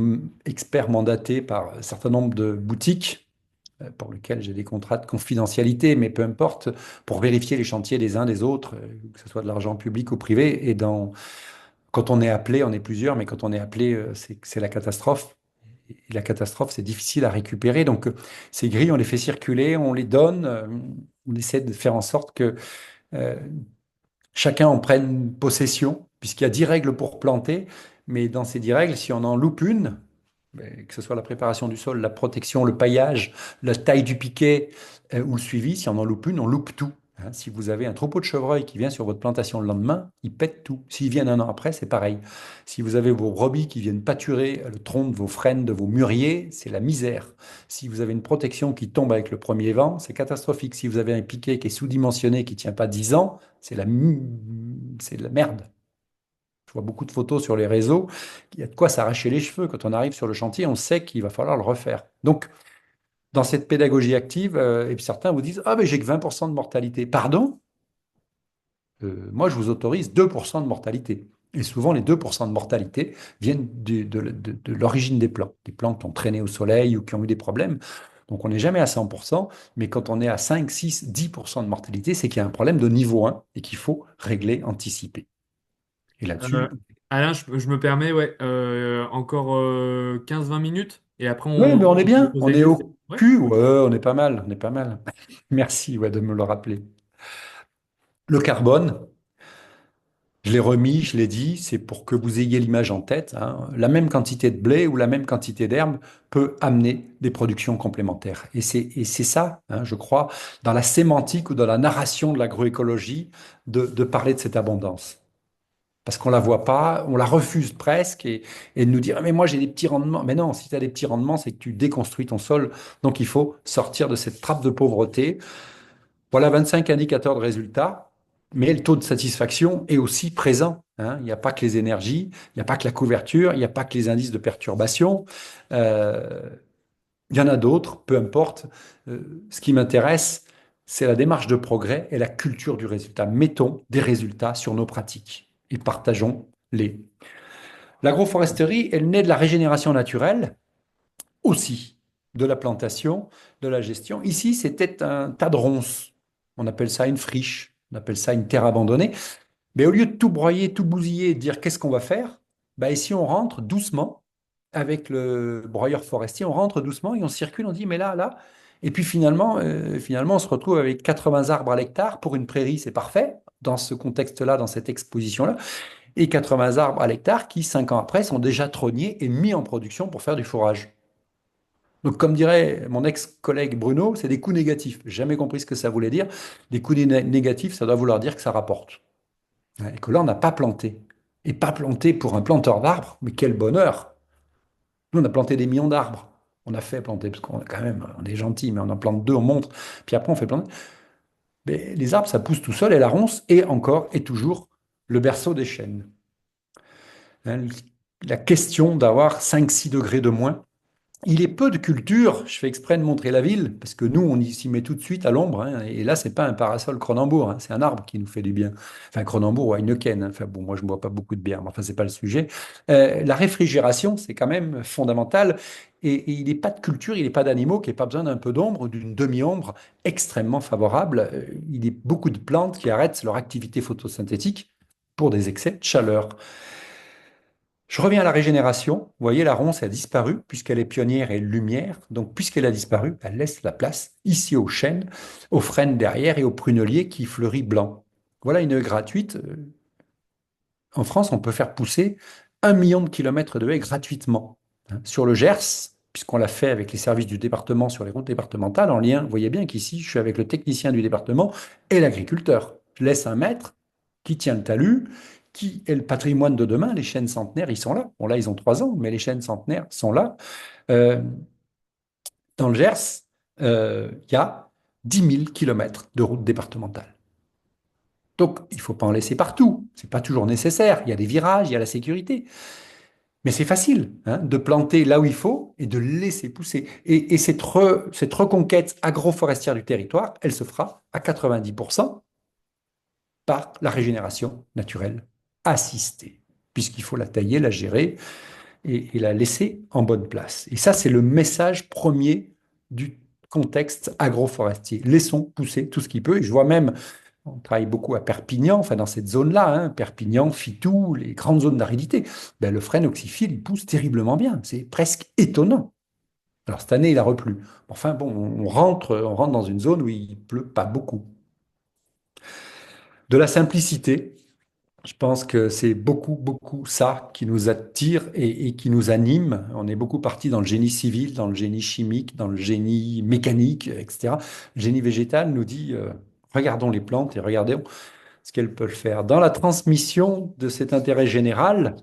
expert mandaté par un certain nombre de boutiques pour lesquelles j'ai des contrats de confidentialité, mais peu importe, pour vérifier les chantiers des uns des autres, que ce soit de l'argent public ou privé. Et quand on est appelé, on est plusieurs, mais quand on est appelé, c'est la catastrophe. Et la catastrophe, c'est difficile à récupérer. Donc, ces grilles, on les fait circuler, on les donne, on essaie de faire en sorte que euh, chacun en prenne possession, puisqu'il y a 10 règles pour planter, mais dans ces 10 règles, si on en loupe une, que ce soit la préparation du sol, la protection, le paillage, la taille du piquet ou le suivi, si on en loupe une, on loupe tout. Hein. Si vous avez un troupeau de chevreuils qui vient sur votre plantation le lendemain, il pète tout. S'ils viennent un an après, c'est pareil. Si vous avez vos brebis qui viennent pâturer le tronc de vos frênes, de vos mûriers, c'est la misère. Si vous avez une protection qui tombe avec le premier vent, c'est catastrophique. Si vous avez un piquet qui est sous-dimensionné, qui ne tient pas 10 ans, c'est la merde. Je vois beaucoup de photos sur les réseaux. Il y a de quoi s'arracher les cheveux. Quand on arrive sur le chantier, on sait qu'il va falloir le refaire. Donc, dans cette pédagogie active, et puis certains vous disent, ah, mais j'ai que 20% de mortalité. Pardon? Moi, je vous autorise 2% de mortalité. Et souvent, les 2% de mortalité viennent de l'origine des plants. Des plants qui ont traîné au soleil ou qui ont eu des problèmes. Donc, on n'est jamais à 100%, mais quand on est à 5, 6, 10% de mortalité, c'est qu'il y a un problème de niveau 1 et qu'il faut régler, anticiper. Et Euh, là-dessus, Alain, je me permets, ouais, encore 15-20 minutes et après oui, mais on est on peut bien, on poser une est question. au Ouais. cul, ouais, on est pas mal, on est pas mal. Merci, ouais, de me le rappeler. Le carbone, je l'ai remis, je l'ai dit, c'est pour que vous ayez l'image en tête, hein. La même quantité de blé ou la même quantité d'herbe peut amener des productions complémentaires. Et c'est ça, hein, je crois, dans la sémantique ou dans la narration de l'agroécologie, de parler de cette abondance. Parce qu'on la voit pas, on la refuse presque et de nous dire, ah, mais moi j'ai des petits rendements. Mais non, si tu as des petits rendements, c'est que tu déconstruis ton sol. Donc il faut sortir de cette trappe de pauvreté. Voilà 25 indicateurs de résultats, mais le taux de satisfaction est aussi présent. Hein. Il n'y a pas que les énergies, il n'y a pas que la couverture, il n'y a pas que les indices de perturbation. Euh, il y en a d'autres, peu importe. Ce qui m'intéresse, c'est la démarche de progrès et la culture du résultat. Mettons des résultats sur nos pratiques et partageons-les. L'agroforesterie, elle naît de la régénération naturelle, aussi de la plantation, de la gestion. Ici, c'était un tas de ronces. On appelle ça une friche, on appelle ça une terre abandonnée. Mais au lieu de tout broyer, tout bousiller et de dire qu'est-ce qu'on va faire, bah ici, on rentre doucement avec le broyeur forestier, on rentre doucement et on circule, on dit mais là, là. Et puis finalement, on se retrouve avec 80 arbres à l'hectare. Pour une prairie, c'est parfait dans ce contexte-là, dans cette exposition-là et 80 arbres à l'hectare qui, 5 ans après, sont déjà trognés et mis en production pour faire du fourrage. Donc, comme dirait mon ex-collègue Bruno, c'est des coûts négatifs. J'ai jamais compris ce que ça voulait dire. Des coûts négatifs, ça doit vouloir dire que ça rapporte. Et que là, on n'a pas planté. Et pas planté pour un planteur d'arbres, mais quel bonheur! Nous, on a planté des millions d'arbres. On a fait planter, parce qu'on est quand même, on est gentil, mais on en plante deux, on montre, puis après on fait planter. Mais les arbres, ça pousse tout seul et la ronce est encore et toujours le berceau des chênes. Hein, la question d'avoir 5-6 degrés de moins. Il est peu de culture, je fais exprès de montrer la ville, parce que nous, on s'y met tout de suite à l'ombre, hein, et là, c'est pas un parasol Cronenbourg, hein, c'est un arbre qui nous fait du bien. Enfin, Cronenbourg ou Heineken, hein, enfin bon, moi, je ne bois pas beaucoup de bière, mais enfin, c'est pas le sujet. La réfrigération, c'est quand même fondamental, et il n'est pas de culture, il n'est pas d'animaux qui n'aient pas besoin d'un peu d'ombre, d'une demi-ombre extrêmement favorable. Il y a beaucoup de plantes qui arrêtent leur activité photosyntétique pour des excès de chaleur. Je reviens à la régénération. Vous voyez, la ronce a disparu puisqu'elle est pionnière et lumière. Donc, puisqu'elle a disparu, elle laisse la place ici aux chênes, aux frênes derrière et aux pruneliers qui fleurissent blanc. Voilà une haie gratuite. En France, on peut faire pousser 1 million de kilomètres de haies gratuitement. Hein. Sur le Gers, puisqu'on l'a fait avec les services du département sur les routes départementales, en lien, vous voyez bien qu'ici, je suis avec le technicien du département et l'agriculteur. Je laisse un maître qui tient le talus, qui est le patrimoine de demain. Les chênes centenaires, ils sont là. Bon, là, ils ont 3 ans, mais les chênes centenaires sont là. Euh, dans le Gers, il y a 10 000 kilomètres de routes départementales. Donc, il ne faut pas en laisser partout. Ce n'est pas toujours nécessaire. Il y a des virages, il y a la sécurité. Mais c'est facile, hein, de planter là où il faut et de laisser pousser. Et cette reconquête agroforestière du territoire, elle se fera à 90% par la régénération naturelle assistée, puisqu'il faut la tailler, la gérer et la laisser en bonne place. Et ça, c'est le message premier du contexte agroforestier. Laissons pousser tout ce qui peut. Et je vois même, on travaille beaucoup à Perpignan, enfin dans cette zone-là, hein, Perpignan, Fitou, les grandes zones d'aridité. Ben, le frêne oxyphile, il pousse terriblement bien. C'est presque étonnant. Alors cette année, il a replu. Enfin bon, on rentre dans une zone où il pleut pas beaucoup. De la simplicité, je pense que c'est beaucoup, beaucoup ça qui nous attire et qui nous anime. On est beaucoup parti dans le génie civil, dans le génie chimique, dans le génie mécanique, etc. Le génie végétal nous dit, regardons les plantes et regardons ce qu'elles peuvent faire. Dans la transmission de cet intérêt général,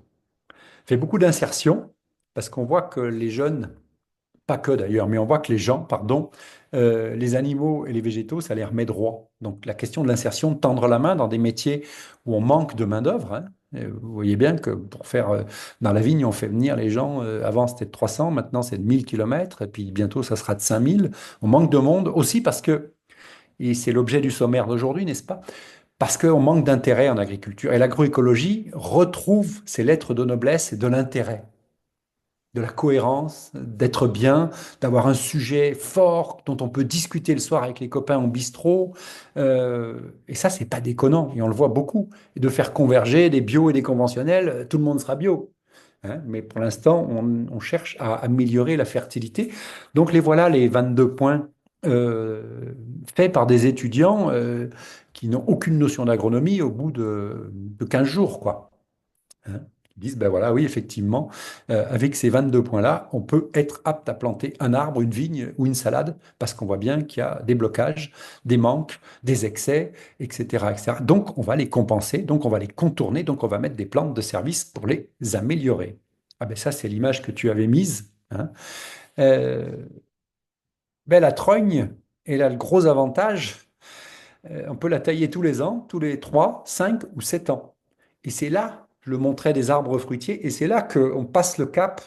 on fait beaucoup d'insertions parce qu'on voit que les jeunes, pas que d'ailleurs, mais on voit que les gens, pardon, les animaux et les végétaux, ça les remet droit. Donc la question de l'insertion, de tendre la main dans des métiers où on manque de main-d'œuvre. Hein. Vous voyez bien que pour faire dans la vigne, on fait venir les gens. Avant, c'était de 300, maintenant, c'est de 1 000 kilomètres, et puis bientôt, ça sera de 5 000. On manque de monde aussi parce que, et c'est l'objet du sommaire d'aujourd'hui, n'est-ce pas? Parce qu'on manque d'intérêt en agriculture. Et l'agroécologie retrouve ses lettres de noblesse et de l'intérêt, de la cohérence, d'être bien, d'avoir un sujet fort dont on peut discuter le soir avec les copains au bistrot. Et ça, c'est pas déconnant, et on le voit beaucoup. Et de faire converger des bio et des conventionnels, tout le monde sera bio. Hein. Mais pour l'instant, on cherche à améliorer la fertilité. Donc les voilà, les 22 points faits par des étudiants qui n'ont aucune notion d'agronomie au bout de 15 jours, quoi. Hein, qui disent, ben voilà, oui, effectivement, avec ces 22 points-là, on peut être apte à planter un arbre, une vigne ou une salade, parce qu'on voit bien qu'il y a des blocages, des manques, des excès, etc., etc. Donc, on va les compenser, donc on va les contourner, donc on va mettre des plantes de service pour les améliorer. Ah ben ça, c'est l'image que tu avais mise. Hein. Euh, ben, la trogne, elle a le gros avantage, on peut la tailler tous les ans, tous les 3, 5 ou 7 ans. Et c'est là, je le montrais des arbres fruitiers, et c'est là qu'on passe le cap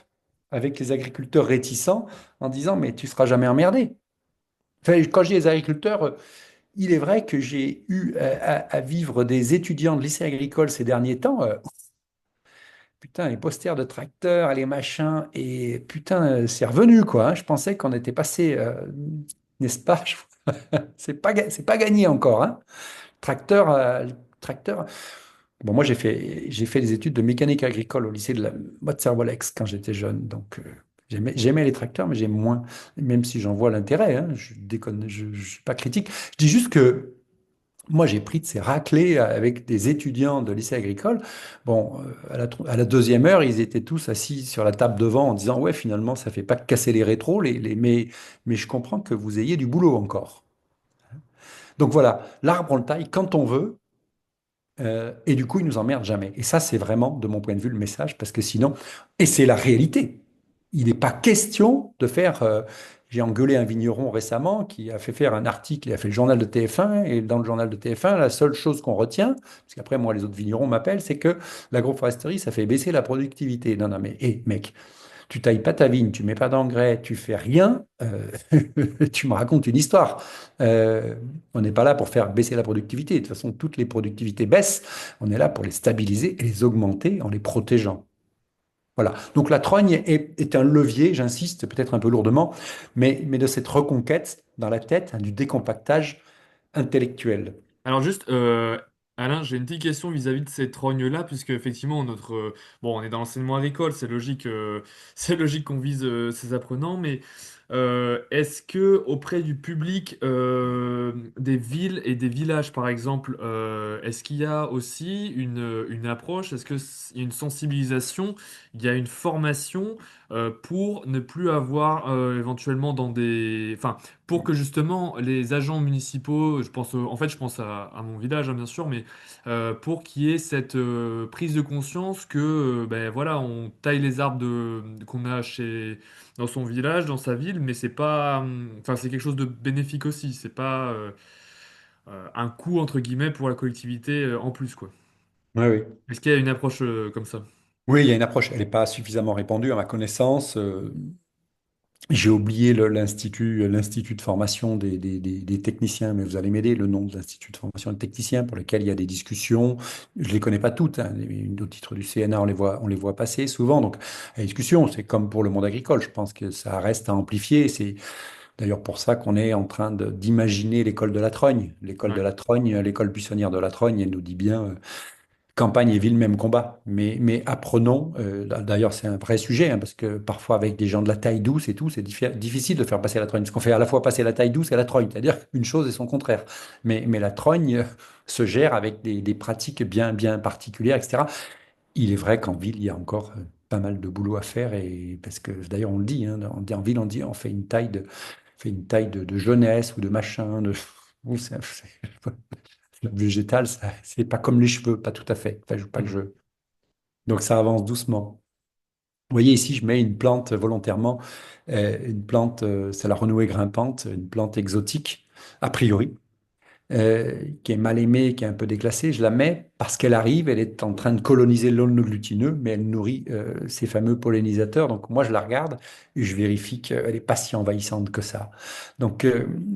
avec les agriculteurs réticents en disant, mais tu ne seras jamais emmerdé. Enfin, quand je dis les agriculteurs, il est vrai que j'ai eu à vivre des étudiants de lycée agricole ces derniers temps. Putain, les posters de tracteurs, les machins, et putain, c'est revenu, quoi. Hein. Je pensais qu'on était passé, n'est-ce pas? C'est pas gagné encore. Hein. Tracteur, tracteur. Bon, moi, j'ai fait des études de mécanique agricole au lycée de la Motte-Servolex quand j'étais jeune. Donc, j'aimais les tracteurs, mais j'aime moins, même si j'en vois l'intérêt. Hein, je déconne, je ne suis pas critique. Je dis juste que moi, j'ai pris de ces raclées avec des étudiants de lycée agricole. Bon, à la deuxième heure, ils étaient tous assis sur la table devant en disant, ouais, finalement, ça fait pas que casser les rétros, mais je comprends que vous ayez du boulot encore. Donc voilà, l'arbre, on le taille quand on veut. Et du coup, il nous emmerde jamais. Et ça, c'est vraiment, de mon point de vue, le message, parce que sinon, et c'est la réalité, il n'est pas question de faire. j'ai engueulé un vigneron récemment qui a fait faire un article, il a fait le journal de TF1, et dans le journal de TF1, la seule chose qu'on retient, parce qu'après, moi, les autres vignerons m'appellent, c'est que l'agroforesterie, ça fait baisser la productivité. Non, non, mais, hé, mec, tu tailles pas ta vigne, tu mets pas d'engrais, tu fais rien, tu me racontes une histoire. Euh, on n'est pas là pour faire baisser la productivité. De toute façon, toutes les productivités baissent. On est là pour les stabiliser et les augmenter en les protégeant. Voilà. Donc la trogne est un levier, j'insiste, peut-être un peu lourdement, mais de cette reconquête dans la tête, hein, du décompactage intellectuel. Alors juste, Alain, j'ai une petite question vis-à-vis de ces trognes-là, puisque effectivement, bon, on est dans l'enseignement agricole, c'est logique, c'est logique qu'on vise ces apprenants, mais est-ce que auprès du public des villes et des villages, par exemple, est-ce qu'il y a aussi une approche, est-ce qu'il y a une sensibilisation, il y a une formation pour ne plus avoir éventuellement enfin, pour que justement les agents municipaux, en fait, je pense à mon village, hein, bien sûr, mais pour qu'il y ait cette prise de conscience que, ben voilà, on taille les arbres qu'on a dans son village, dans sa ville, mais c'est pas, enfin, c'est quelque chose de bénéfique aussi. C'est pas un coût entre guillemets pour la collectivité en plus, quoi. Oui, oui. Est-ce qu'il y a une approche comme ça? Oui, il y a une approche, elle n'est pas suffisamment répandue à ma connaissance. J'ai oublié l'institut de formation des techniciens, mais vous allez m'aider, le nom de l'institut de formation des techniciens pour lequel il y a des discussions. Je ne les connais pas toutes, hein, au titre du CNA, on les voit passer souvent. Donc, la discussion, c'est comme pour le monde agricole. Je pense que ça reste à amplifier. C'est d'ailleurs pour ça qu'on est en train d'imaginer l'école de la Trogne. L'école de Ouais. la Trogne, l'école buissonnière de la Trogne, elle nous dit bien campagne et ville, même combat. Mais apprenons, d'ailleurs c'est un vrai sujet, hein, parce que parfois avec des gens de la taille douce et tout, c'est difficile de faire passer la trogne, parce qu'on fait à la fois passer la taille douce et la trogne, c'est-à-dire une chose et son contraire. Mais la trogne se gère avec des pratiques bien particulières, etc. Il est vrai qu'en ville, il y a encore pas mal de boulot à faire, et parce que d'ailleurs on le dit, hein, en ville on dit on fait fait une taille de jeunesse ou de machin, de... Ouh, le végétal, c'est pas comme les cheveux, pas tout à fait. Enfin, pas que Mm. je... Donc ça avance doucement. Vous voyez ici, je mets une plante volontairement, une plante, c'est la renouée grimpante, une plante exotique, a priori, qui est mal aimée, qui est un peu déclassée. Je la mets parce qu'elle arrive, elle est en train de coloniser l'aulne glutineux, mais elle nourrit ces fameux pollinisateurs. Donc moi, je la regarde et je vérifie qu'elle n'est pas si envahissante que ça. Donc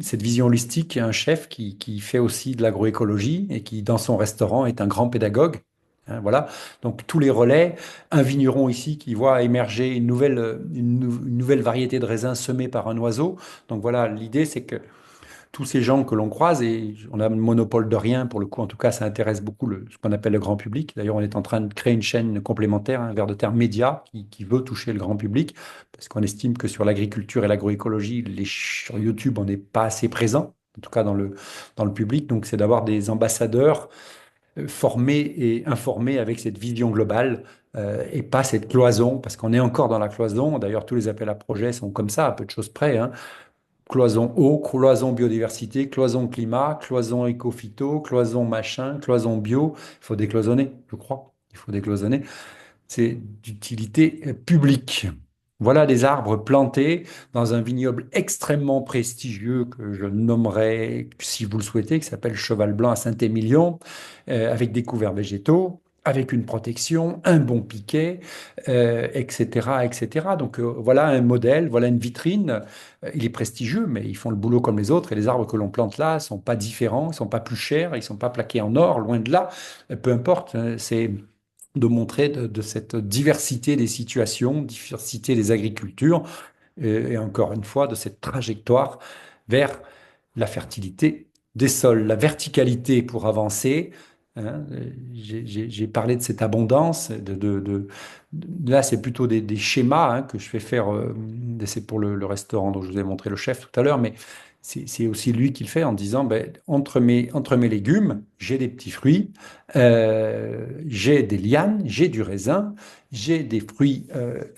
cette vision holistique, un chef qui fait aussi de l'agroécologie et qui, dans son restaurant, est un grand pédagogue. Hein, voilà. Donc tous les relais, un vigneron ici qui voit émerger une nouvelle variété de raisins semés par un oiseau. Donc voilà, l'idée c'est que tous ces gens que l'on croise, et on a le monopole de rien, pour le coup, en tout cas, ça intéresse beaucoup ce qu'on appelle le grand public. D'ailleurs, on est en train de créer une chaîne complémentaire, un ver de terre média, qui veut toucher le grand public, parce qu'on estime que sur l'agriculture et l'agroécologie, sur YouTube, on n'est pas assez présent, en tout cas dans le public. Donc, c'est d'avoir des ambassadeurs formés et informés avec cette vision globale. Et pas cette cloison, parce qu'on est encore dans la cloison. D'ailleurs, tous les appels à projets sont comme ça, à peu de choses près, hein. Cloison eau, cloison biodiversité, cloison climat, cloison éco-phyto, cloison machin, cloison bio. Il faut décloisonner, je crois. Il faut décloisonner. C'est d'utilité publique. Voilà des arbres plantés dans un vignoble extrêmement prestigieux que je nommerai, si vous le souhaitez, qui s'appelle Cheval Blanc à Saint-Émilion, avec des couverts végétaux, avec une protection, un bon piquet, etc., etc. Donc voilà un modèle, voilà une vitrine. Il est prestigieux, mais ils font le boulot comme les autres. Et les arbres que l'on plante là sont pas différents, ils sont pas plus chers, ils sont pas plaqués en or, loin de là. Peu importe, c'est de montrer de cette diversité des situations, diversité des agricultures, et encore une fois, de cette trajectoire vers la fertilité des sols, la verticalité pour avancer. Hein. J'ai parlé de cette abondance. Là, c'est plutôt des schémas, hein, que je fais faire. C'est pour le restaurant dont je vous ai montré le chef tout à l'heure, mais c'est aussi lui qui le fait en disant, ben, entre mes légumes, j'ai des petits fruits, j'ai des lianes, j'ai du raisin, j'ai des fruits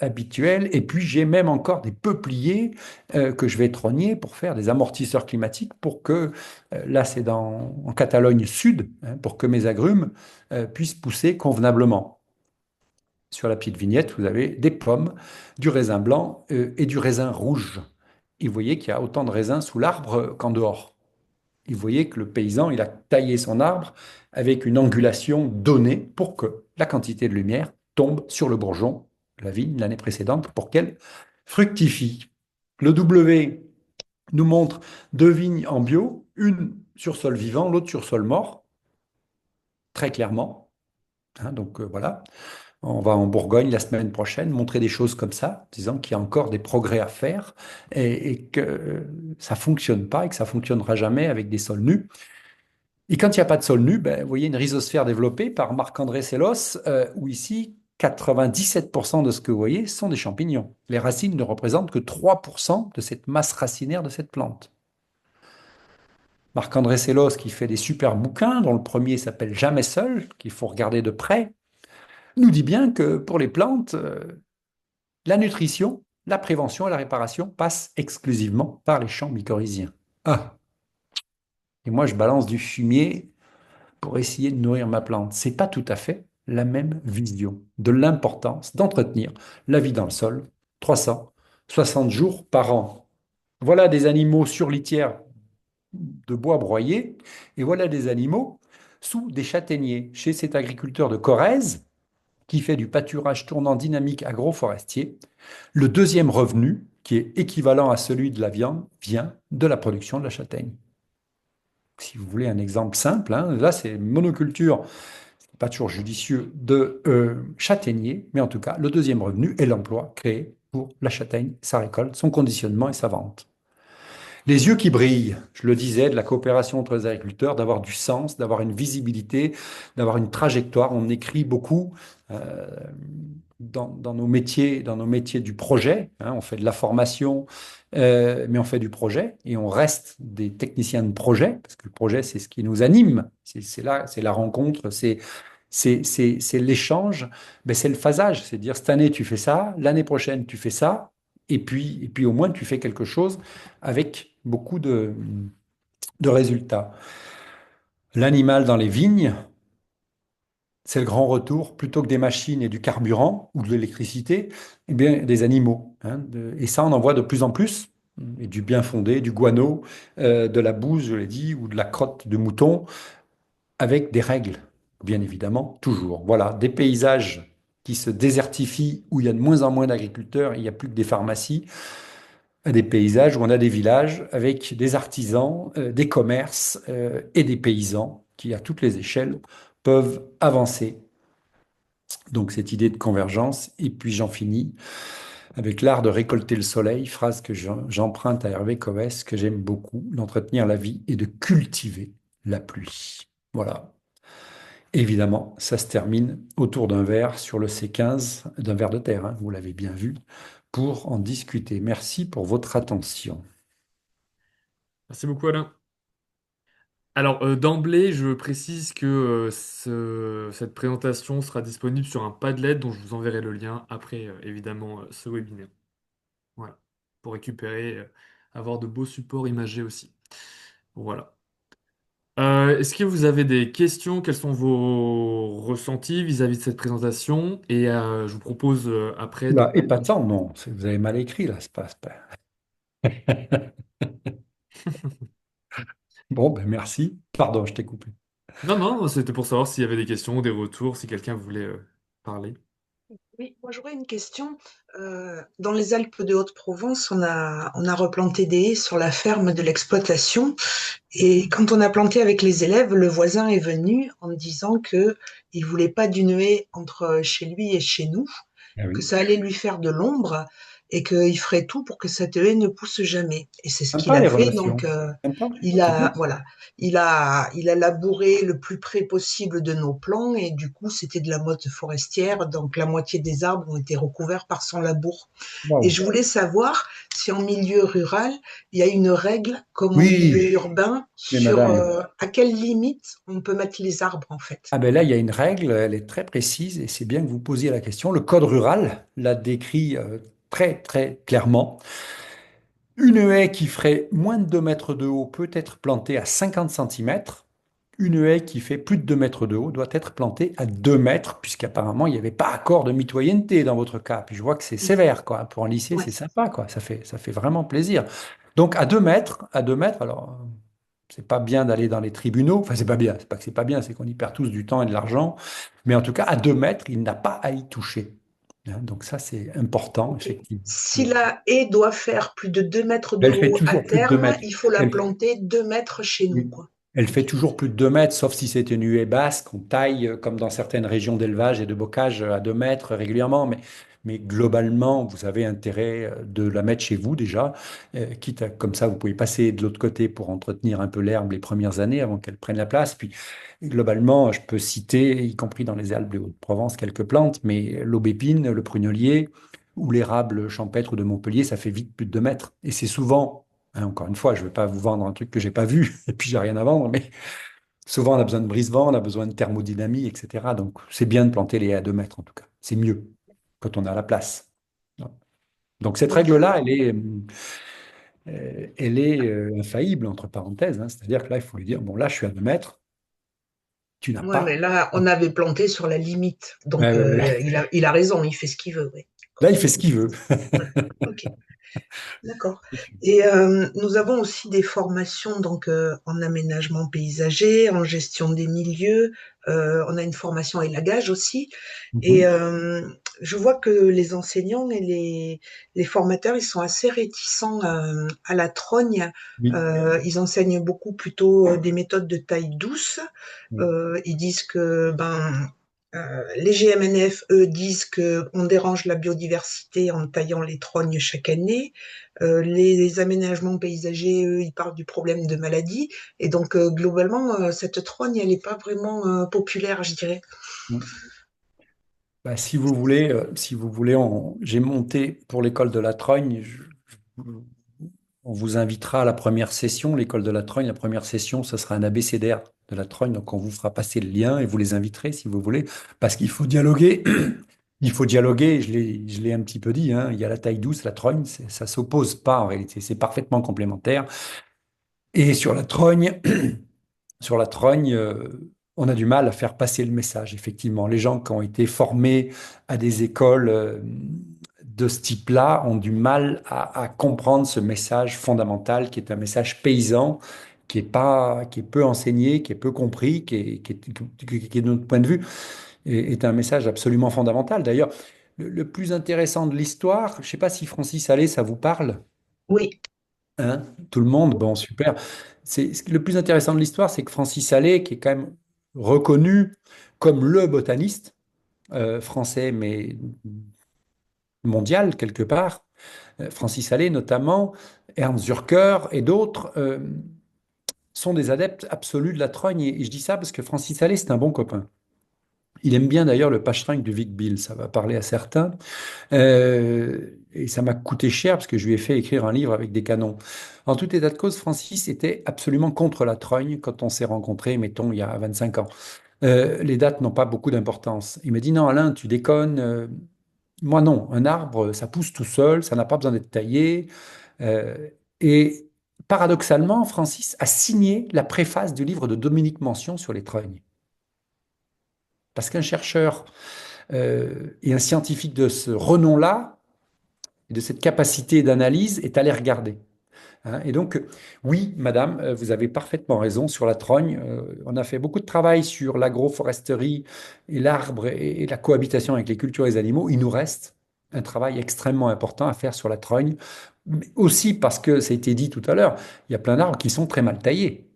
habituels, et puis j'ai même encore des peupliers que je vais trogner pour faire des amortisseurs climatiques pour que, là c'est en Catalogne Sud, hein, pour que mes agrumes puissent pousser convenablement. Sur la petite vignette, vous avez des pommes, du raisin blanc et du raisin rouge. et vous voyez qu'il y a autant de raisins sous l'arbre qu'en dehors. Et vous voyez que le paysan, il a taillé son arbre avec une angulation donnée pour que la quantité de lumière tombe sur le bourgeon, la vigne, l'année précédente, pour qu'elle fructifie. Le W nous montre deux vignes en bio, une sur sol vivant, l'autre sur sol mort, très clairement. Hein, donc voilà, on va en Bourgogne la semaine prochaine montrer des choses comme ça, disant qu'il y a encore des progrès à faire et que ça ne fonctionne pas et que ça ne fonctionnera jamais avec des sols nus. Et quand il n'y a pas de sol nu, ben, vous voyez une rhizosphère développée par Marc-André Sellos, où ici, 97% de ce que vous voyez sont des champignons. Les racines ne représentent que 3% de cette masse racinaire de cette plante. Marc-André Sellos, qui fait des super bouquins, dont le premier s'appelle Jamais seul, qu'il faut regarder de près, nous dit bien que pour les plantes, la nutrition, la prévention et la réparation passent exclusivement par les champs mycorhiziens. Ah, et moi je balance du fumier pour essayer de nourrir ma plante. C'est pas tout à fait la même vision de l'importance d'entretenir la vie dans le sol 360 jours par an. Voilà des animaux sur litière de bois broyé et voilà des animaux sous des châtaigniers chez cet agriculteur de Corrèze qui fait du pâturage tournant dynamique agroforestier. Le deuxième revenu, qui est équivalent à celui de la viande, vient de la production de la châtaigne. Si vous voulez un exemple simple, hein, là c'est monoculture, pas toujours judicieux, de châtaignier, mais en tout cas, le deuxième revenu est l'emploi créé pour la châtaigne, sa récolte, son conditionnement et sa vente. Les yeux qui brillent, je le disais, de la coopération entre les agriculteurs, d'avoir du sens, d'avoir une visibilité, d'avoir une trajectoire. On écrit beaucoup euh, dans nos métiers du projet. Hein, on fait de la formation, mais on fait du projet et on reste des techniciens de projet parce que le projet, c'est ce qui nous anime. C'est là, c'est la rencontre, c'est l'échange, ben, c'est le phasage. C'est dire cette année, tu fais ça, l'année prochaine, tu fais ça. Et puis au moins, tu fais quelque chose avec beaucoup de résultats. L'animal dans les vignes, c'est le grand retour, plutôt que des machines et du carburant ou de l'électricité, eh bien, des animaux. Hein, et ça, on en voit de plus en plus. Et du bien fondé, du guano, de la bouse, je l'ai dit, ou de la crotte de mouton, avec des règles, bien évidemment, toujours. Voilà, des paysages qui se désertifient, où il y a de moins en moins d'agriculteurs, il n'y a plus que des pharmacies, à des paysages où on a des villages avec des artisans, des commerces et des paysans qui, à toutes les échelles, peuvent avancer. Donc cette idée de convergence, et puis j'en finis avec l'art de récolter le soleil, phrase que j'emprunte à Hervé Covès, que j'aime beaucoup, d'entretenir la vie et de cultiver la pluie. Voilà. Évidemment, ça se termine autour d'un verre sur le C15, d'un verre de terre, hein, vous l'avez bien vu, pour en discuter. Merci pour votre attention. Merci beaucoup, Alain. Alors, d'emblée, je précise que cette présentation sera disponible sur un Padlet dont je vous enverrai le lien après, évidemment, ce webinaire. Voilà. Pour récupérer, avoir de beaux supports imagés aussi. Voilà. Est-ce que vous avez des questions? Quels sont vos ressentis vis-à-vis de cette présentation? Et je vous propose après de... Oula, épatant, non, vous avez mal écrit là, c'est pas- Bon, ben merci. Pardon, je t'ai coupé. Non, non, c'était pour savoir s'il y avait des questions, des retours, si quelqu'un voulait parler. Oui, moi j'aurais une question. Dans les Alpes de Haute-Provence, on a replanté des haies sur la ferme de l'exploitation. Et quand on a planté avec les élèves, le voisin est venu en me disant que il voulait pas d'une haie entre chez lui et chez nous, Ah que oui. ça allait lui faire de l'ombre et qu'il ferait tout pour que cette haie ne pousse jamais. Et c'est ce qu'il Sympa a les fait. Donc, relations. Sympa, il c'est bien. a, voilà, il a labouré le plus près possible de nos plants et du coup, c'était de la motte forestière. Donc, la moitié des arbres ont été recouverts par son labour. Et Waouh. je voulais savoir si en milieu rural, il y a une règle comme en milieu Oui, urbain mais sur madame. à quelle limite on peut mettre les arbres en fait. Ah ben là, il y a une règle, elle est très précise et c'est bien que vous posiez la question. Le code rural l'a décrit très très clairement. Une haie qui ferait moins de 2 mètres de haut peut être plantée à 50 centimètres. une haie qui fait plus de 2 mètres de haut doit être plantée à 2 mètres, puisqu'apparemment, il n'y avait pas accord de mitoyenneté dans votre cas. Puis je vois que c'est sévère, quoi. Pour un lycée, Ouais. c'est sympa, quoi. Ça fait vraiment plaisir. Donc à deux mètres, alors, c'est pas bien d'aller dans les tribunaux. Enfin, c'est pas bien. C'est pas que c'est pas bien, c'est qu'on y perd tous du temps et de l'argent. Mais en tout cas, à 2 mètres, il n'a pas à y toucher. Hein, donc ça, c'est important, Ok. effectivement. Si la haie doit faire plus de 2 mètres de Elle fait haut à toujours plus de 2 terme, mètres. il faut la Elle, planter 2 mètres chez nous, Oui. quoi. Elle fait Ok. toujours plus de 2 mètres, sauf si c'est une huée basse qu'on taille, comme dans certaines régions d'élevage et de bocage, à 2 mètres régulièrement. Mais globalement, vous avez intérêt de la mettre chez vous déjà, quitte à, comme ça, vous pouvez passer de l'autre côté pour entretenir un peu l'herbe les premières années avant qu'elle prenne la place. Puis, globalement, je peux citer, y compris dans les Alpes de Haute-Provence, quelques plantes, mais l'aubépine, le prunelier ou l'érable champêtre de Montpellier, ça fait vite plus de 2 mètres. Et c'est souvent. Hein, encore une fois, je ne vais pas vous vendre un truc que j'ai pas vu et puis j'ai rien à vendre, mais souvent on a besoin de brise-vent, on a besoin de thermodynamie, etc. Donc c'est bien de planter les haies à 2 mètres en tout cas. C'est mieux quand on a la place. Donc cette Ok. règle-là, elle est infaillible, entre parenthèses. Hein. C'est-à-dire que là, il faut lui dire, bon là, je suis à 2 mètres, tu n'as Ouais, mais pas. là, on avait planté sur la limite. Ouais, Donc, ouais, ouais. il a raison, il fait ce qu'il veut. Ouais. Là, il fait ce qu'il veut. Ouais. Ok. D'accord. Et nous avons aussi des formations donc en aménagement paysager, en gestion des milieux. On a une formation élagage aussi. Et Mhm. je vois que les enseignants et les formateurs, ils sont assez réticents à la trogne. Oui. Ils enseignent beaucoup plutôt des méthodes de taille douce. Oui. Ils disent que les GMNF, eux, disent que on dérange la biodiversité en taillant les trognes chaque année. Les aménagements paysagers, eux, ils parlent du problème de maladie. Et donc, globalement, cette trogne, elle n'est pas vraiment populaire, je dirais. Bah, si vous voulez, j'ai monté pour l'école de la Trogne. On vous invitera à la première session, l'école de la Trogne. La première session, ce sera un abécédaire de la Trogne. Donc, on vous fera passer le lien et vous les inviterez si vous voulez, parce qu'il faut dialoguer. Il faut dialoguer, je l'ai un petit peu dit, hein. Il y a la taille douce, la Trogne, ça ne s'oppose pas en réalité, c'est parfaitement complémentaire. Et sur la Trogne, on a du mal à faire passer le message, effectivement. Les gens qui ont été formés à des écoles de ce type-là ont du mal à comprendre ce message fondamental qui est un message paysan, qui est pas, qui est peu enseigné, qui est peu compris, qui est, de notre point de vue, est un message absolument fondamental. D'ailleurs, le plus intéressant de l'histoire, je ne sais pas si Francis Allais, ça vous parle. Oui, Hein, tout le monde, bon, super. Le plus intéressant de l'histoire, c'est que Francis Allais, qui est quand même reconnu comme le botaniste français, mais mondial quelque part, Francis Allais notamment, Ernst Zürcher et d'autres sont des adeptes absolus de la trogne. Et je dis ça parce que Francis Allais, c'est un bon copain. Il aime bien d'ailleurs le pachetringue du Vic Bill, ça va parler à certains. Et ça m'a coûté cher parce que je lui ai fait écrire un livre avec des canons. En tout état de cause, Francis était absolument contre la trogne quand on s'est rencontrés, mettons, il y a 25 ans. Les dates n'ont pas beaucoup d'importance. Il m'a dit, non, Alain, tu déconnes. Moi, non. Un arbre, ça pousse tout seul, ça n'a pas besoin d'être taillé. Et paradoxalement, Francis a signé la préface du livre de Dominique Mention sur les trognes. Parce qu'un chercheur et un scientifique de ce renom-là, et de cette capacité d'analyse, est allé regarder. Hein. Et donc, oui, madame, vous avez parfaitement raison sur la trogne. On a fait beaucoup de travail sur l'agroforesterie et l'arbre et la cohabitation avec les cultures et les animaux. Il nous reste un travail extrêmement important à faire sur la trogne, mais aussi parce que, ça a été dit tout à l'heure, il y a plein d'arbres qui sont très mal taillés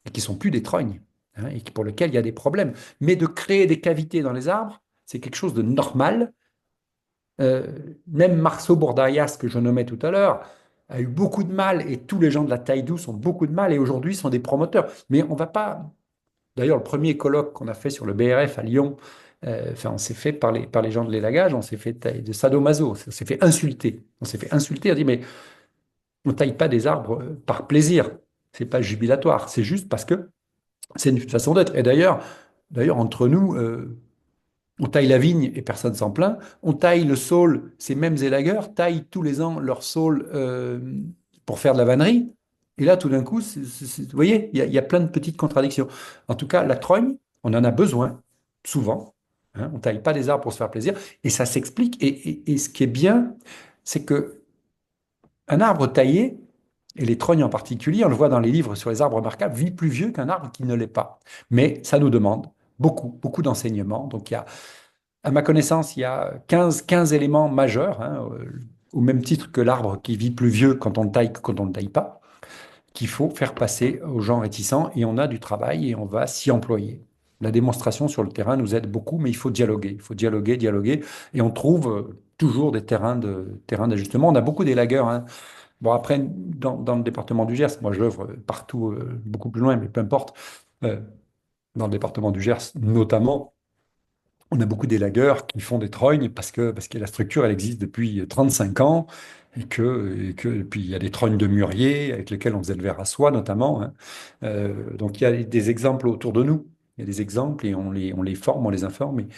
et qui sont plus des trognes, hein, et pour lesquels il y a des problèmes. Mais de créer des cavités dans les arbres, c'est quelque chose de normal. Euh, Même Marceau Bourdarias, que je nommais tout à l'heure, a eu beaucoup de mal, et tous les gens de la taille douce ont beaucoup de mal, et aujourd'hui sont des promoteurs. Mais on va pas. D'ailleurs, le premier colloque qu'on a fait sur le BRF à Lyon, enfin, on s'est fait par les gens de l'élagage, on s'est fait de sadomaso, on s'est fait insulter. On s'est fait insulter, on dit, mais on ne taille pas des arbres par plaisir. C'est pas jubilatoire, c'est juste parce que c'est une façon d'être. Et d'ailleurs, entre nous, on taille la vigne et personne s'en plaint. On taille le saule, ces mêmes élagueurs taillent tous les ans leur saule pour faire de la vannerie. Et là, tout d'un coup, vous voyez, il y a plein de petites contradictions. En tout cas, la trogne, on en a besoin, souvent. Hein, on ne taille pas des arbres pour se faire plaisir. Et ça s'explique. Et ce qui est bien, c'est que un arbre taillé, et les trognes en particulier, on le voit dans les livres sur les arbres remarquables, vit plus vieux qu'un arbre qui ne l'est pas. Mais ça nous demande beaucoup, beaucoup d'enseignements. Donc, à ma connaissance, il y a 15 éléments majeurs, hein, au même titre que l'arbre qui vit plus vieux quand on le taille que quand on ne le taille pas, qu'il faut faire passer aux gens réticents. Et on a du travail et on va s'y employer. La démonstration sur le terrain nous aide beaucoup, mais il faut dialoguer. Il faut dialoguer, dialoguer. Et on trouve toujours des terrains d'ajustement. On a beaucoup d'élagueurs, hein. Bon, après, dans le département du Gers, moi j'œuvre partout, beaucoup plus loin, mais peu importe. Euh, Dans le département du Gers, notamment, on a beaucoup d'élagueurs qui font des trognes parce que la structure, elle existe depuis 35 ans et puis il y a des trognes de mûrier avec lesquels on faisait le verre à soie, notamment, hein. Donc il y a des exemples autour de nous. Il y a des exemples et on les forme, on les informe. Et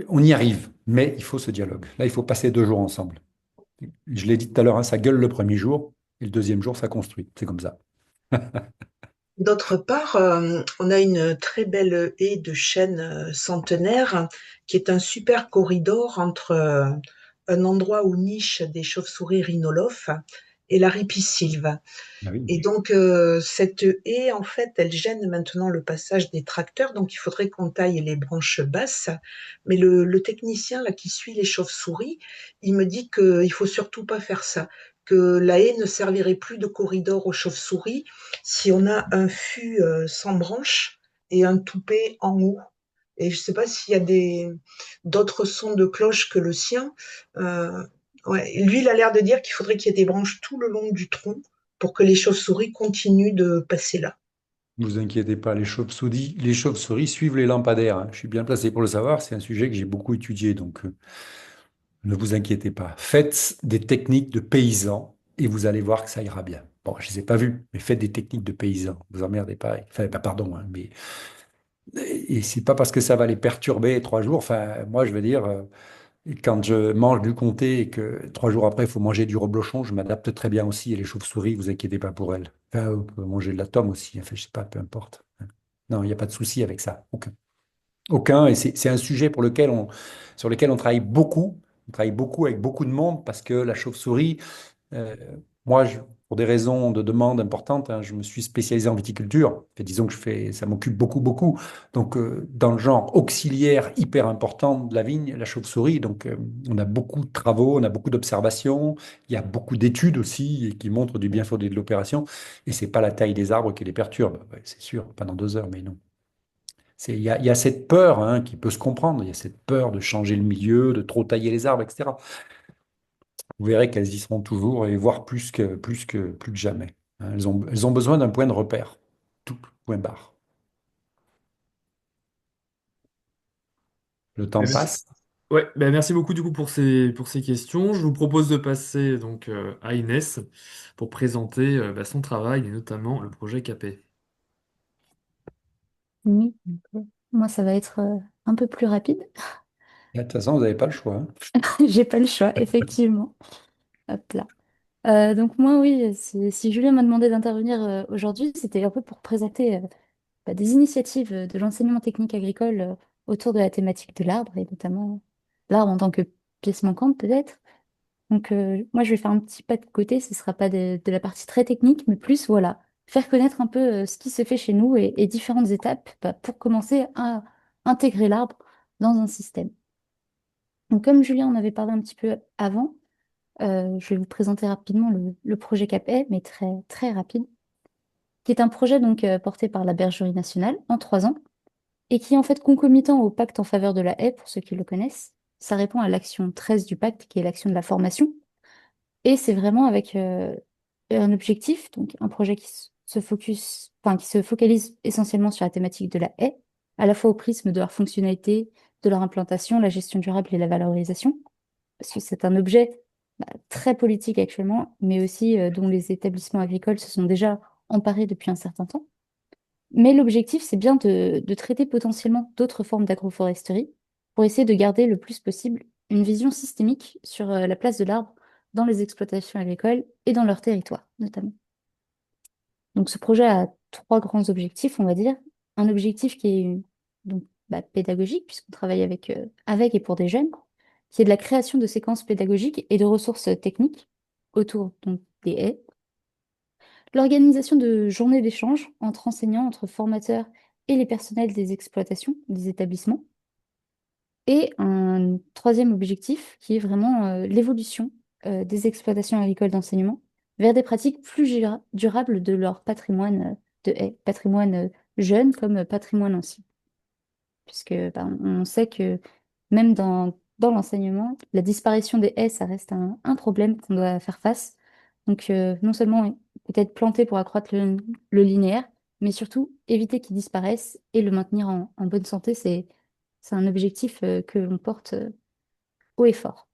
on y arrive, mais il faut ce dialogue. Là, il faut passer 2 jours ensemble. Je l'ai dit tout à l'heure, hein, ça gueule le premier jour, et le deuxième jour, ça construit. C'est comme ça. D'autre part, on a une très belle haie de chêne centenaire qui est un super corridor entre un endroit où nichent des chauves-souris rhinolophes et la ripisylve. Ah oui. Et donc, cette haie, en fait, elle gêne maintenant le passage des tracteurs, donc il faudrait qu'on taille les branches basses. Mais le technicien là, qui suit les chauves-souris, il me dit qu'il faut surtout pas faire ça, que la haie ne servirait plus de corridor aux chauves-souris si on a un fût sans branches et un toupet en haut. Et je ne sais pas s'il y a d'autres sons de cloche que le sien. Euh, ouais. Lui, il a l'air de dire qu'il faudrait qu'il y ait des branches tout le long du tronc pour que les chauves-souris continuent de passer là. Ne vous inquiétez pas, les chauves-souris suivent les lampadaires, hein. Je suis bien placé pour le savoir, c'est un sujet que j'ai beaucoup étudié, donc ne vous inquiétez pas. Faites des techniques de paysans et vous allez voir que ça ira bien. Bon, je ne les ai pas vues, mais faites des techniques de paysans. Vous emmerdez pas. Enfin, bah, pardon, hein, mais et c'est pas parce que ça va les perturber 3 jours. Enfin, moi, je veux dire, quand je mange du comté et que 3 jours après, il faut manger du reblochon, je m'adapte très bien aussi. Et les chauves-souris, vous inquiétez pas pour elles. Enfin, vous pouvez manger de la tome aussi. Enfin, je sais pas, peu importe. Non, il n'y a pas de souci avec ça. Aucun. Aucun. Et c'est un sujet sur lequel on travaille beaucoup. On travaille beaucoup avec beaucoup de monde parce que la chauve-souris, euh, moi, pour des raisons de demande importantes, hein, je me suis spécialisé en viticulture. Et disons que ça m'occupe beaucoup, beaucoup. Donc, dans le genre auxiliaire hyper important de la vigne, la chauve-souris. Donc, on a beaucoup de travaux, on a beaucoup d'observations. Il y a beaucoup d'études aussi qui montrent du bien fondé de l'opération. Et c'est pas la taille des arbres qui les perturbe. Ouais, c'est sûr, pendant 2 heures, mais non. Il y a cette peur, hein, qui peut se comprendre. Il y a cette peur de changer le milieu, de trop tailler les arbres, etc. Vous verrez qu'elles y seront toujours et voire plus que jamais, hein. Elles ont besoin d'un point de repère. Tout, point barre. Le temps Ben, merci. passe. Ouais, ben, merci beaucoup du coup pour ces questions. Je vous propose de passer donc à Inès pour présenter son travail et notamment le projet Capet. Oui, moi, ça va être un peu plus rapide. Et de toute façon, vous n'avez pas le choix, hein. J'ai pas le choix, effectivement. Hop là. Donc moi, oui, si Julien m'a demandé d'intervenir aujourd'hui, c'était un peu pour présenter des initiatives de l'enseignement technique agricole autour de la thématique de l'arbre, et notamment l'arbre en tant que pièce manquante, peut-être. Donc moi, je vais faire un petit pas de côté, ce sera pas de la partie très technique, mais plus, voilà, faire connaître un peu ce qui se fait chez nous et différentes étapes pour commencer à intégrer l'arbre dans un système. Donc comme Julien en avait parlé un petit peu avant, je vais vous présenter rapidement le projet CAPE, mais très, très rapide, qui est un projet donc porté par la Bergerie nationale en 3 ans et qui est en fait concomitant au pacte en faveur de la haie, pour ceux qui le connaissent. Ça répond à l'action 13 du pacte, qui est l'action de la formation. Et c'est vraiment avec un objectif, donc un projet qui se focalise essentiellement sur la thématique de la haie, à la fois au prisme de leur fonctionnalité, de leur implantation, la gestion durable et la valorisation, parce que c'est un objet très politique actuellement, mais aussi dont les établissements agricoles se sont déjà emparés depuis un certain temps. Mais l'objectif, c'est bien de traiter potentiellement d'autres formes d'agroforesterie pour essayer de garder le plus possible une vision systémique sur la place de l'arbre dans les exploitations agricoles et dans leur territoire, notamment. Donc ce projet a trois grands objectifs, on va dire. Un objectif qui est donc, pédagogique, puisqu'on travaille avec et pour des jeunes, qui est de la création de séquences pédagogiques et de ressources techniques autour donc, des haies. L'organisation de journées d'échange entre enseignants, entre formateurs et les personnels des exploitations, des établissements. Et un troisième objectif qui est vraiment l'évolution des exploitations agricoles d'enseignement vers des pratiques plus durables de leur patrimoine de haies, patrimoine jeune comme patrimoine ancien. Puisque on sait que même dans l'enseignement, la disparition des haies, ça reste un problème qu'on doit faire face. Donc non seulement peut-être planter pour accroître le linéaire, mais surtout éviter qu'ils disparaissent et le maintenir en bonne santé, c'est un objectif que l'on porte haut et fort.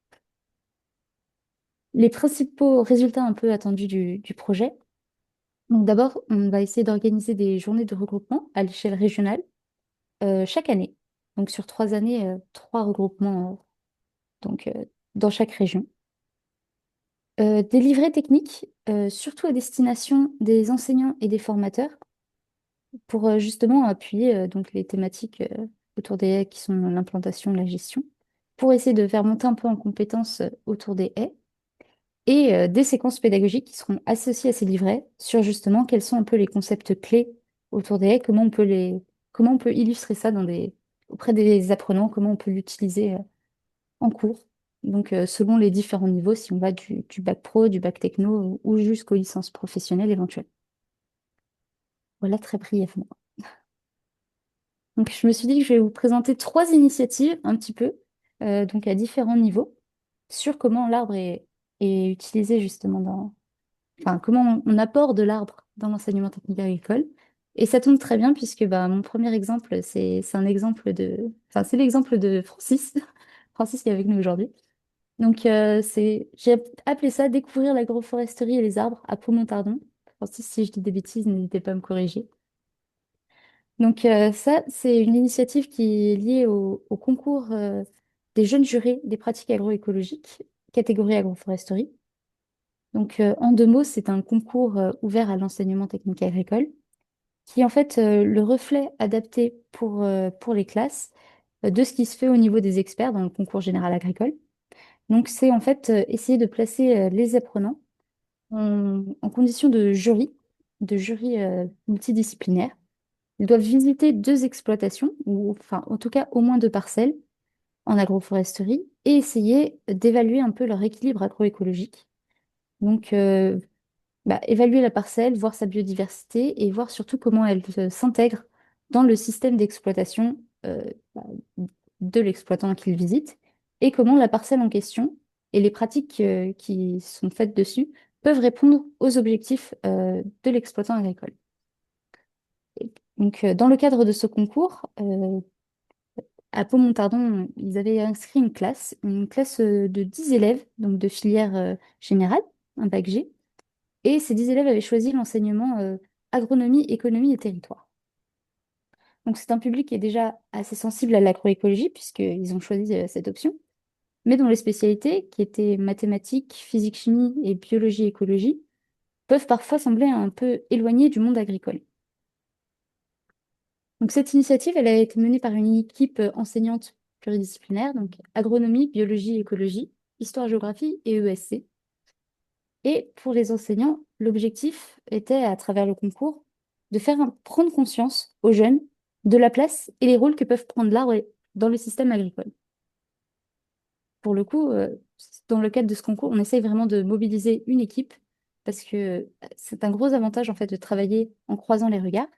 Les principaux résultats un peu attendus du projet. Donc d'abord, on va essayer d'organiser des journées de regroupement à l'échelle régionale chaque année. Donc sur 3 années, 3 regroupements donc, dans chaque région. Des livrets techniques, surtout à destination des enseignants et des formateurs, pour justement appuyer donc les thématiques autour des haies qui sont l'implantation, la gestion, pour essayer de faire monter un peu en compétences autour des haies, et des séquences pédagogiques qui seront associées à ces livrets sur justement quels sont un peu les concepts clés autour des haies, comment on peut illustrer ça auprès des apprenants, comment on peut l'utiliser en cours. Donc, selon les différents niveaux, si on va du bac pro, du bac techno ou jusqu'aux licences professionnelles éventuelles. Voilà très brièvement. Donc, je me suis dit que je vais vous présenter 3 initiatives un petit peu, donc à différents niveaux, sur comment l'arbre est utilisé justement enfin, comment on apporte de l'arbre dans l'enseignement technique agricole. Et ça tombe très bien puisque mon premier exemple, c'est un exemple enfin, c'est l'exemple de Francis, Francis qui est avec nous aujourd'hui. Donc, j'ai appelé ça Découvrir l'agroforesterie et les arbres à Pau-Montardon. Francis, si je dis des bêtises, n'hésitez pas à me corriger. Donc, ça, c'est une initiative qui est liée au concours des jeunes jurés des pratiques agroécologiques, catégorie agroforesterie. Donc, en 2 mots, c'est un concours ouvert à l'enseignement technique agricole, qui est en fait le reflet adapté pour les classes de ce qui se fait au niveau des experts dans le concours général agricole. Donc, c'est en fait essayer de placer les apprenants en condition de jury multidisciplinaire. Ils doivent visiter 2 exploitations, ou enfin, en tout cas, au moins 2 parcelles en agroforesterie, et essayer d'évaluer un peu leur équilibre agroécologique. Donc, évaluer la parcelle, voir sa biodiversité et voir surtout comment elle s'intègre dans le système d'exploitation bah, de l'exploitant qu'ils visitent et comment la parcelle en question et les pratiques qui sont faites dessus peuvent répondre aux objectifs de l'exploitant agricole. Donc, dans le cadre de ce concours, à Pau-Montardon, ils avaient inscrit une classe de 10 élèves, donc de filière générale, un bac G. Et ces 10 élèves avaient choisi l'enseignement agronomie, économie et territoire. Donc c'est un public qui est déjà assez sensible à l'agroécologie, puisqu'ils ont choisi cette option, mais dont les spécialités, qui étaient mathématiques, physique-chimie et biologie-écologie, peuvent parfois sembler un peu éloignées du monde agricole. Donc cette initiative, elle a été menée par une équipe enseignante pluridisciplinaire, donc agronomie, biologie, écologie, histoire-géographie et ESC. Et pour les enseignants, l'objectif était, à travers le concours, de faire prendre conscience aux jeunes de la place et les rôles que peuvent prendre l'arbre dans le système agricole. Pour le coup, dans le cadre de ce concours, on essaye vraiment de mobiliser une équipe parce que c'est un gros avantage en fait de travailler en croisant les regards.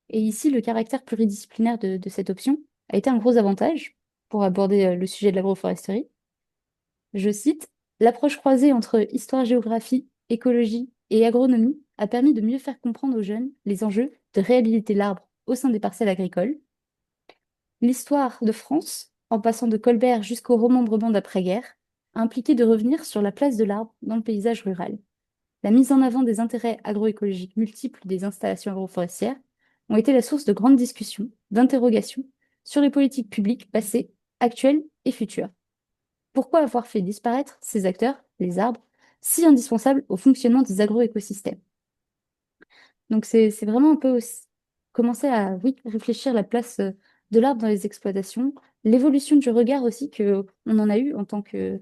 Et ici, le caractère pluridisciplinaire de cette option a été un gros avantage pour aborder le sujet de l'agroforesterie. Je cite, l'approche croisée entre histoire-géographie, écologie et agronomie a permis de mieux faire comprendre aux jeunes les enjeux de réhabiliter l'arbre au sein des parcelles agricoles. L'histoire de France, en passant de Colbert jusqu'au remembrement d'après-guerre, a impliqué de revenir sur la place de l'arbre dans le paysage rural. La mise en avant des intérêts agroécologiques multiples des installations agroforestières ont été la source de grandes discussions, d'interrogations sur les politiques publiques passées, actuelles et futures. Pourquoi avoir fait disparaître ces acteurs, les arbres, si indispensables au fonctionnement des agroécosystèmes? Donc c'est vraiment un peu aussi commencer à, oui, réfléchir la place de l'arbre dans les exploitations, l'évolution du regard aussi que on en a eu en tant que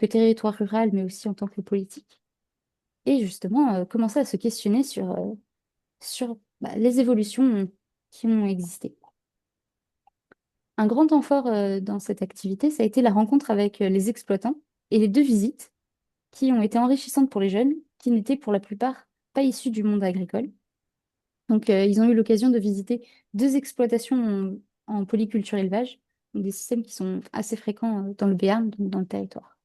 territoire rural, mais aussi en tant que politique. Et justement, commencer à se questionner sur les évolutions qui ont existé. Un grand temps fort dans cette activité, ça a été la rencontre avec les exploitants et les deux visites qui ont été enrichissantes pour les jeunes, qui n'étaient pour la plupart pas issus du monde agricole. Donc, ils ont eu l'occasion de visiter deux exploitations en polyculture élevage, donc des systèmes qui sont assez fréquents dans le Béarn, donc dans le territoire.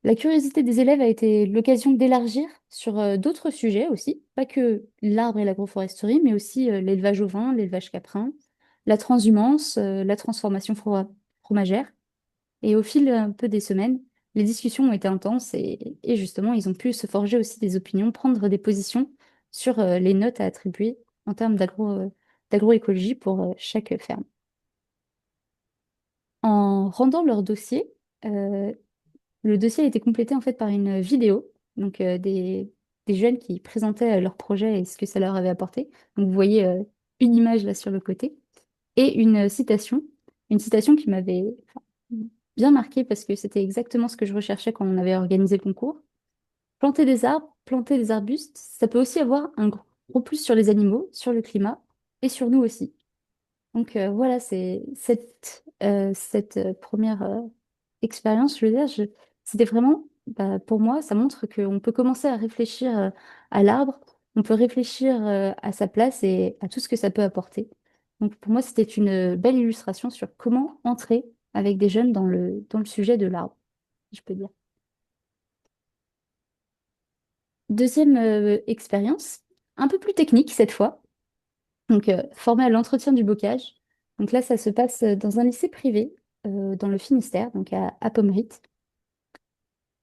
La curiosité des élèves a été l'occasion d'élargir sur d'autres sujets aussi, pas que l'arbre et l'agroforesterie, mais aussi l'élevage ovin, l'élevage caprin, la transhumance, la transformation fromagère. Et au fil un peu des semaines, les discussions ont été intenses et justement, ils ont pu se forger aussi des opinions, prendre des positions sur les notes à attribuer en termes d'agroécologie pour chaque ferme. En rendant leur dossier, euh, le dossier a été complété en fait par une vidéo, donc des jeunes qui présentaient leur projet et ce que ça leur avait apporté. Donc vous voyez une image là sur le côté et une citation qui m'avait bien marquée parce que c'était exactement ce que je recherchais quand on avait organisé le concours. Planter des arbres, planter des arbustes, ça peut aussi avoir un gros plus sur les animaux, sur le climat et sur nous aussi. Donc voilà, c'est cette première expérience, je veux dire, c'était vraiment, pour moi, ça montre qu'on peut commencer à réfléchir à l'arbre, on peut réfléchir à sa place et à tout ce que ça peut apporter. Donc pour moi, c'était une belle illustration sur comment entrer avec des jeunes dans le sujet de l'arbre, si je peux dire. Deuxième expérience, un peu plus technique cette fois, donc formée à l'entretien du bocage. Donc là, ça se passe dans un lycée privé dans le Finistère, donc à Pommerit.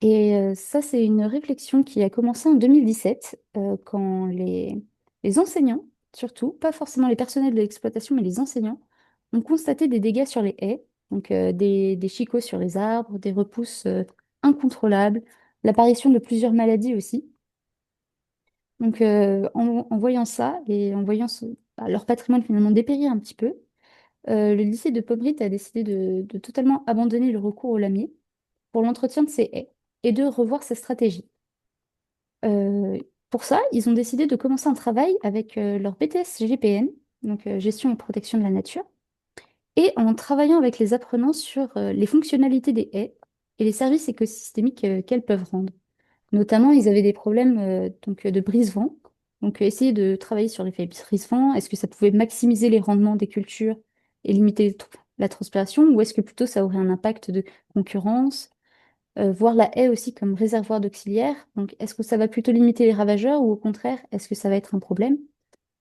Et ça, c'est une réflexion qui a commencé en 2017, quand les enseignants, surtout, pas forcément les personnels de l'exploitation, mais les enseignants, ont constaté des dégâts sur les haies, donc des chicots sur les arbres, des repousses incontrôlables, l'apparition de plusieurs maladies aussi. Donc en voyant ça et en voyant leur patrimoine finalement dépérir un petit peu, le lycée de Pommerit a décidé de totalement abandonner le recours au lamier pour l'entretien de ces haies et de revoir sa stratégie. Euh, pour ça, ils ont décidé de commencer un travail avec leur BTS GPN, donc gestion et protection de la nature, et en travaillant avec les apprenants sur les fonctionnalités des haies et les services écosystémiques qu'elles peuvent rendre. Notamment, ils avaient des problèmes de brise-vent. Donc, essayer de travailler sur l'effet brise-vent. Est-ce que ça pouvait maximiser les rendements des cultures et limiter la transpiration, ou est-ce que plutôt ça aurait un impact de concurrence? Voir la haie aussi comme réservoir d'auxiliaires. Donc, est-ce que ça va plutôt limiter les ravageurs ou au contraire, est-ce que ça va être un problème?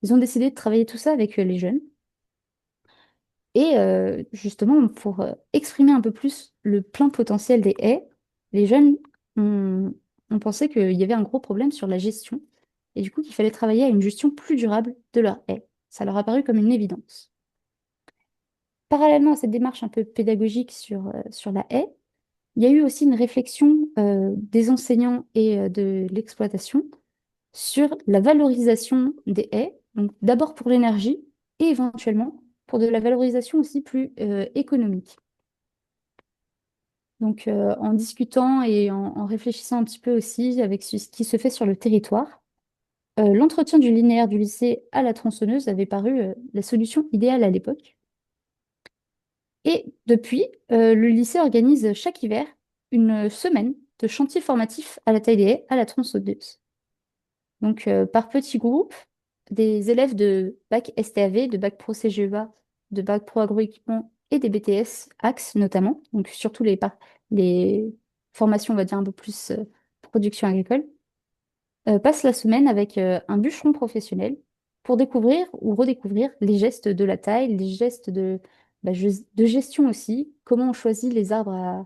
Ils ont décidé de travailler tout ça avec les jeunes. Et justement, pour exprimer un peu plus le plein potentiel des haies, les jeunes ont, ont pensé qu'il y avait un gros problème sur la gestion et du coup qu'il fallait travailler à une gestion plus durable de leurs haies. Ça leur a paru comme une évidence. Parallèlement à cette démarche un peu pédagogique sur la haie, il y a eu aussi une réflexion des enseignants et de l'exploitation sur la valorisation des haies, donc d'abord pour l'énergie et éventuellement pour de la valorisation aussi plus économique. Donc en discutant et en réfléchissant un petit peu aussi avec ce qui se fait sur le territoire, l'entretien du linéaire du lycée à la tronçonneuse avait paru la solution idéale à l'époque. Et depuis, le lycée organise chaque hiver une semaine de chantier formatif à la taille des haies à la tronçonneuse. Donc, par petits groupes, des élèves de bac STAV, de bac pro CGEA, de bac pro agroéquipement et des BTS Axe notamment, donc surtout les formations, on va dire, un peu plus production agricole, passent la semaine avec un bûcheron professionnel pour découvrir ou redécouvrir les gestes de la taille, les gestes de gestion aussi, comment on choisit les arbres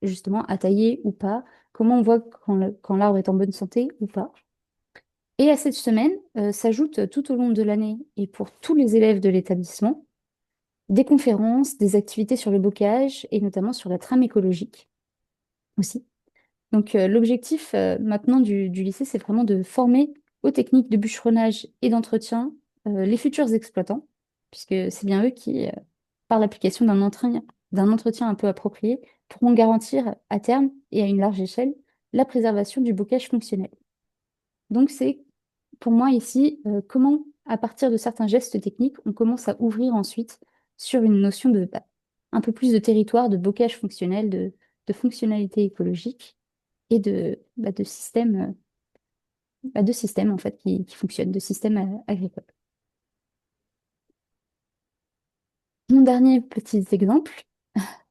justement à tailler ou pas, comment on voit quand l'arbre est en bonne santé ou pas. Et à cette semaine s'ajoutent tout au long de l'année et pour tous les élèves de l'établissement, des conférences, des activités sur le bocage et notamment sur la trame écologique aussi. Donc, l'objectif maintenant du lycée, c'est vraiment de former aux techniques de bûcheronnage et d'entretien les futurs exploitants, puisque c'est bien eux qui, par l'application d'un entretien un peu approprié, pourront garantir à terme et à une large échelle la préservation du bocage fonctionnel. Donc, c'est pour moi ici comment, à partir de certains gestes techniques, on commence à ouvrir ensuite sur une notion de un peu plus de territoire, de bocage fonctionnel, de fonctionnalité écologique et de systèmes en fait qui fonctionnent, de systèmes agricoles. Mon dernier petit exemple,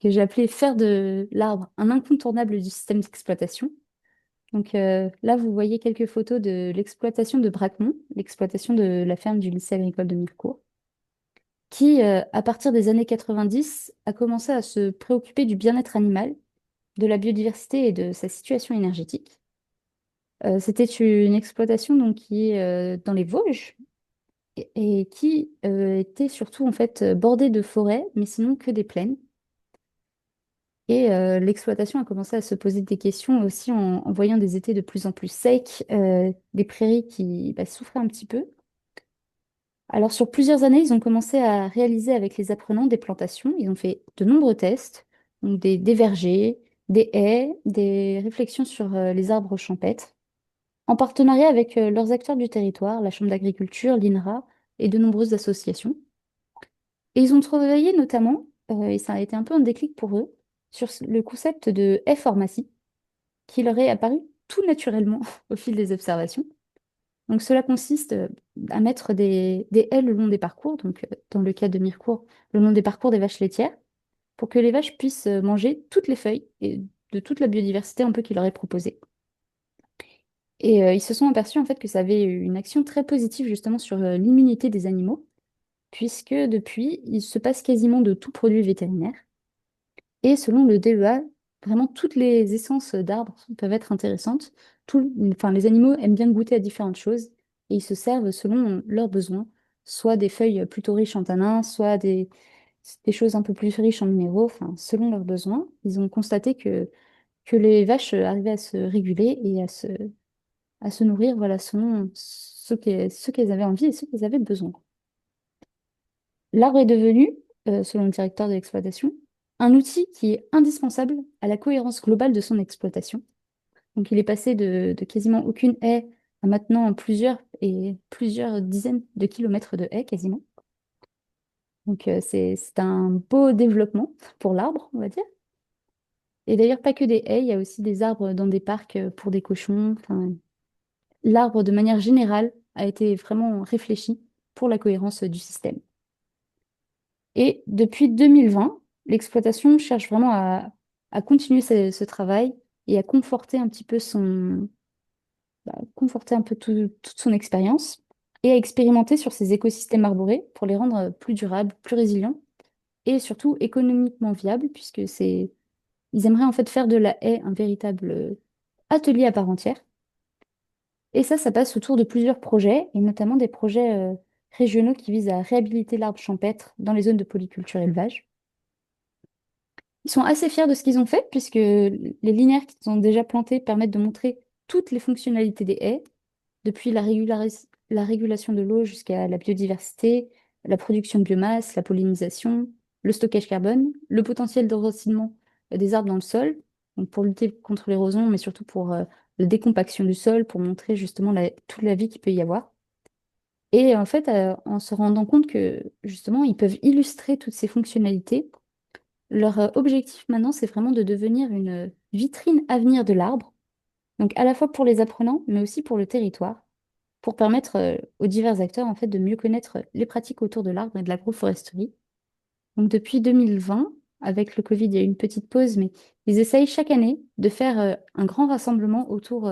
que j'ai appelé faire de l'arbre un incontournable du système d'exploitation. Donc là, vous voyez quelques photos de l'exploitation de Bracmont, l'exploitation de la ferme du lycée agricole de Mirecourt, qui, à partir des années 90, a commencé à se préoccuper du bien-être animal, de la biodiversité et de sa situation énergétique. C'était une exploitation donc, qui est dans les Vosges et qui était surtout en fait bordée de forêts, mais sinon que des plaines. Et l'exploitation a commencé à se poser des questions aussi en voyant des étés de plus en plus secs, des prairies qui souffraient un petit peu. Alors sur plusieurs années, ils ont commencé à réaliser avec les apprenants des plantations. Ils ont fait de nombreux tests, donc des vergers, des haies, des réflexions sur les arbres champêtres, en partenariat avec leurs acteurs du territoire, la Chambre d'agriculture, l'INRA et de nombreuses associations. Et ils ont travaillé notamment, et ça a été un peu un déclic pour eux, sur le concept de haie pharmacie, qui leur est apparu tout naturellement au fil des observations. Donc cela consiste à mettre des haies le long des parcours, donc dans le cas de Mirecourt, le long des parcours des vaches laitières, pour que les vaches puissent manger toutes les feuilles et de toute la biodiversité un peu qu'il leur est proposée. Et ils se sont aperçus en fait que ça avait une action très positive justement sur l'immunité des animaux, puisque depuis, il se passe quasiment de tout produit vétérinaire. Et selon le DEA, vraiment toutes les essences d'arbres peuvent être intéressantes. Enfin, les animaux aiment bien goûter à différentes choses et ils se servent selon leurs besoins, soit des feuilles plutôt riches en tanins, soit des choses un peu plus riches en minéraux, enfin, selon leurs besoins. Ils ont constaté que les vaches arrivaient à se réguler et à se nourrir, voilà, selon ce qu'elles avaient envie et ce qu'elles avaient besoin. L'arbre est devenu, selon le directeur de l'exploitation, un outil qui est indispensable à la cohérence globale de son exploitation. Donc il est passé de quasiment aucune haie à maintenant plusieurs dizaines de kilomètres de haies quasiment. Donc c'est un beau développement pour l'arbre, on va dire. Et d'ailleurs, pas que des haies, il y a aussi des arbres dans des parcs pour des cochons. Enfin, l'arbre, de manière générale, a été vraiment réfléchi pour la cohérence du système. Et depuis 2020, l'exploitation cherche vraiment à continuer ce travail et à conforter un petit peu conforter un peu toute son expérience et à expérimenter sur ces écosystèmes arborés pour les rendre plus durables, plus résilients et surtout économiquement viables, puisque ils aimeraient en fait faire de la haie un véritable atelier à part entière. Et ça passe autour de plusieurs projets, et notamment des projets régionaux qui visent à réhabiliter l'arbre champêtre dans les zones de polyculture élevage. Ils sont assez fiers de ce qu'ils ont fait, puisque les linéaires qu'ils ont déjà plantés permettent de montrer toutes les fonctionnalités des haies, depuis la régulation de l'eau jusqu'à la biodiversité, la production de biomasse, la pollinisation, le stockage carbone, le potentiel d'enracinement des arbres dans le sol, donc pour lutter contre l'érosion, mais surtout pour la décompaction du sol, pour montrer justement toute la vie qu'il peut y avoir. Et en fait, en se rendant compte que justement, ils peuvent illustrer toutes ces fonctionnalités, leur objectif maintenant, c'est vraiment de devenir une vitrine avenir de l'arbre, donc à la fois pour les apprenants, mais aussi pour le territoire, pour permettre aux divers acteurs en fait de mieux connaître les pratiques autour de l'arbre et de l'agroforesterie. Donc depuis 2020, avec le Covid, il y a eu une petite pause, mais ils essayent chaque année de faire un grand rassemblement autour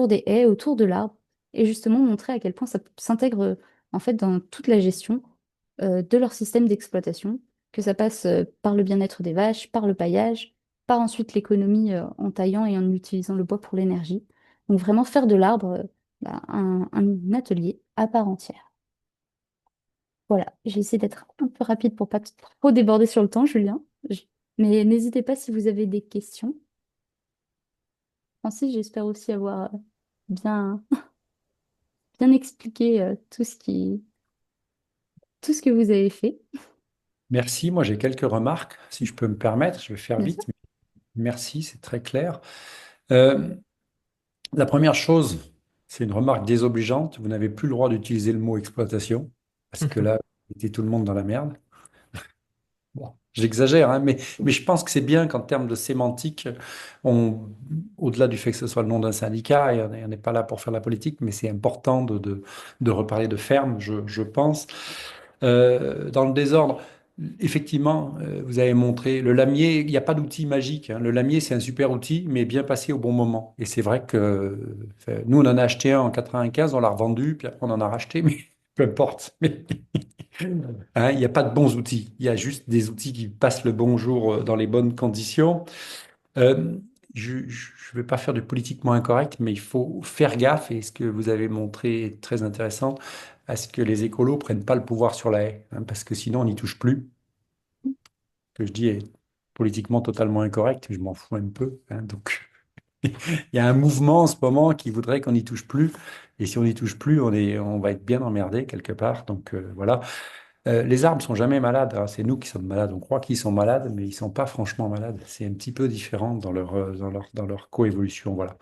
des haies, autour de l'arbre, et justement montrer à quel point ça s'intègre en fait dans toute la gestion de leur système d'exploitation, que ça passe par le bien-être des vaches, par le paillage, par ensuite l'économie en taillant et en utilisant le bois pour l'énergie. Donc vraiment faire de l'arbre un atelier à part entière. Voilà, j'ai essayé d'être un peu rapide pour pas trop déborder sur le temps, Julien. Je- Mais n'hésitez pas si vous avez des questions. Francis. J'espère aussi avoir bien, bien expliqué tout ce que vous avez fait, Merci. Moi, j'ai quelques remarques, si je peux me permettre. Je vais faire bien sûr. vite. Merci, c'est très clair. Euh, la première chose, c'est une remarque désobligeante. Vous n'avez plus le droit d'utiliser le mot exploitation, parce que là, vous mettez tout le monde dans la merde. Bon, j'exagère, hein, mais je pense que c'est bien qu'en termes de sémantique, on, au-delà du fait que ce soit le nom d'un syndicat, et on n'est pas là pour faire la politique, mais c'est important de reparler de ferme, je pense. Dans le désordre, effectivement, vous avez montré le lamier, il n'y a pas d'outil magique, hein. Le lamier, c'est un super outil, mais bien passé au bon moment. Et c'est vrai que nous, on en a acheté un en 95, on l'a revendu, puis après on en a racheté, mais peu importe. Hein, il n'y a pas de bons outils, il y a juste des outils qui passent le bonjour dans les bonnes conditions. Euh, je ne vais pas faire du politiquement incorrect, mais il faut faire gaffe, et ce que vous avez montré est très intéressant, à ce que les écolos prennent pas le pouvoir sur la haie, hein, parce que sinon on n'y touche plus. Ce que je dis est politiquement totalement incorrect, je m'en fous un peu, hein, donc il y a un mouvement en ce moment qui voudrait qu'on n'y touche plus, et si on n'y touche plus, on va être bien emmerdé quelque part, donc voilà. Les arbres sont jamais malades, hein. C'est nous qui sommes malades. On croit qu'ils sont malades, mais ils sont pas franchement malades. C'est un petit peu différent dans leur coévolution. Voilà.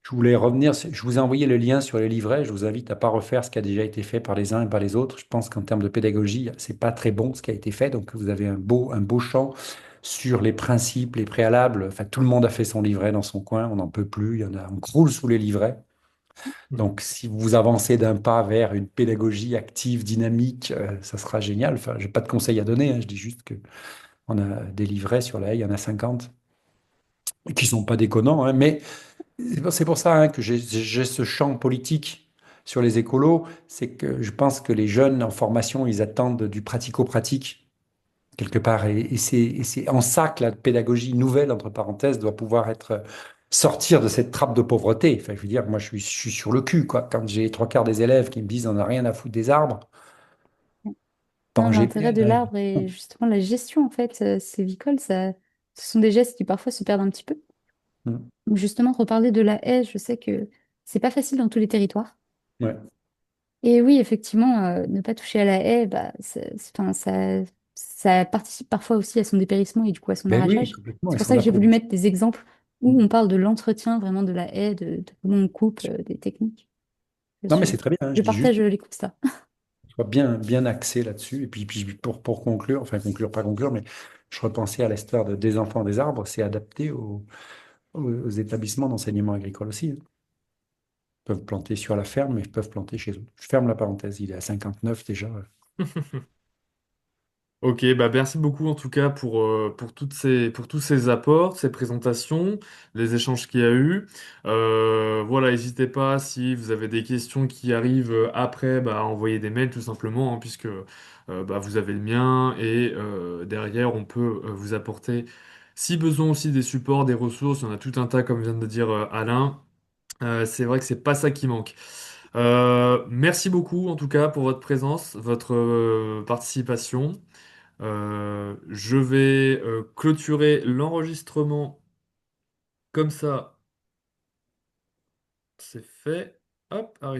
Je voulais revenir. Je vous ai envoyé le lien sur les livrets. Je vous invite à pas refaire ce qui a déjà été fait par les uns et par les autres. Je pense qu'en termes de pédagogie, c'est pas très bon ce qui a été fait. Donc vous avez un beau champ sur les principes, les préalables. Enfin, tout le monde a fait son livret dans son coin. On n'en peut plus. Il y en a, on croule sous les livrets. Donc, si vous avancez d'un pas vers une pédagogie active, dynamique, ça sera génial. Enfin, je n'ai pas de conseils à donner, hein. Je dis juste qu'on a des livrets sur la haie, il y en a 50, qui ne sont pas déconnants, hein. Mais c'est pour ça, hein, que j'ai ce champ politique sur les écolos. C'est que je pense que les jeunes en formation, ils attendent du pratico-pratique quelque part. Et c'est en ça que la pédagogie nouvelle, entre parenthèses, doit pouvoir être sortir de cette trappe de pauvreté. Enfin, je veux dire, moi, je suis sur le cul, quoi. Quand j'ai trois quarts des élèves qui me disent on n'a rien à foutre des arbres, Non, j'ai l'intérêt de l'arbre et justement la gestion en fait sylvicole, ce sont des gestes qui parfois se perdent un petit peu. Donc, justement, reparler de la haie, je sais que c'est pas facile dans tous les territoires. Ouais. Et oui, effectivement, ne pas toucher à la haie, bah, enfin, ça participe parfois aussi à son dépérissement et du coup à son Ben oui, arrachage. complètement, C'est ils pour sont ça que là j'ai pour. voulu mettre des exemples où on parle de l'entretien vraiment de la haie, de comment on coupe, des techniques. Non, mais c'est très bien, hein. Je Je dis juste partage les constats. soit bien axé là-dessus. Et puis pour conclure, enfin conclure, pas conclure, mais je repensais à l'histoire des enfants des arbres, c'est adapté aux établissements d'enseignement agricole aussi, hein. Ils peuvent planter sur la ferme, mais ils peuvent planter chez eux. Je ferme la parenthèse, il est à 59 déjà. Ok, bah merci beaucoup en tout cas pour tous ces apports, ces présentations, les échanges qu'il y a eu. Voilà, n'hésitez pas si vous avez des questions qui arrivent après, bah, à envoyer des mails tout simplement, hein, puisque bah, vous avez le mien et derrière on peut vous apporter, si besoin aussi des supports, des ressources. Il y en a tout un tas comme vient de dire Alain. C'est vrai que c'est pas ça qui manque. Merci beaucoup en tout cas pour votre présence, votre participation. Je vais clôturer l'enregistrement comme ça, c'est fait. Hop, arrête.